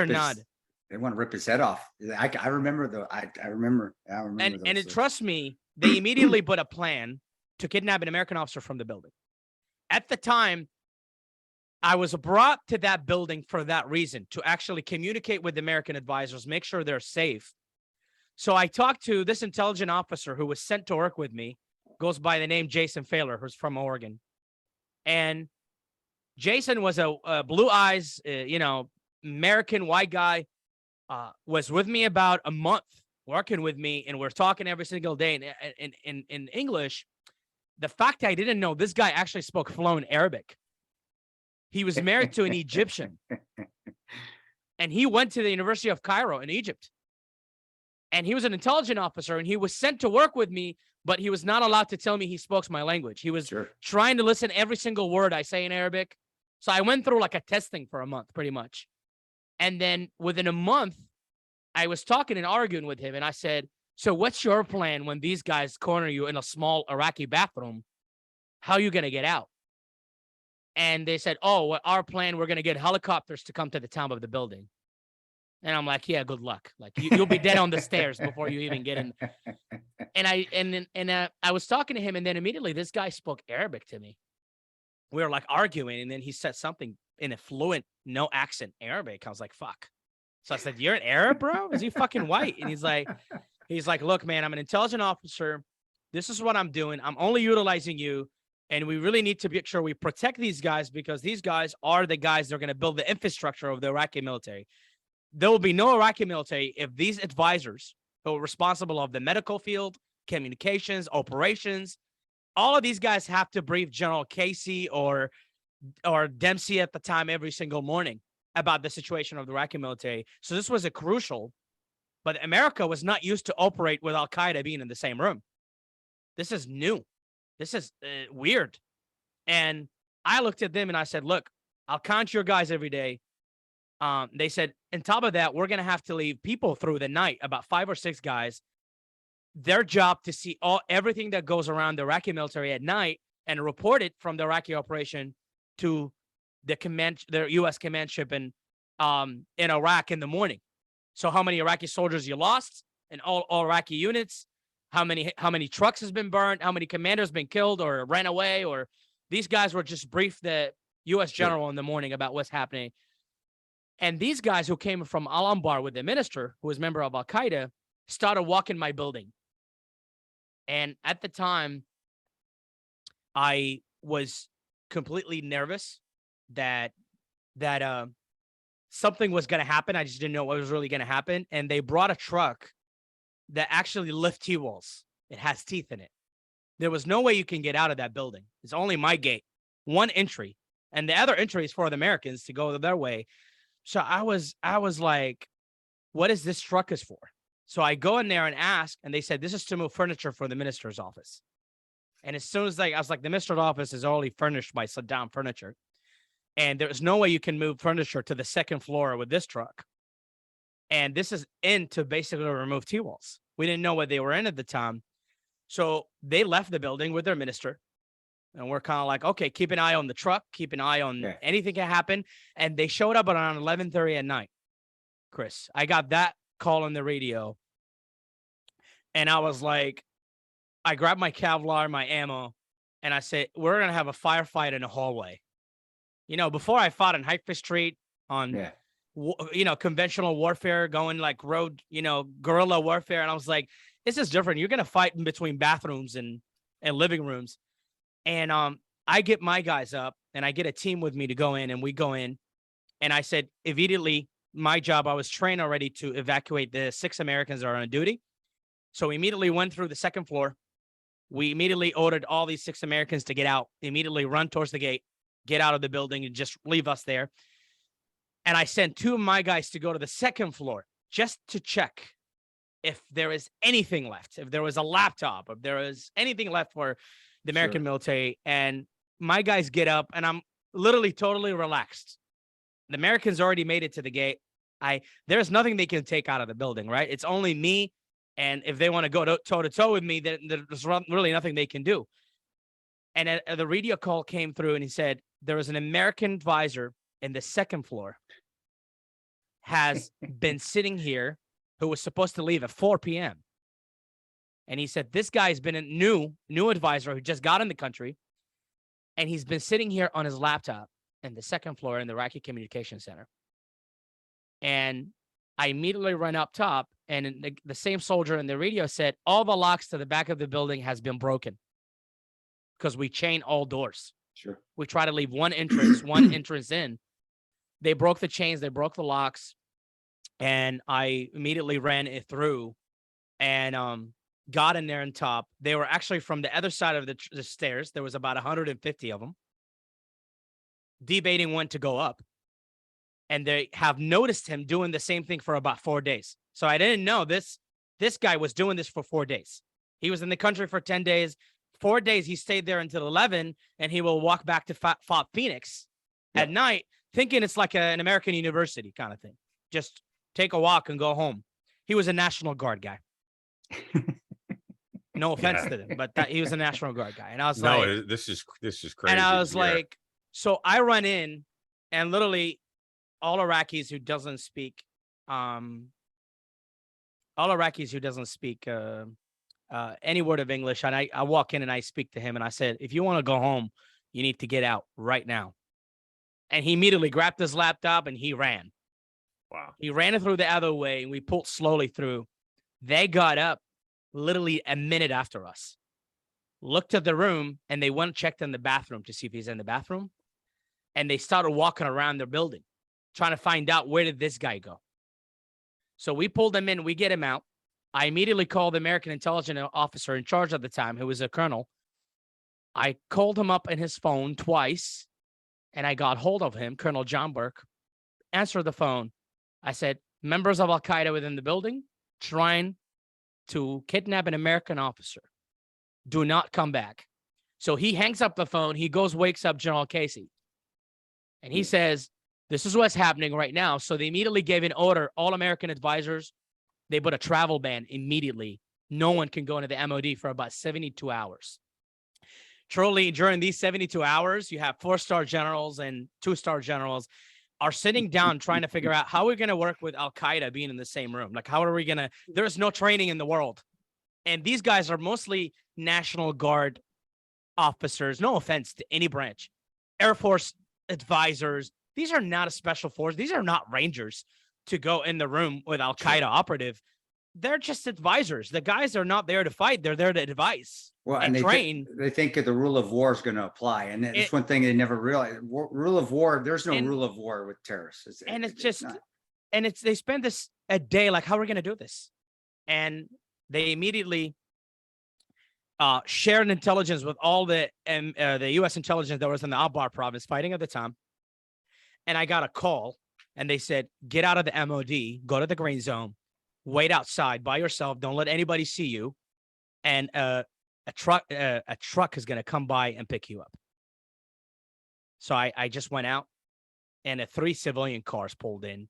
rip his head off. I remember I remember. And trust me, they immediately put a plan to kidnap an American officer from the building. At the time, I was brought to that building for that reason, to actually communicate with the American advisors, make sure they're safe. So I talked to this intelligent officer who was sent to work with me, goes by the name Jason Failer, who's from Oregon. And Jason was a blue eyes, American white guy, was with me about a month working with me, and we're talking every single day in English. The fact I didn't know this guy actually spoke fluent Arabic. He was married to an Egyptian, and he went to the University of Cairo in Egypt. And he was an intelligence officer, and he was sent to work with me, but he was not allowed to tell me he spoke my language. He was trying to listen every single word I say in Arabic. So I went through like a testing for a month, pretty much. And then within a month, I was talking and arguing with him, and I said, so what's your plan when these guys corner you in a small Iraqi bathroom? How are you going to get out? And they said, oh, well, our plan, we're going to get helicopters to come to the top of the building. And I'm like, yeah, good luck. Like you'll be dead on the stairs before you even get in. And I was talking to him, and then immediately this guy spoke Arabic to me. We were like arguing, and then he said something in a fluent, no accent Arabic. I was like, fuck. So I said, you're an Arab, bro? Is he fucking white? And he's like, look, man, I'm an intelligence officer. This is what I'm doing. I'm only utilizing you. And we really need to make sure we protect these guys, because these guys are the guys that are going to build the infrastructure of the Iraqi military. There will be no Iraqi military if these advisors who are responsible of the medical field, communications, operations. All of these guys have to brief General Casey or Dempsey at the time every single morning about the situation of the Iraqi military. So this was a crucial, but America was not used to operate with Al-Qaeda being in the same room. This is new. This is weird. And I looked at them and I said, look, I'll count your guys every day. They said, on top of that, we're going to have to leave people through the night, about 5 or 6 guys, their job to see everything that goes around the Iraqi military at night and report it from the Iraqi operation to the U.S. command ship in Iraq in the morning. So how many Iraqi soldiers you lost and all Iraqi units, how many trucks has been burned, how many commanders been killed or ran away, or these guys were just briefed the U.S. general in the morning about what's happening. And these guys who came from Al-Anbar with the minister, who was a member of Al-Qaeda, started walking my building. And at the time, I was completely nervous that something was going to happen. I just didn't know what was really going to happen. And they brought a truck that actually lifts T-walls. It has teeth in it. There was no way you can get out of that building. It's only my gate, one entry. And the other entry is for the Americans to go their way. So I was like, what is this truck is for? So I go in there and ask, and they said, this is to move furniture for the minister's office. And as soon as I was like, the minister's office is already furnished by Saddam furniture. And there's no way you can move furniture to the second floor with this truck. And this is in to basically remove T-walls. We didn't know what they were in at the time. So they left the building with their minister. And we're kind of like, okay, keep an eye on the truck, keep an eye on anything can happen. And they showed up around 11:30 at night. Chris, I got that call on the radio. And I was like, I grabbed my Kevlar, my ammo, and I said, we're going to have a firefight in the hallway. You know, before I fought in Hyper Street on, conventional warfare, going like road, guerrilla warfare. And I was like, this is different. You're going to fight in between bathrooms and living rooms. And I get my guys up and I get a team with me to go in, and we go in. And I said, immediately, my job, I was trained already to evacuate the 6 Americans that are on duty. So we immediately went through the second floor. We immediately ordered all these 6 Americans to get out, immediately run towards the gate, get out of the building and just leave us there. And I sent 2 of my guys to go to the second floor just to check if there is anything left, if there was a laptop, if there was anything left for the American military. And my guys get up and I'm literally totally relaxed. The Americans already made it to the gate. There's nothing they can take out of the building, right? It's only me. And if they want to go toe to toe with me, then there's really nothing they can do. And the radio call came through and he said, there was an American advisor in the second floor has been sitting here who was supposed to leave at 4 p.m. And he said, this guy's been a new advisor who just got in the country. And he's been sitting here on his laptop in the second floor in the Iraqi Communication Center. And I immediately ran up top, and the same soldier in the radio said, all the locks to the back of the building has been broken because we chain all doors. Sure. We try to leave one entrance in. They broke the chains. They broke the locks. And I immediately ran it through and got in there on top. They were actually from the other side of the stairs. There was about 150 of them debating when to go up. And they have noticed him doing the same thing for about 4 days. So I didn't know this guy was doing this for 4 days. He was in the country for 10 days. 4 days, he stayed there until 11, and he will walk back to Fort Phoenix at night, thinking it's like an American university kind of thing. Just take a walk and go home. He was a National Guard guy. No offense to them, but he was a National Guard guy. And I was like, no, this is crazy. And I was like, so I run in, and literally all Iraqis who doesn't speak any word of English. And I walk in and I speak to him and I said, if you want to go home, you need to get out right now. And he immediately grabbed his laptop and he ran. Wow. He ran it through the other way and we pulled slowly through. They got up literally a minute after us, looked at the room, and they went and checked in the bathroom to see if he's in the bathroom. And they started walking around their building, trying to find out where did this guy go. So we pulled him in, we get him out. I immediately called the American intelligence officer in charge at the time, who was a colonel. I called him up in his phone twice, and I got hold of him, Colonel John Burke. Answered the phone. I said, members of Al Qaeda within the building trying to kidnap an American officer. Do not come back. So he hangs up the phone. He goes, wakes up General Casey. And he says, this is what's happening right now. So they immediately gave an order, all American advisors, they put a travel ban immediately. No one can go into the MOD for about 72 hours. Truly, during these 72 hours, you have 4-star generals and 2-star generals are sitting down trying to figure out how we're going to work with Al Qaeda being in the same room. Like, how are we going to, there's no training in the world. And these guys are mostly National Guard officers. No offense to any branch. Air Force advisors. These are not a special force. These are not Rangers to go in the room with Al Qaeda operative. They're just advisors. The guys are not there to fight. They're there to advise. Well, and they train. they think that the rule of war is going to apply, and that's one thing they never realized. Rule of war. There's no rule of war with terrorists. They spend this a day like, how are we going to do this? And they immediately shared intelligence with all the U.S. intelligence that was in the Abbar province fighting at the time. And I got a call, and they said, get out of the MOD, go to the green zone, wait outside by yourself, don't let anybody see you, and a truck is going to come by and pick you up. So I just went out, and 3 civilian cars pulled in,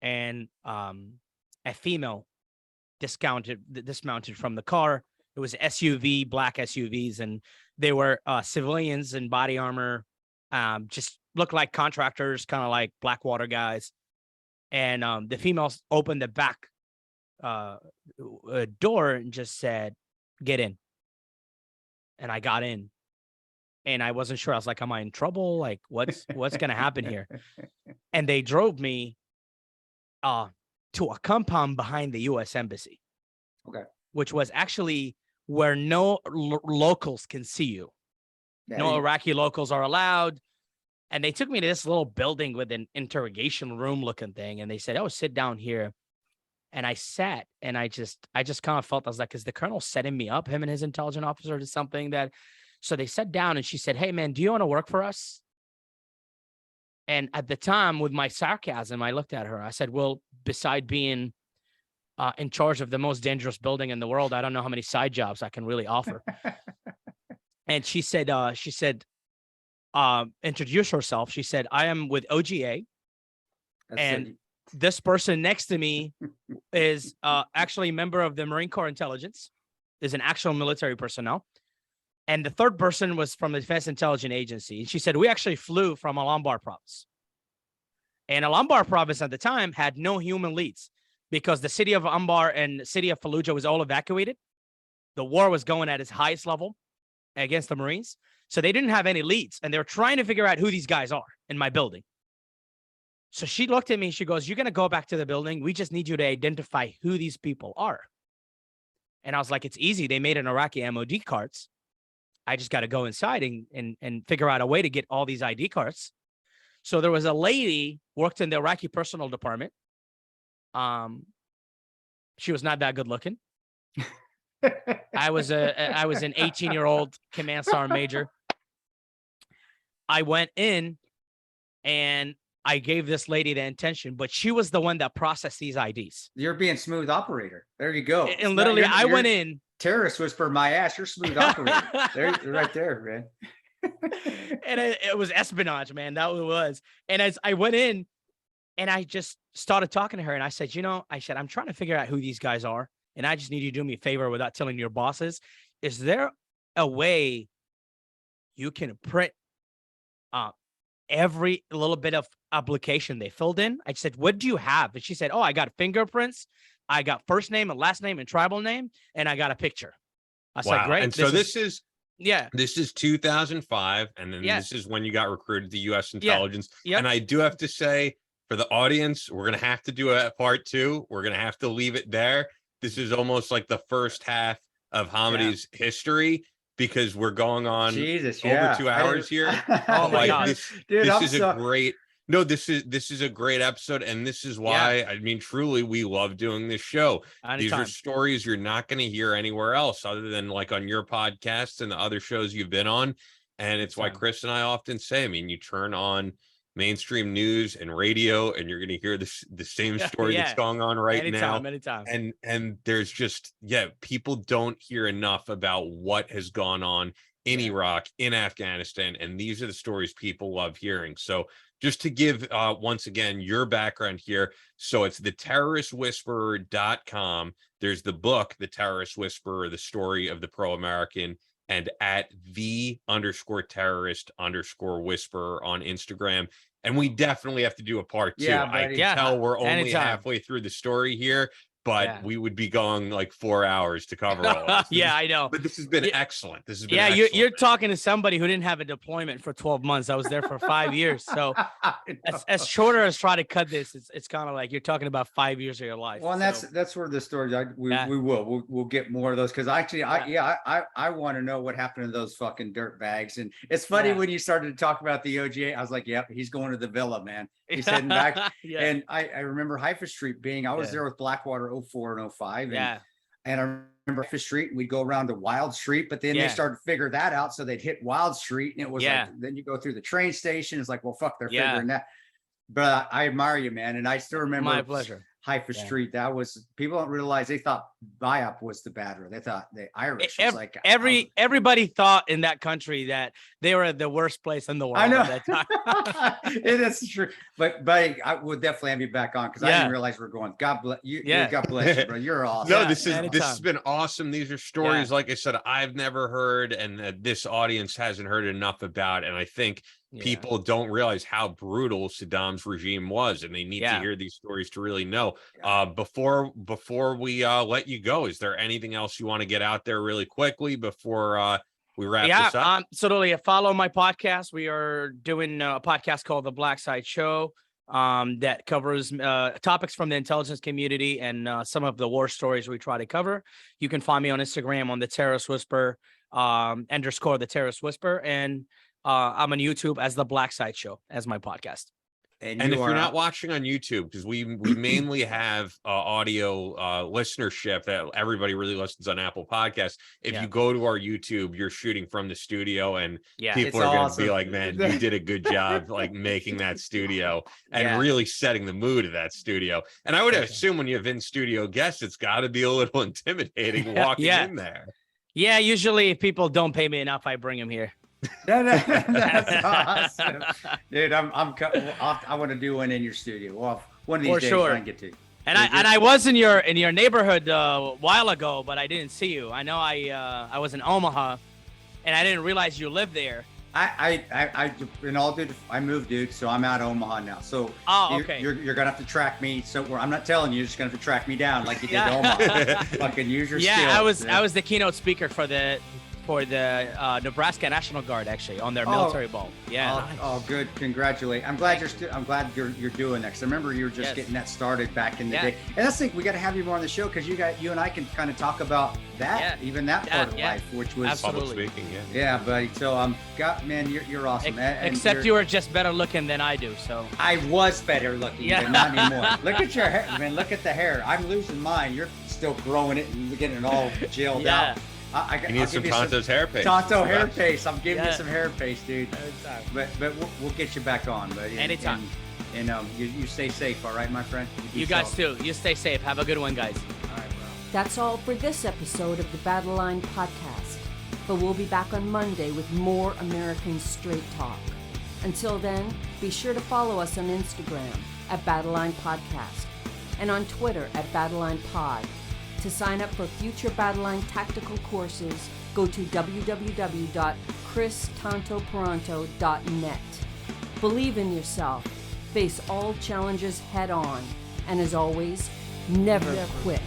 and a female dismounted from the car. It was SUV, black SUVs, and they were civilians in body armor, just looked like contractors, kind of like Blackwater guys. And the females opened the back door and just said, get in. And I got in, and I wasn't sure. I was like, am I in trouble? Like, what's going to happen here? And they drove me to a compound behind the U.S. Embassy. Okay. Which was actually where no locals can see you. Yeah, no Iraqi locals are allowed. And they took me to this little building with an interrogation room looking thing. And they said, oh, sit down here. And I sat, and I just kind of felt, I was like, is the colonel setting me up, him and his intelligence officer, to something that, so they sat down, and she said, hey man, do you want to work for us? And at the time, with my sarcasm, I looked at her. I said, well, beside being in charge of the most dangerous building in the world, I don't know how many side jobs I can really offer. And she said, introduce herself. She said, I am with OGA. This person next to me is actually a member of the Marine Corps Intelligence, is an actual military personnel. And the third person was from the Defense Intelligence Agency. And she said, we actually flew from Al-Anbar province. And Al-Anbar province at the time had no human leads because the city of Anbar and the city of Fallujah was all evacuated. The war was going at its highest level against the Marines. So they didn't have any leads, and they were trying to figure out who these guys are in my building. So she looked at me, she goes, you're going to go back to the building. We just need you to identify who these people are. And I was like, it's easy. They made an Iraqi MOD cards. I just got to go inside and figure out a way to get all these ID cards. So there was a lady worked in the Iraqi personnel department. She was not that good looking. I was an 18-year-old command sergeant major. I went in and I gave this lady the intention, but she was the one that processed these IDs. You're being smooth operator. There you go. And literally, I went in. Terrorist whisper my ass. You're smooth operator. There, right there, man. And it was espionage, man. That was. And as I went in, and I just started talking to her, and I said, I'm trying to figure out who these guys are, and I just need you to do me a favor without telling your bosses. Is there a way you can print every little bit of application they filled in? I said, what do you have? And she said, oh, I got fingerprints. I got first name and last name and tribal name, and I got a picture. I said, great. And so this is Yeah. This is 2005. And then this is when you got recruited to U.S. intelligence. Yep. And I do have to say, for the audience, we're going to have to do a part 2. We're going to have to leave it there. This is almost like the first half of Hamody's history, because we're going on over 2 hours here. Oh my God. This is a great, No, this is a great episode, and this is why I mean, truly, we love doing this show. These are stories you're not going to hear anywhere else other than like on your podcasts and the other shows you've been on. And it's why Chris and I often say, I mean, you turn on mainstream news and radio and you're going to hear the same story that's going on right now. Anytime. And there's just, people don't hear enough about what has gone on in Iraq, in Afghanistan. And these are the stories people love hearing. So just to give, once again, your background here. So it's theterroristwhisperer.com. There's the book, The Terrorist Whisperer, the story of the pro-American, and at _terrorist_whisperer on Instagram. And we definitely have to do a part 2. I can tell we're only halfway through the story here, but we would be going like 4 hours to cover all of this. I know. But this has been excellent. This has been excellent. You're talking to somebody who didn't have a deployment for 12 months. I was there for 5 years. So as shorter as try to cut this, it's kind of like you're talking about 5 years of your life. Well, and that's where the story we'll get more of those, because actually I want to know what happened to those fucking dirt bags. And it's funny when you started to talk about the OGA, I was like, yep, he's going to the villa, man. He's heading back. And I remember Haifa Street being, I was there with Blackwater 04 and 05. And I remember Haifa Street, and we'd go around to Wild Street, but then they started to figure that out. So they'd hit Wild Street, and it was like, then you go through the train station. It's like, well, fuck, they're figuring that. But I admire you, man. And I still remember my pleasure. Haifa Street. That was, people don't realize, they thought Biop was the batterer. They thought the Irish was like everybody thought in that country that they were the worst place in the world. I know. At that time. It is true. But I would definitely have you back on, because I didn't realize we're going. God bless you. God bless you, bro. You're awesome. No, this has been awesome. These are stories, like I said, I've never heard, and this audience hasn't heard enough about. And I think people don't realize how brutal Saddam's regime was, and they need to hear these stories to really know. Before we let you go, is there anything else you want to get out there really quickly before we wrap this up? Totally. Follow my podcast. We are doing a podcast called The Black Side Show that covers topics from the intelligence community and some of the war stories we try to cover. You can find me on Instagram on The Terrorist Whisperer _ The Terrorist Whisperer, and I'm on YouTube as The Black Side Show as my podcast. And if you're not watching on YouTube, because we mainly have audio listenership that everybody really listens on Apple Podcasts. If you go to our YouTube, you're shooting from the studio, and people are going to be like, man, you did a good job like making that studio and really setting the mood of that studio. And I would assume when you have in-studio guests, it's got to be a little intimidating walking in there. Yeah, usually if people don't pay me enough, I bring them here. That's awesome, dude. I want to do one in your studio. Well, one of these days I can get to. And I was in your neighborhood a while ago, but I didn't see you. I know I was in Omaha, and I didn't realize you lived there. I moved, dude. So I'm out of Omaha now. So you're gonna have to track me. So I'm not telling you, you're just gonna have to track me down like you did Omaha. Fucking use your skills. I was the keynote speaker for the Nebraska National Guard, actually, on their military ball. Oh, good. Congratulate. I'm glad you're doing that. 'Cause I remember you were just getting that started back in the day. And I think we got to have you more on the show, because you and I can kind of talk about that, even that part of life, which was public speaking. Yeah, buddy. So man, you're awesome. Except you were just better looking than I do. So I was better looking, but not anymore. Look at your hair, man. Look at the hair. I'm losing mine. You're still growing it and getting it all gelled out. You need some Tonto's hair paste. Tonto hair paste. I'm giving you some hair paste, dude. But we'll get you back on, buddy. Anytime. And you stay safe, all right, my friend? You guys too. You stay safe. Have a good one, guys. All right, bro. That's all for this episode of the Battleline podcast. But we'll be back on Monday with more American straight talk. Until then, be sure to follow us on Instagram at Battleline Podcast and on Twitter at Battleline Pod. To sign up for future Battleline tactical courses, go to www.christantoparanto.net. Believe in yourself, face all challenges head on, and as always, never quit.